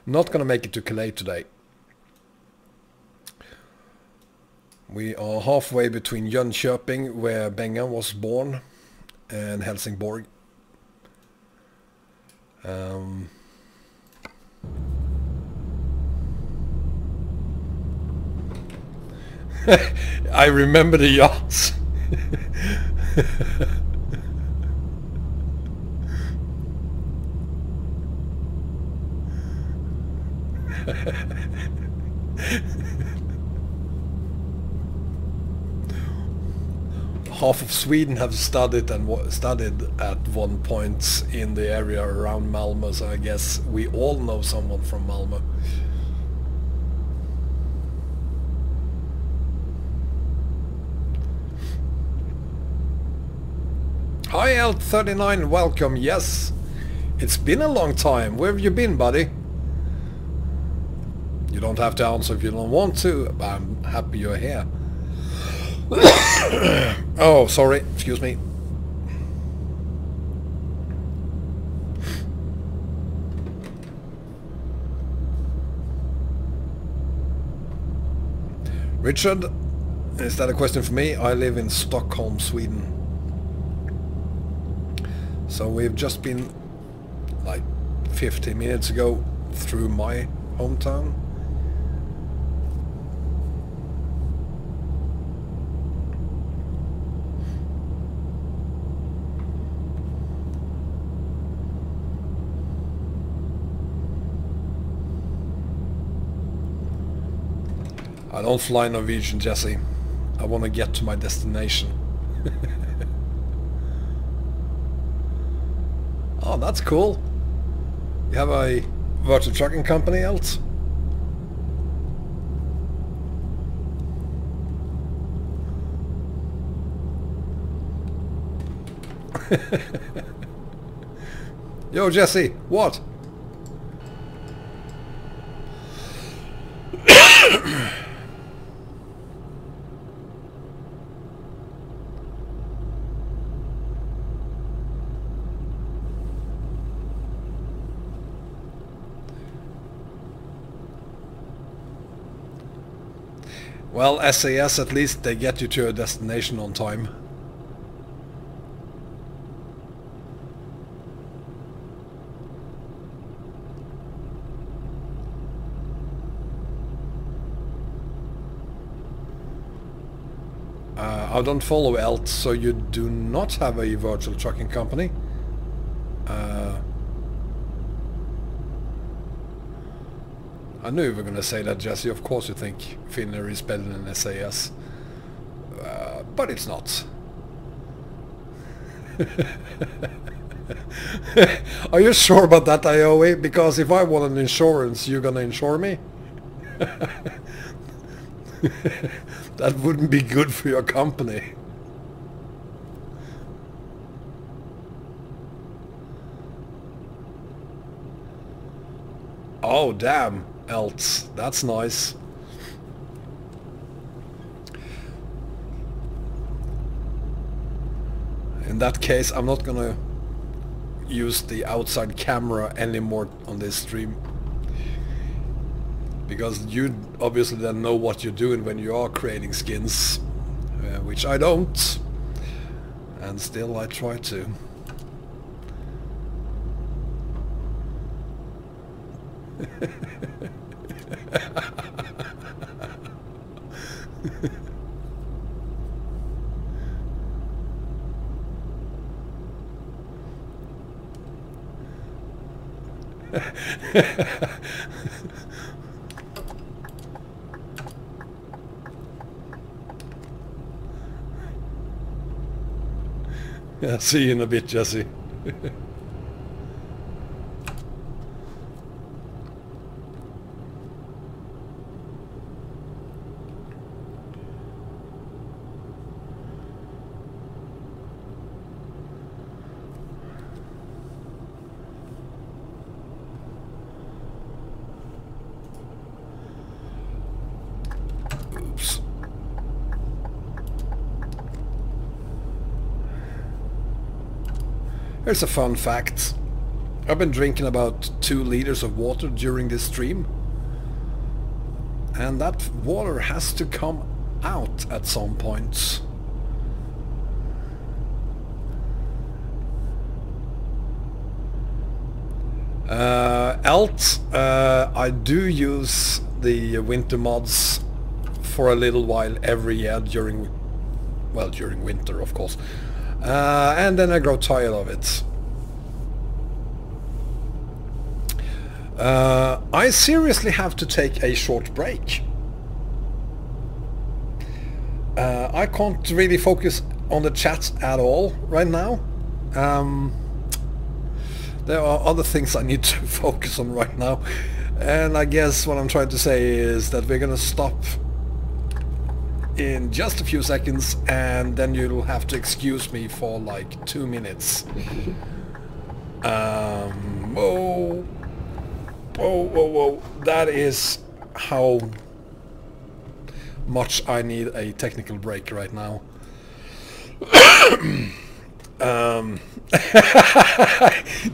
not gonna make it to Calais today. We are halfway between Jönköping, where Benga was born, and Helsingborg. I remember the yachts. Half of Sweden have studied at one point in the area around Malmö, so I guess we all know someone from Malmö. Hi L39, welcome. Yes, it's been a long time. Where have you been, buddy? You don't have to answer if you don't want to, but I'm happy you're here. Oh, sorry, excuse me. Richard, is that a question for me? I live in Stockholm, Sweden. So we've just been like 15 minutes ago through my hometown. I don't fly Norwegian, Jesse. I want to get to my destination. Oh, that's cool. You have a virtual trucking company, else? Yo, Jesse, what? Well, SAS, at least they get you to your destination on time. I don't follow ELT, so you do not have a virtual trucking company. I knew you were going to say that, Jesse. Of course you think Finnair is better than SAS. But it's not. Are you sure about that, IOE? Because if I want an insurance, you're going to insure me? That wouldn't be good for your company. Oh, damn. Else. That's nice. In that case, I'm not gonna use the outside camera anymore on this stream, because you obviously then know what you're doing when you are creating skins, which I don't, and still I try to. Yeah, see you in a bit, Jesse. Here's a fun fact. I've been drinking about 2 liters of water during this stream. And that water has to come out at some point. I do use the winter mods for a little while every year during winter, of course. And then I grow tired of it. I seriously have to take a short break. I can't really focus on the chat at all right now. There are other things I need to focus on right now. And I guess what I'm trying to say is that we're gonna stop in just a few seconds, and then you'll have to excuse me for like 2 minutes. Whoa. That is how much I need a technical break right now.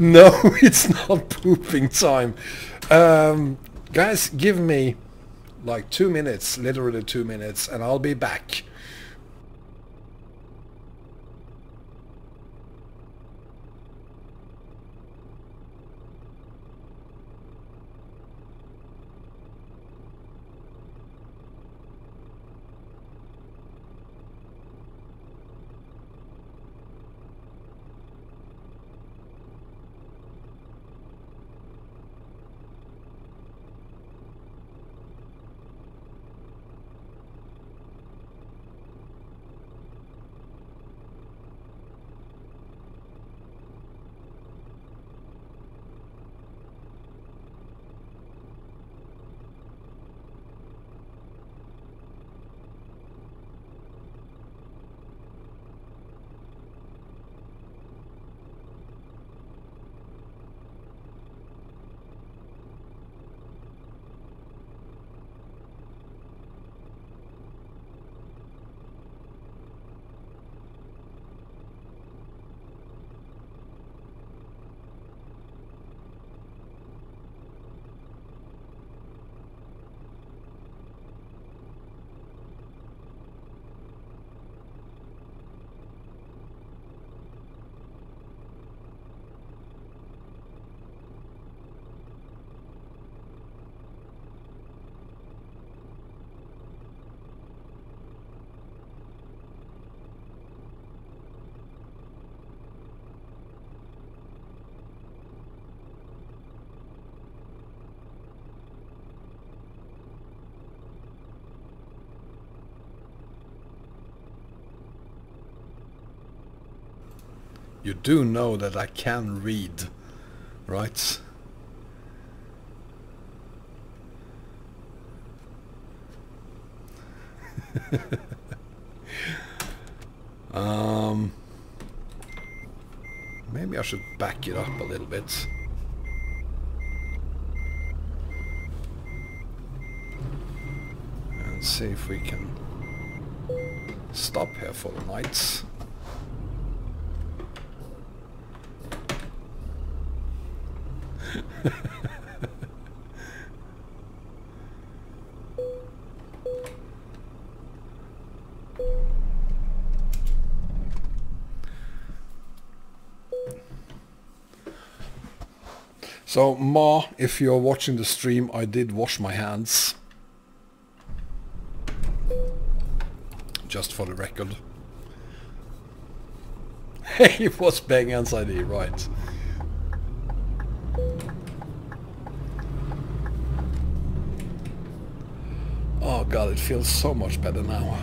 No, it's not pooping time. Guys, give me like 2 minutes, literally 2 minutes, and I'll be back. You do know that I can read, right? Maybe I should back it up a little bit. And see if we can stop here for the night. So, Ma, if you're watching the stream, I did wash my hands. Just for the record. Hey, it was Bengan's ID, right. Oh god, it feels so much better now.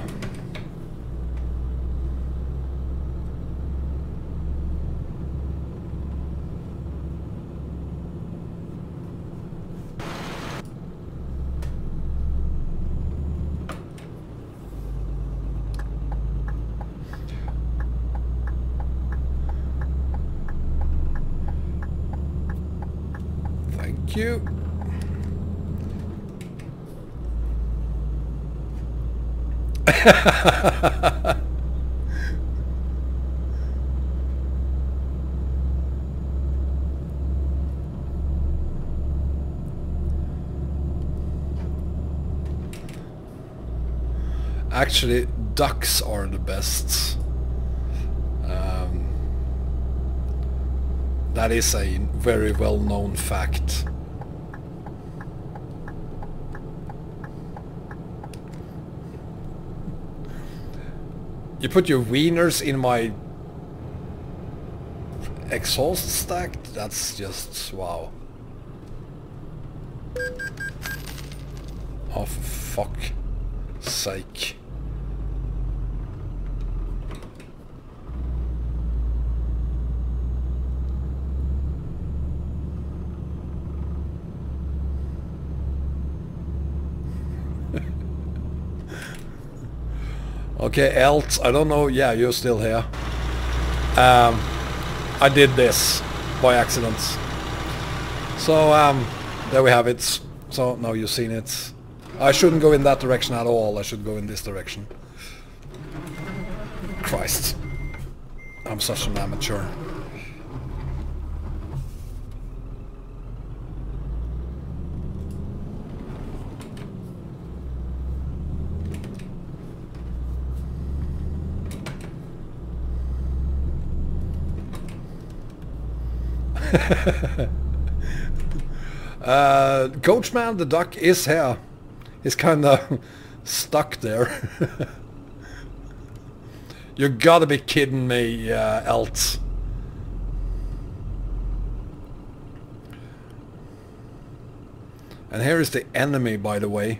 Thank you. Actually, ducks are the best. That is a very well-known fact. You put your wieners in my exhaust stack? That's just wow. Oh, for fuck's sake. Okay, Elt, I don't know, yeah, you're still here. I did this by accident. So, there we have it. So, now you've seen it. I shouldn't go in that direction at all, I should go in this direction. Christ. I'm such an amateur. Coachman, the duck is here. He's kinda stuck there. You gotta be kidding me, Elt. And here is the enemy, by the way.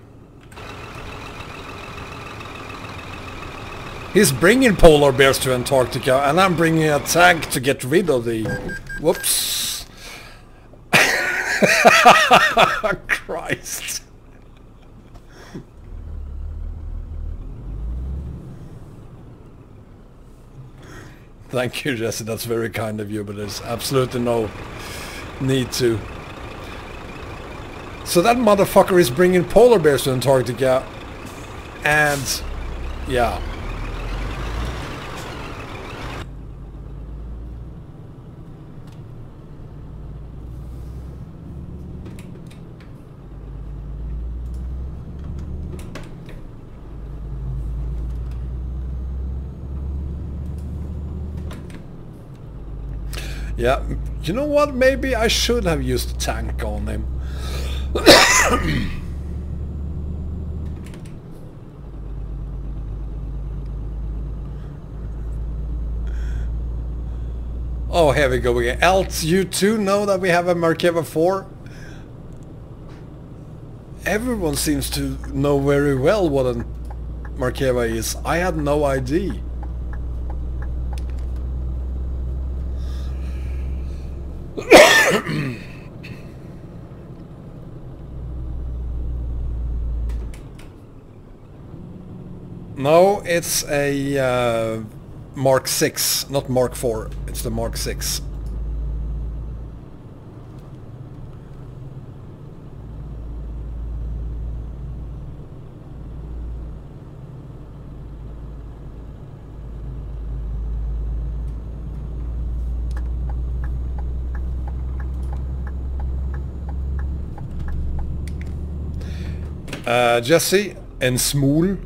He's bringing polar bears to Antarctica, and I'm bringing a tank to get rid of the... Whoops. Christ. Thank you, Jesse, that's very kind of you, but there's absolutely no need to. So that motherfucker is bringing polar bears to Antarctica, and yeah. Yeah, you know what? Maybe I should have used a tank on him. Oh, here we go again. Elt, you too know that we have a Markeva 4? Everyone seems to know very well what a Markeva is. I had no idea. No, it's a Mark 6, not Mark 4. It's the Mark 6. Jesse and Smool.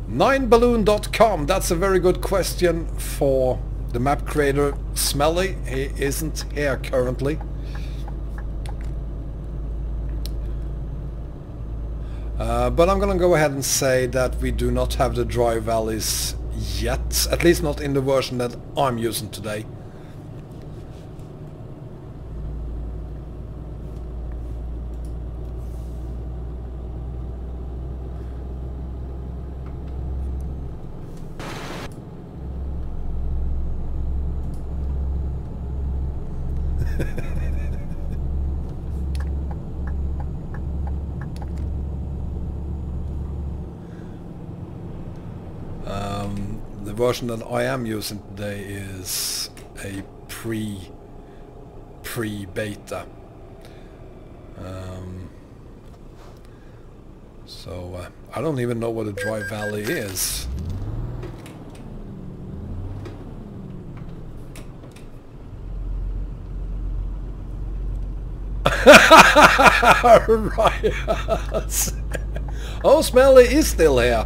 Nineballoon.com, that's a very good question for the map creator Smelly. He isn't here currently. But I'm gonna go ahead and say that we do not have the dry valleys yet, at least not in the version that I'm using today. The version that I am using today is a pre-beta. So I don't even know what a dry valley is. Right. Oh, Smelly is still here.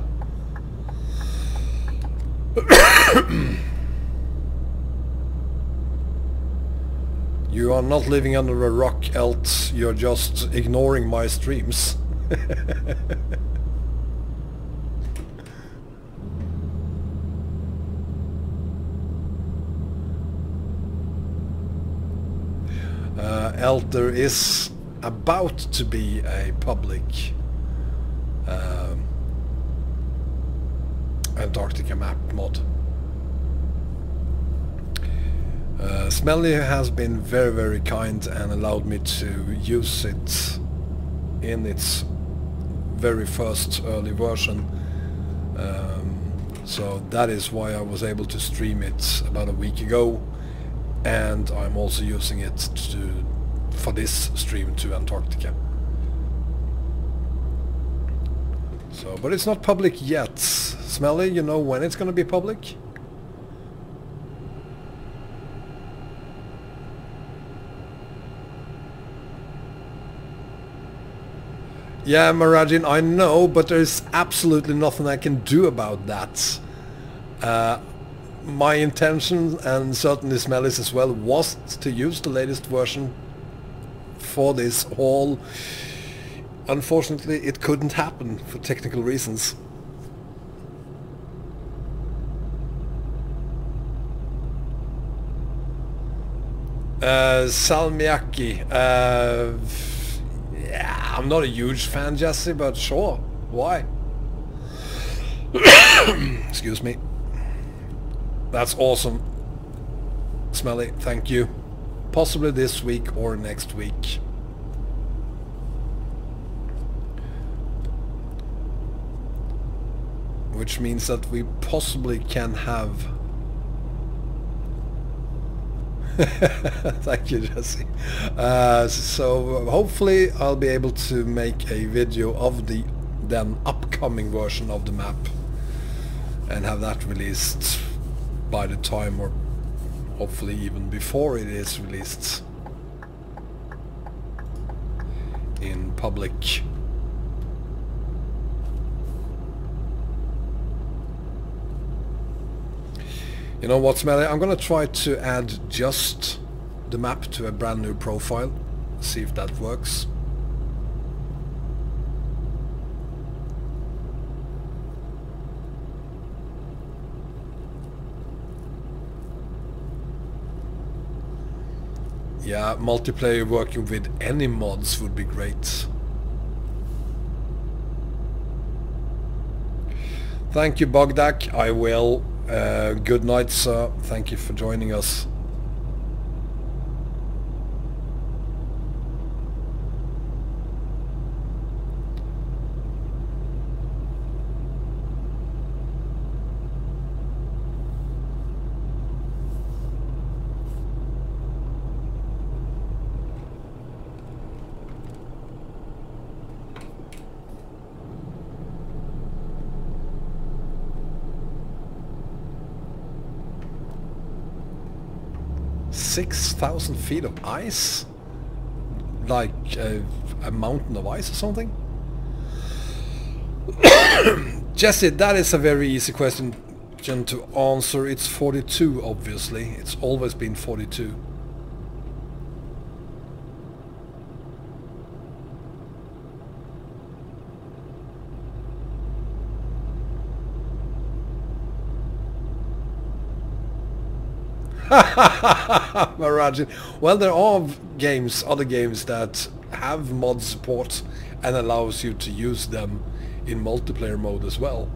You are not living under a rock, else you're just ignoring my streams. There is about to be a public Antarctica map mod. Smelly has been very, very kind and allowed me to use it in its very first early version. So that is why I was able to stream it about a week ago, and I'm also using it for this stream to Antarctica. So, but it's not public yet. Smelly, you know when it's gonna be public? Yeah, Marajin, I know, but there's absolutely nothing I can do about that. My intention, and certainly Smelly's as well, was to use the latest version for this haul. Unfortunately, it couldn't happen for technical reasons. Salmiakki. Yeah, I'm not a huge fan, Jesse, but sure. Why? Excuse me. That's awesome. Smelly, thank you. Possibly this week or next week. Which means that we possibly can have... Thank you, Jesse. So hopefully I'll be able to make a video of the then upcoming version of the map and have that released by the time, or hopefully even before it is released in public. You know what, Smelly? I'm gonna try to add just the map to a brand new profile. See if that works. Yeah, multiplayer working with any mods would be great. Thank you, Bogdak. I will. Good night, sir. Thank you for joining us. $6,000 feet of ice? Like a mountain of ice or something? Jesse, that is a very easy question to answer. It's 42, obviously. It's always been 42. Marajin. Well, there are games, other games that have mod support and allows you to use them in multiplayer mode as well.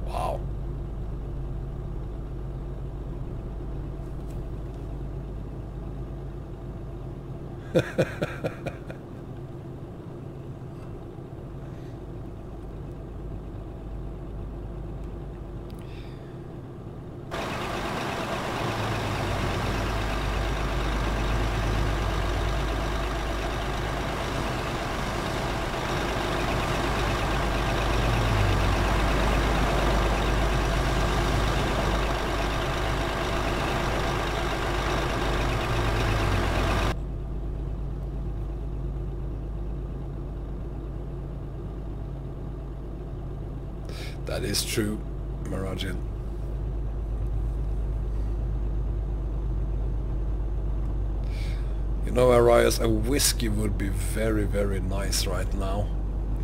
Wow. That is true, Marajin. You know, Arias, a whiskey would be very, very nice right now.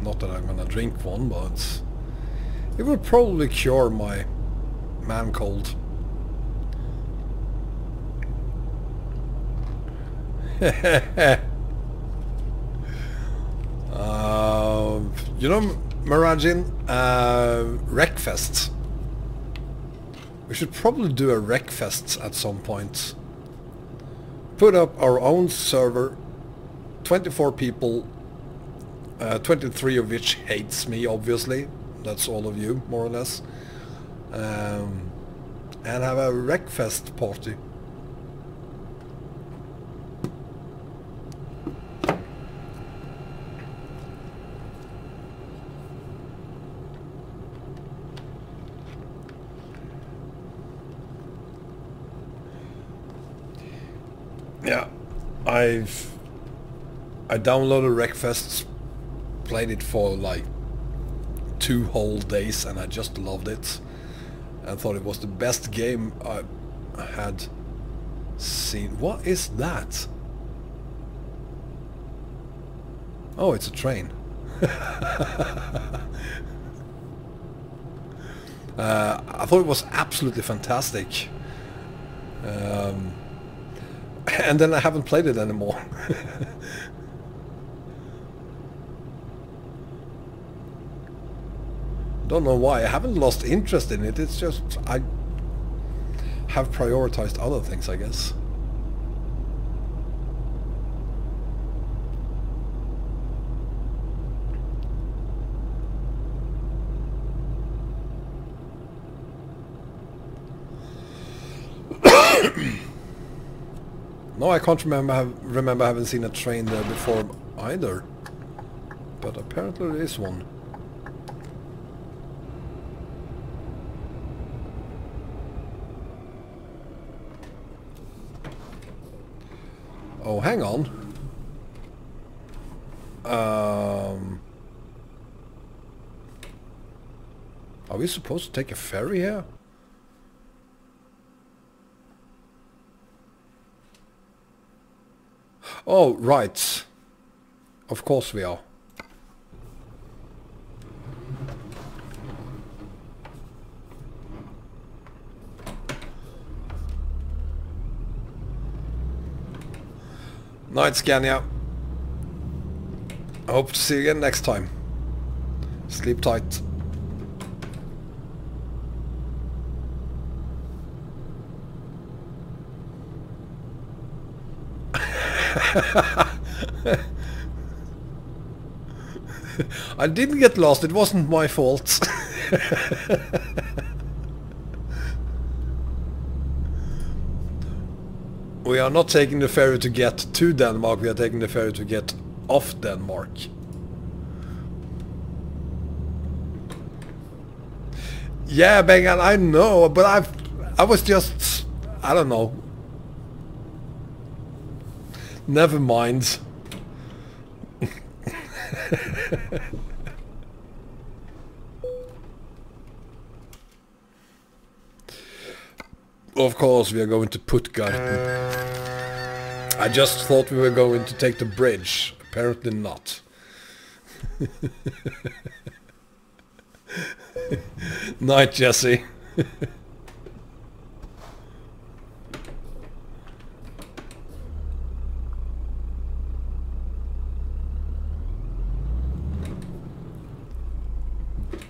Not that I'm gonna drink one, but it would probably cure my man cold. You know, Marajin, Wreckfest. We should probably do a Wreckfest at some point. Put up our own server, 24 people, 23 of which hates me, obviously. That's all of you, more or less. And have a Wreckfest party. Yeah, I downloaded Wreckfest, played it for like 2 whole days, and I just loved it. I thought it was the best game I had seen. What is that? Oh, it's a train. I thought it was absolutely fantastic. And then I haven't played it anymore. Don't know why. I haven't lost interest in it. It's just I have prioritized other things, I guess. No, I can't remember having seen a train there before either. But apparently there is one. Oh, hang on. Are we supposed to take a ferry here? Oh, right. Of course we are. Night, Scania. I hope to see you again next time. Sleep tight. I didn't get lost, it wasn't my fault. We are not taking the ferry to get to Denmark, we are taking the ferry to get off Denmark. Yeah, Bengan, I know, but I was just, I don't know. Never mind. Of course we are going to Puttgarden. I just thought we were going to take the bridge. Apparently not. Night, Jesse.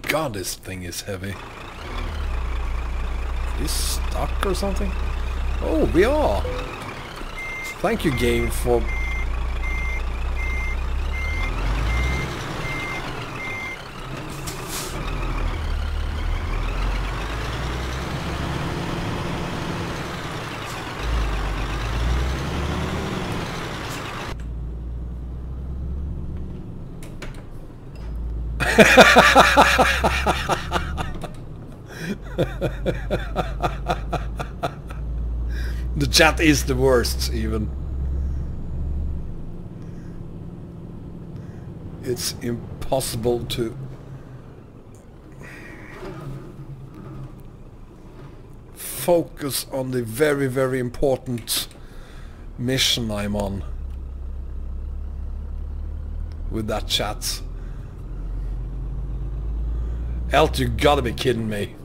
God, this thing is heavy. Is stuck or something? Oh, we are! Thank you, game, for... The chat is the worst, even. It's impossible to... focus on the very, very important mission I'm on with that chat. Elt, you gotta be kidding me.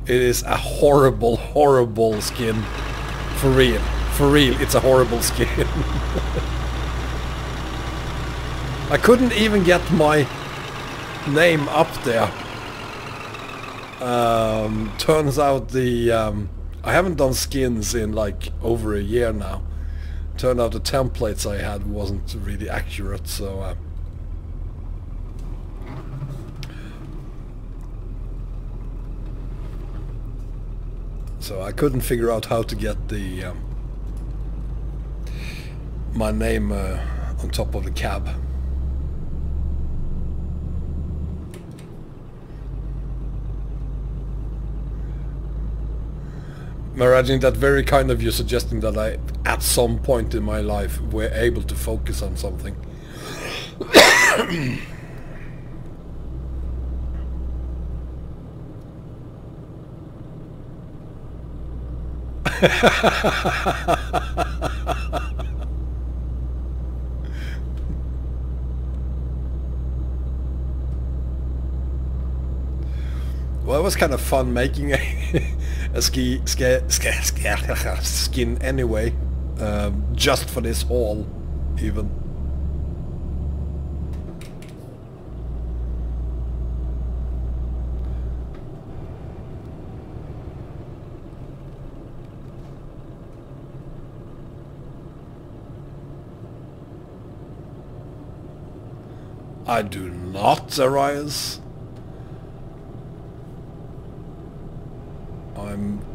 It is a horrible, horrible skin. For real. For real, it's a horrible skin. I couldn't even get my name up there. Turns out the... I haven't done skins in like over a year now. Turned out the templates I had wasn't really accurate, so... So I couldn't figure out how to get the my name on top of the cab. Marajin, that very kind of you suggesting that I, at some point in my life, were able to focus on something. Well, it was kind of fun making a skin anyway, just for this haul, even. I do not, Arias.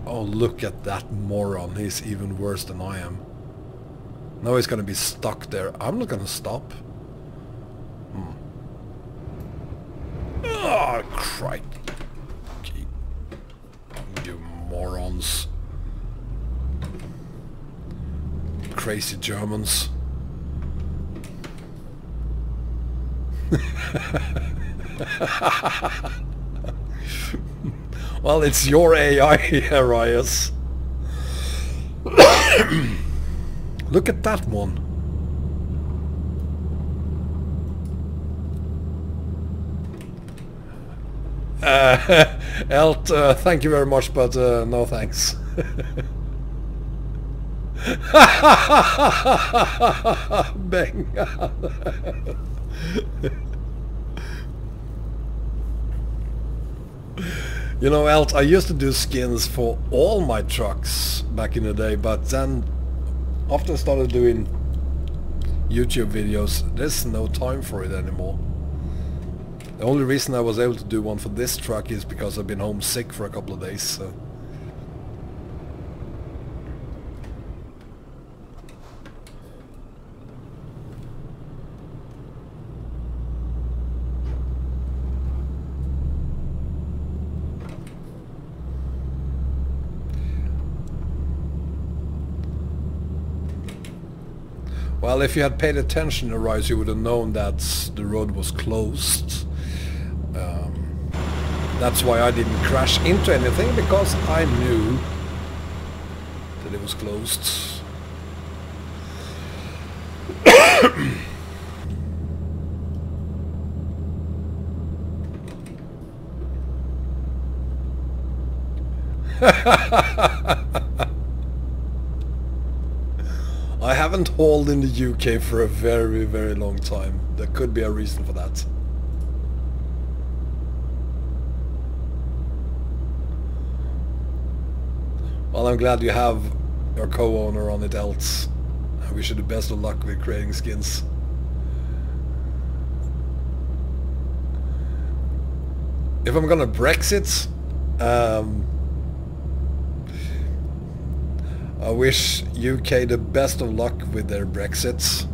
Oh, look at that moron. He's even worse than I am. Now he's gonna be stuck there. I'm not gonna stop. Oh, crikey. You morons. Crazy Germans. Well, it's your AI, Arias. Look at that one. Elt, thank you very much, but no thanks. Bang. You know, Elt, I used to do skins for all my trucks back in the day, but then after I started doing YouTube videos, there's no time for it anymore. The only reason I was able to do one for this truck is because I've been homesick for a couple of days, so... Well, if you had paid attention to Rise, you would have known that the road was closed. That's why I didn't crash into anything, because I knew that it was closed. I haven't hauled in the UK for a very, very long time. There could be a reason for that. Well, I'm glad you have your co-owner on it, else. I wish you the best of luck with creating skins. If I'm gonna Brexit, I wish UK the best of luck with their Brexit.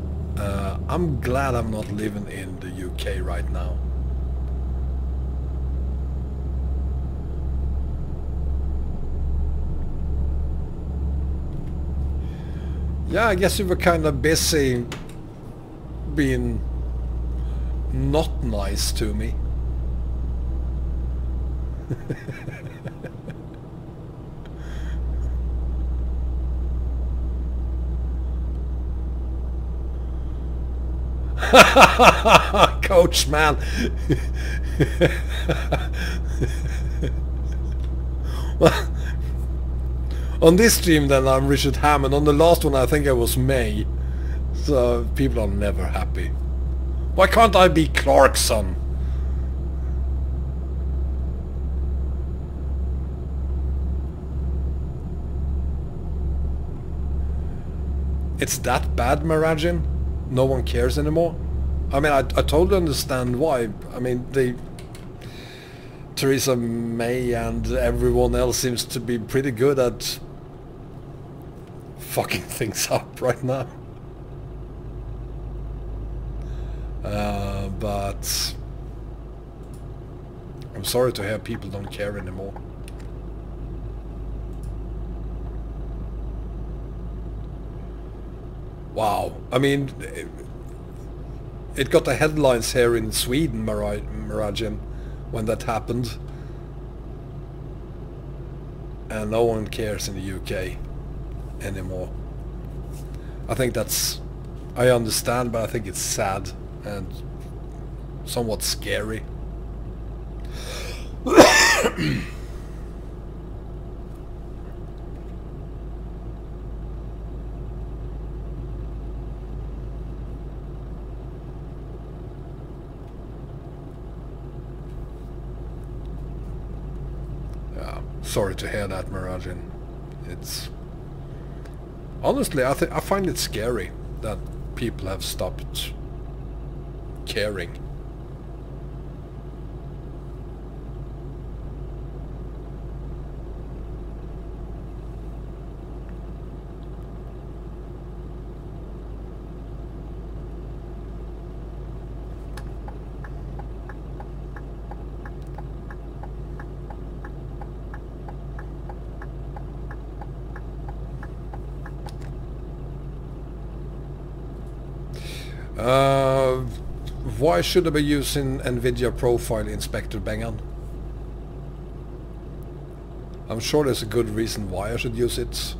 I'm glad I'm not living in the UK right now. Yeah, I guess you were kind of busy being not nice to me. Coach, man. Well, on this stream then I'm Richard Hammond. On the last one I think I was May. So people are never happy. Why can't I be Clarkson? It's that bad, Maragin? No one cares anymore? I mean, I totally understand why. I mean, Theresa May and everyone else seems to be pretty good at fucking things up right now. But I'm sorry to hear people don't care anymore. Wow, I mean, it got the headlines here in Sweden, Maragin, when that happened. And no one cares in the UK anymore. I think that's... I understand, but I think it's sad and somewhat scary. Sorry to hear that, Maragin. It's... Honestly, I find it scary that people have stopped caring. Why should I be using NVIDIA Profile Inspector, Bengan? I'm sure there's a good reason why I should use it.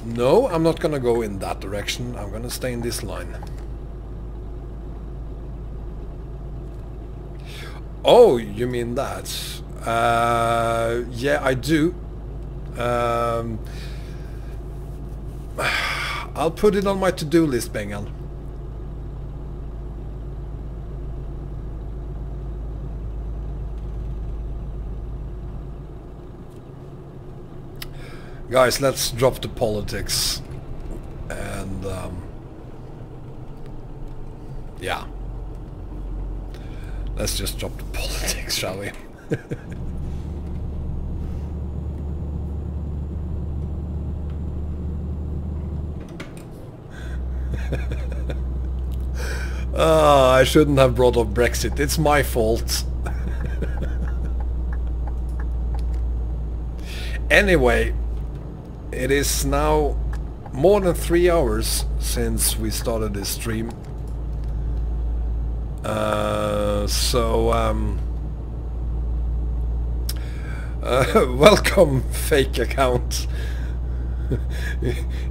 No, I'm not gonna go in that direction. I'm gonna stay in this line. Oh, you mean that? Yeah, I do. I'll put it on my to-do list, Bengan. Guys, let's drop the politics and yeah, let's just drop the politics, shall we? I shouldn't have brought up Brexit. It's my fault. Anyway, it is now more than 3 hours since we started this stream. Welcome, fake account.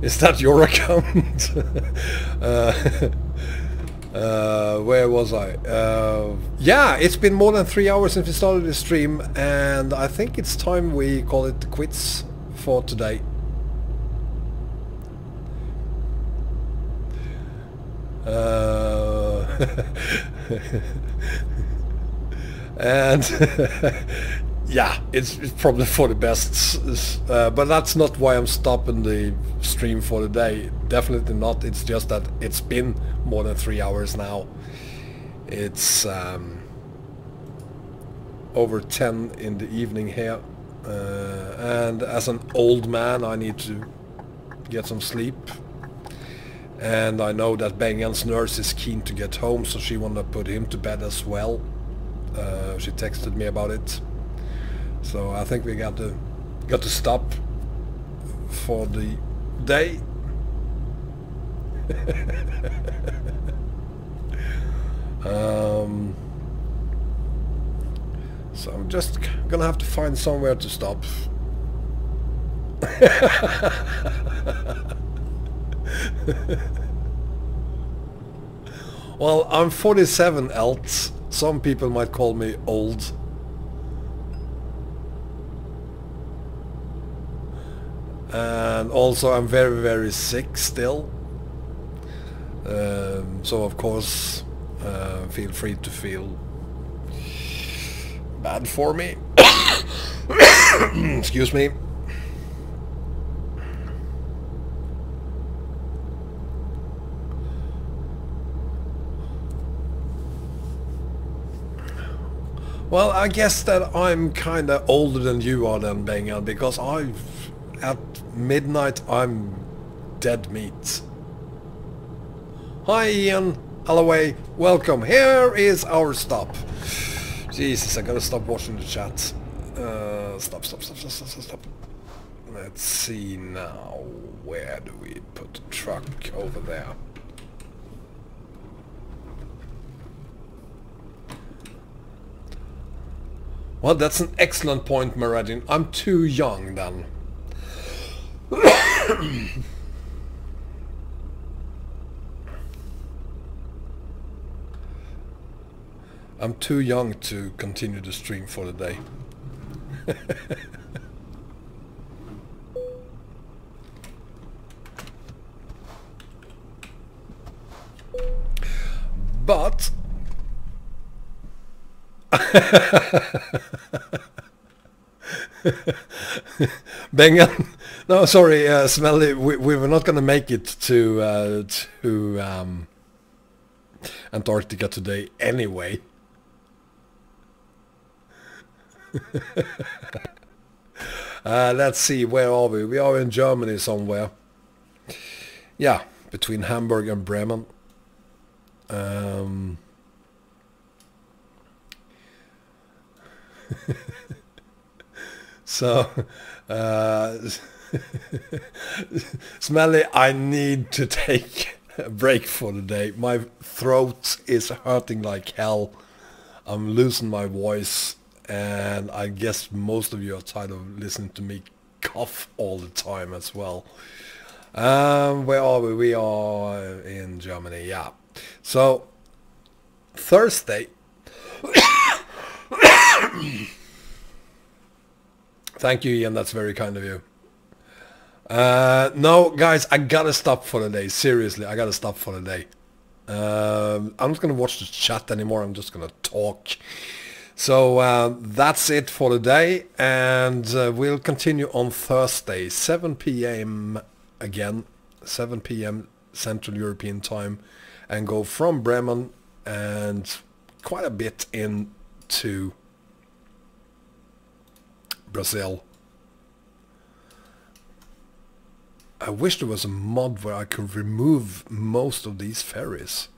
Is that your account? Where was I? Yeah, it's been more than 3 hours since we started the stream, and I think it's time we call it quits for today. And yeah, it's probably for the best, but that's not why I'm stopping the stream for the day. Definitely not. It's just that it's been more than 3 hours now. It's over 10 in the evening here, and as an old man I need to get some sleep, and I know that Bengan's nurse is keen to get home, so she wanted to put him to bed as well. She texted me about it. So I think we got to stop for the day. So I'm just gonna have to find somewhere to stop. Well, I'm 47 else. Some people might call me old. And also I'm very, very sick still. So of course, feel free to feel bad for me. Excuse me. Well, I guess that I'm kinda older than you are then, Bengal, because at midnight I'm dead meat. Hi Ian, Alloway, welcome. Here is our stop. Jesus, I gotta stop watching the chat. Stop. Let's see now. Where do we put the truck? Over there. Well, that's an excellent point, Maradin. I'm too young then. I'm too young to continue the stream for the day. But Bengal, no, sorry, Smelly, we were not gonna make it to Antarctica today anyway. Let's see, where are we? We are in Germany somewhere. Yeah, between Hamburg and Bremen. So, Smelly, I need to take a break for the day. My throat is hurting like hell. I'm losing my voice, and I guess most of you are tired of listening to me cough all the time as well. Where are we? We are in Germany, yeah. So, Thursday. Thank you, Ian, that's very kind of you. No, guys, I gotta stop for the day. Seriously, I gotta stop for the day. I'm not gonna watch the chat anymore, I'm just gonna talk. So that's it for the day, and we'll continue on Thursday, 7 p.m. again, 7 p.m. Central European time, and go from Bremen and quite a bit into Brazil. I wish there was a mod where I could remove most of these ferries.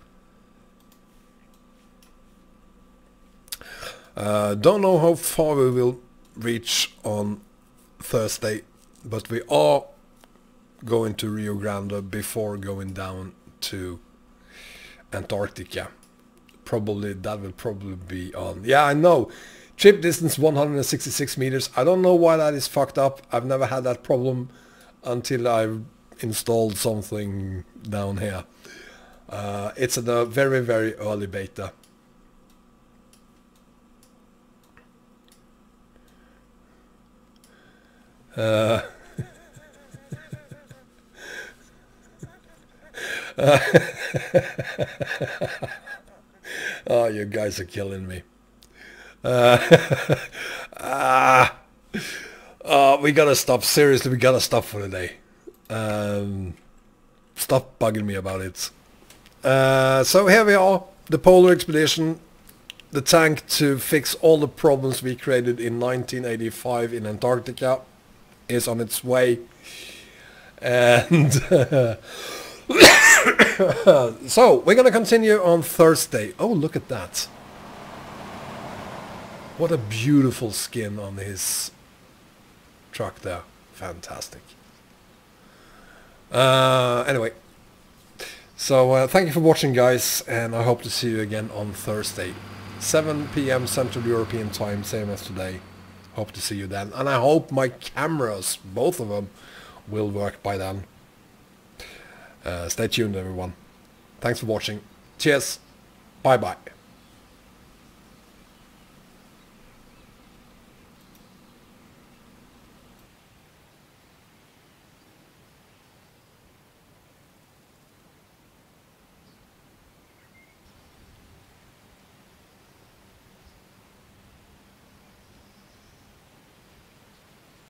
Don't know how far we will reach on Thursday, but we are going to Rio Grande before going down to Antarctica. That will probably be on. Yeah, I know. Trip distance 166 meters. I don't know why that is fucked up. I've never had that problem until I've installed something down here. It's at a very, very early beta. Oh, you guys are killing me. We gotta stop. Seriously, we gotta stop for the day. Stop bugging me about it. So here we are, the Polar Expedition, the tank to fix all the problems we created in 1985 in Antarctica is on its way. And so we're gonna continue on Thursday. Oh, look at that. What a beautiful skin on his truck there. Fantastic. Anyway, so thank you for watching, guys, and I hope to see you again on Thursday, 7 p.m. Central European time, same as today. Hope to see you then, and I hope my cameras, both of them, will work by then. Stay tuned, everyone. Thanks for watching. Cheers. Bye bye.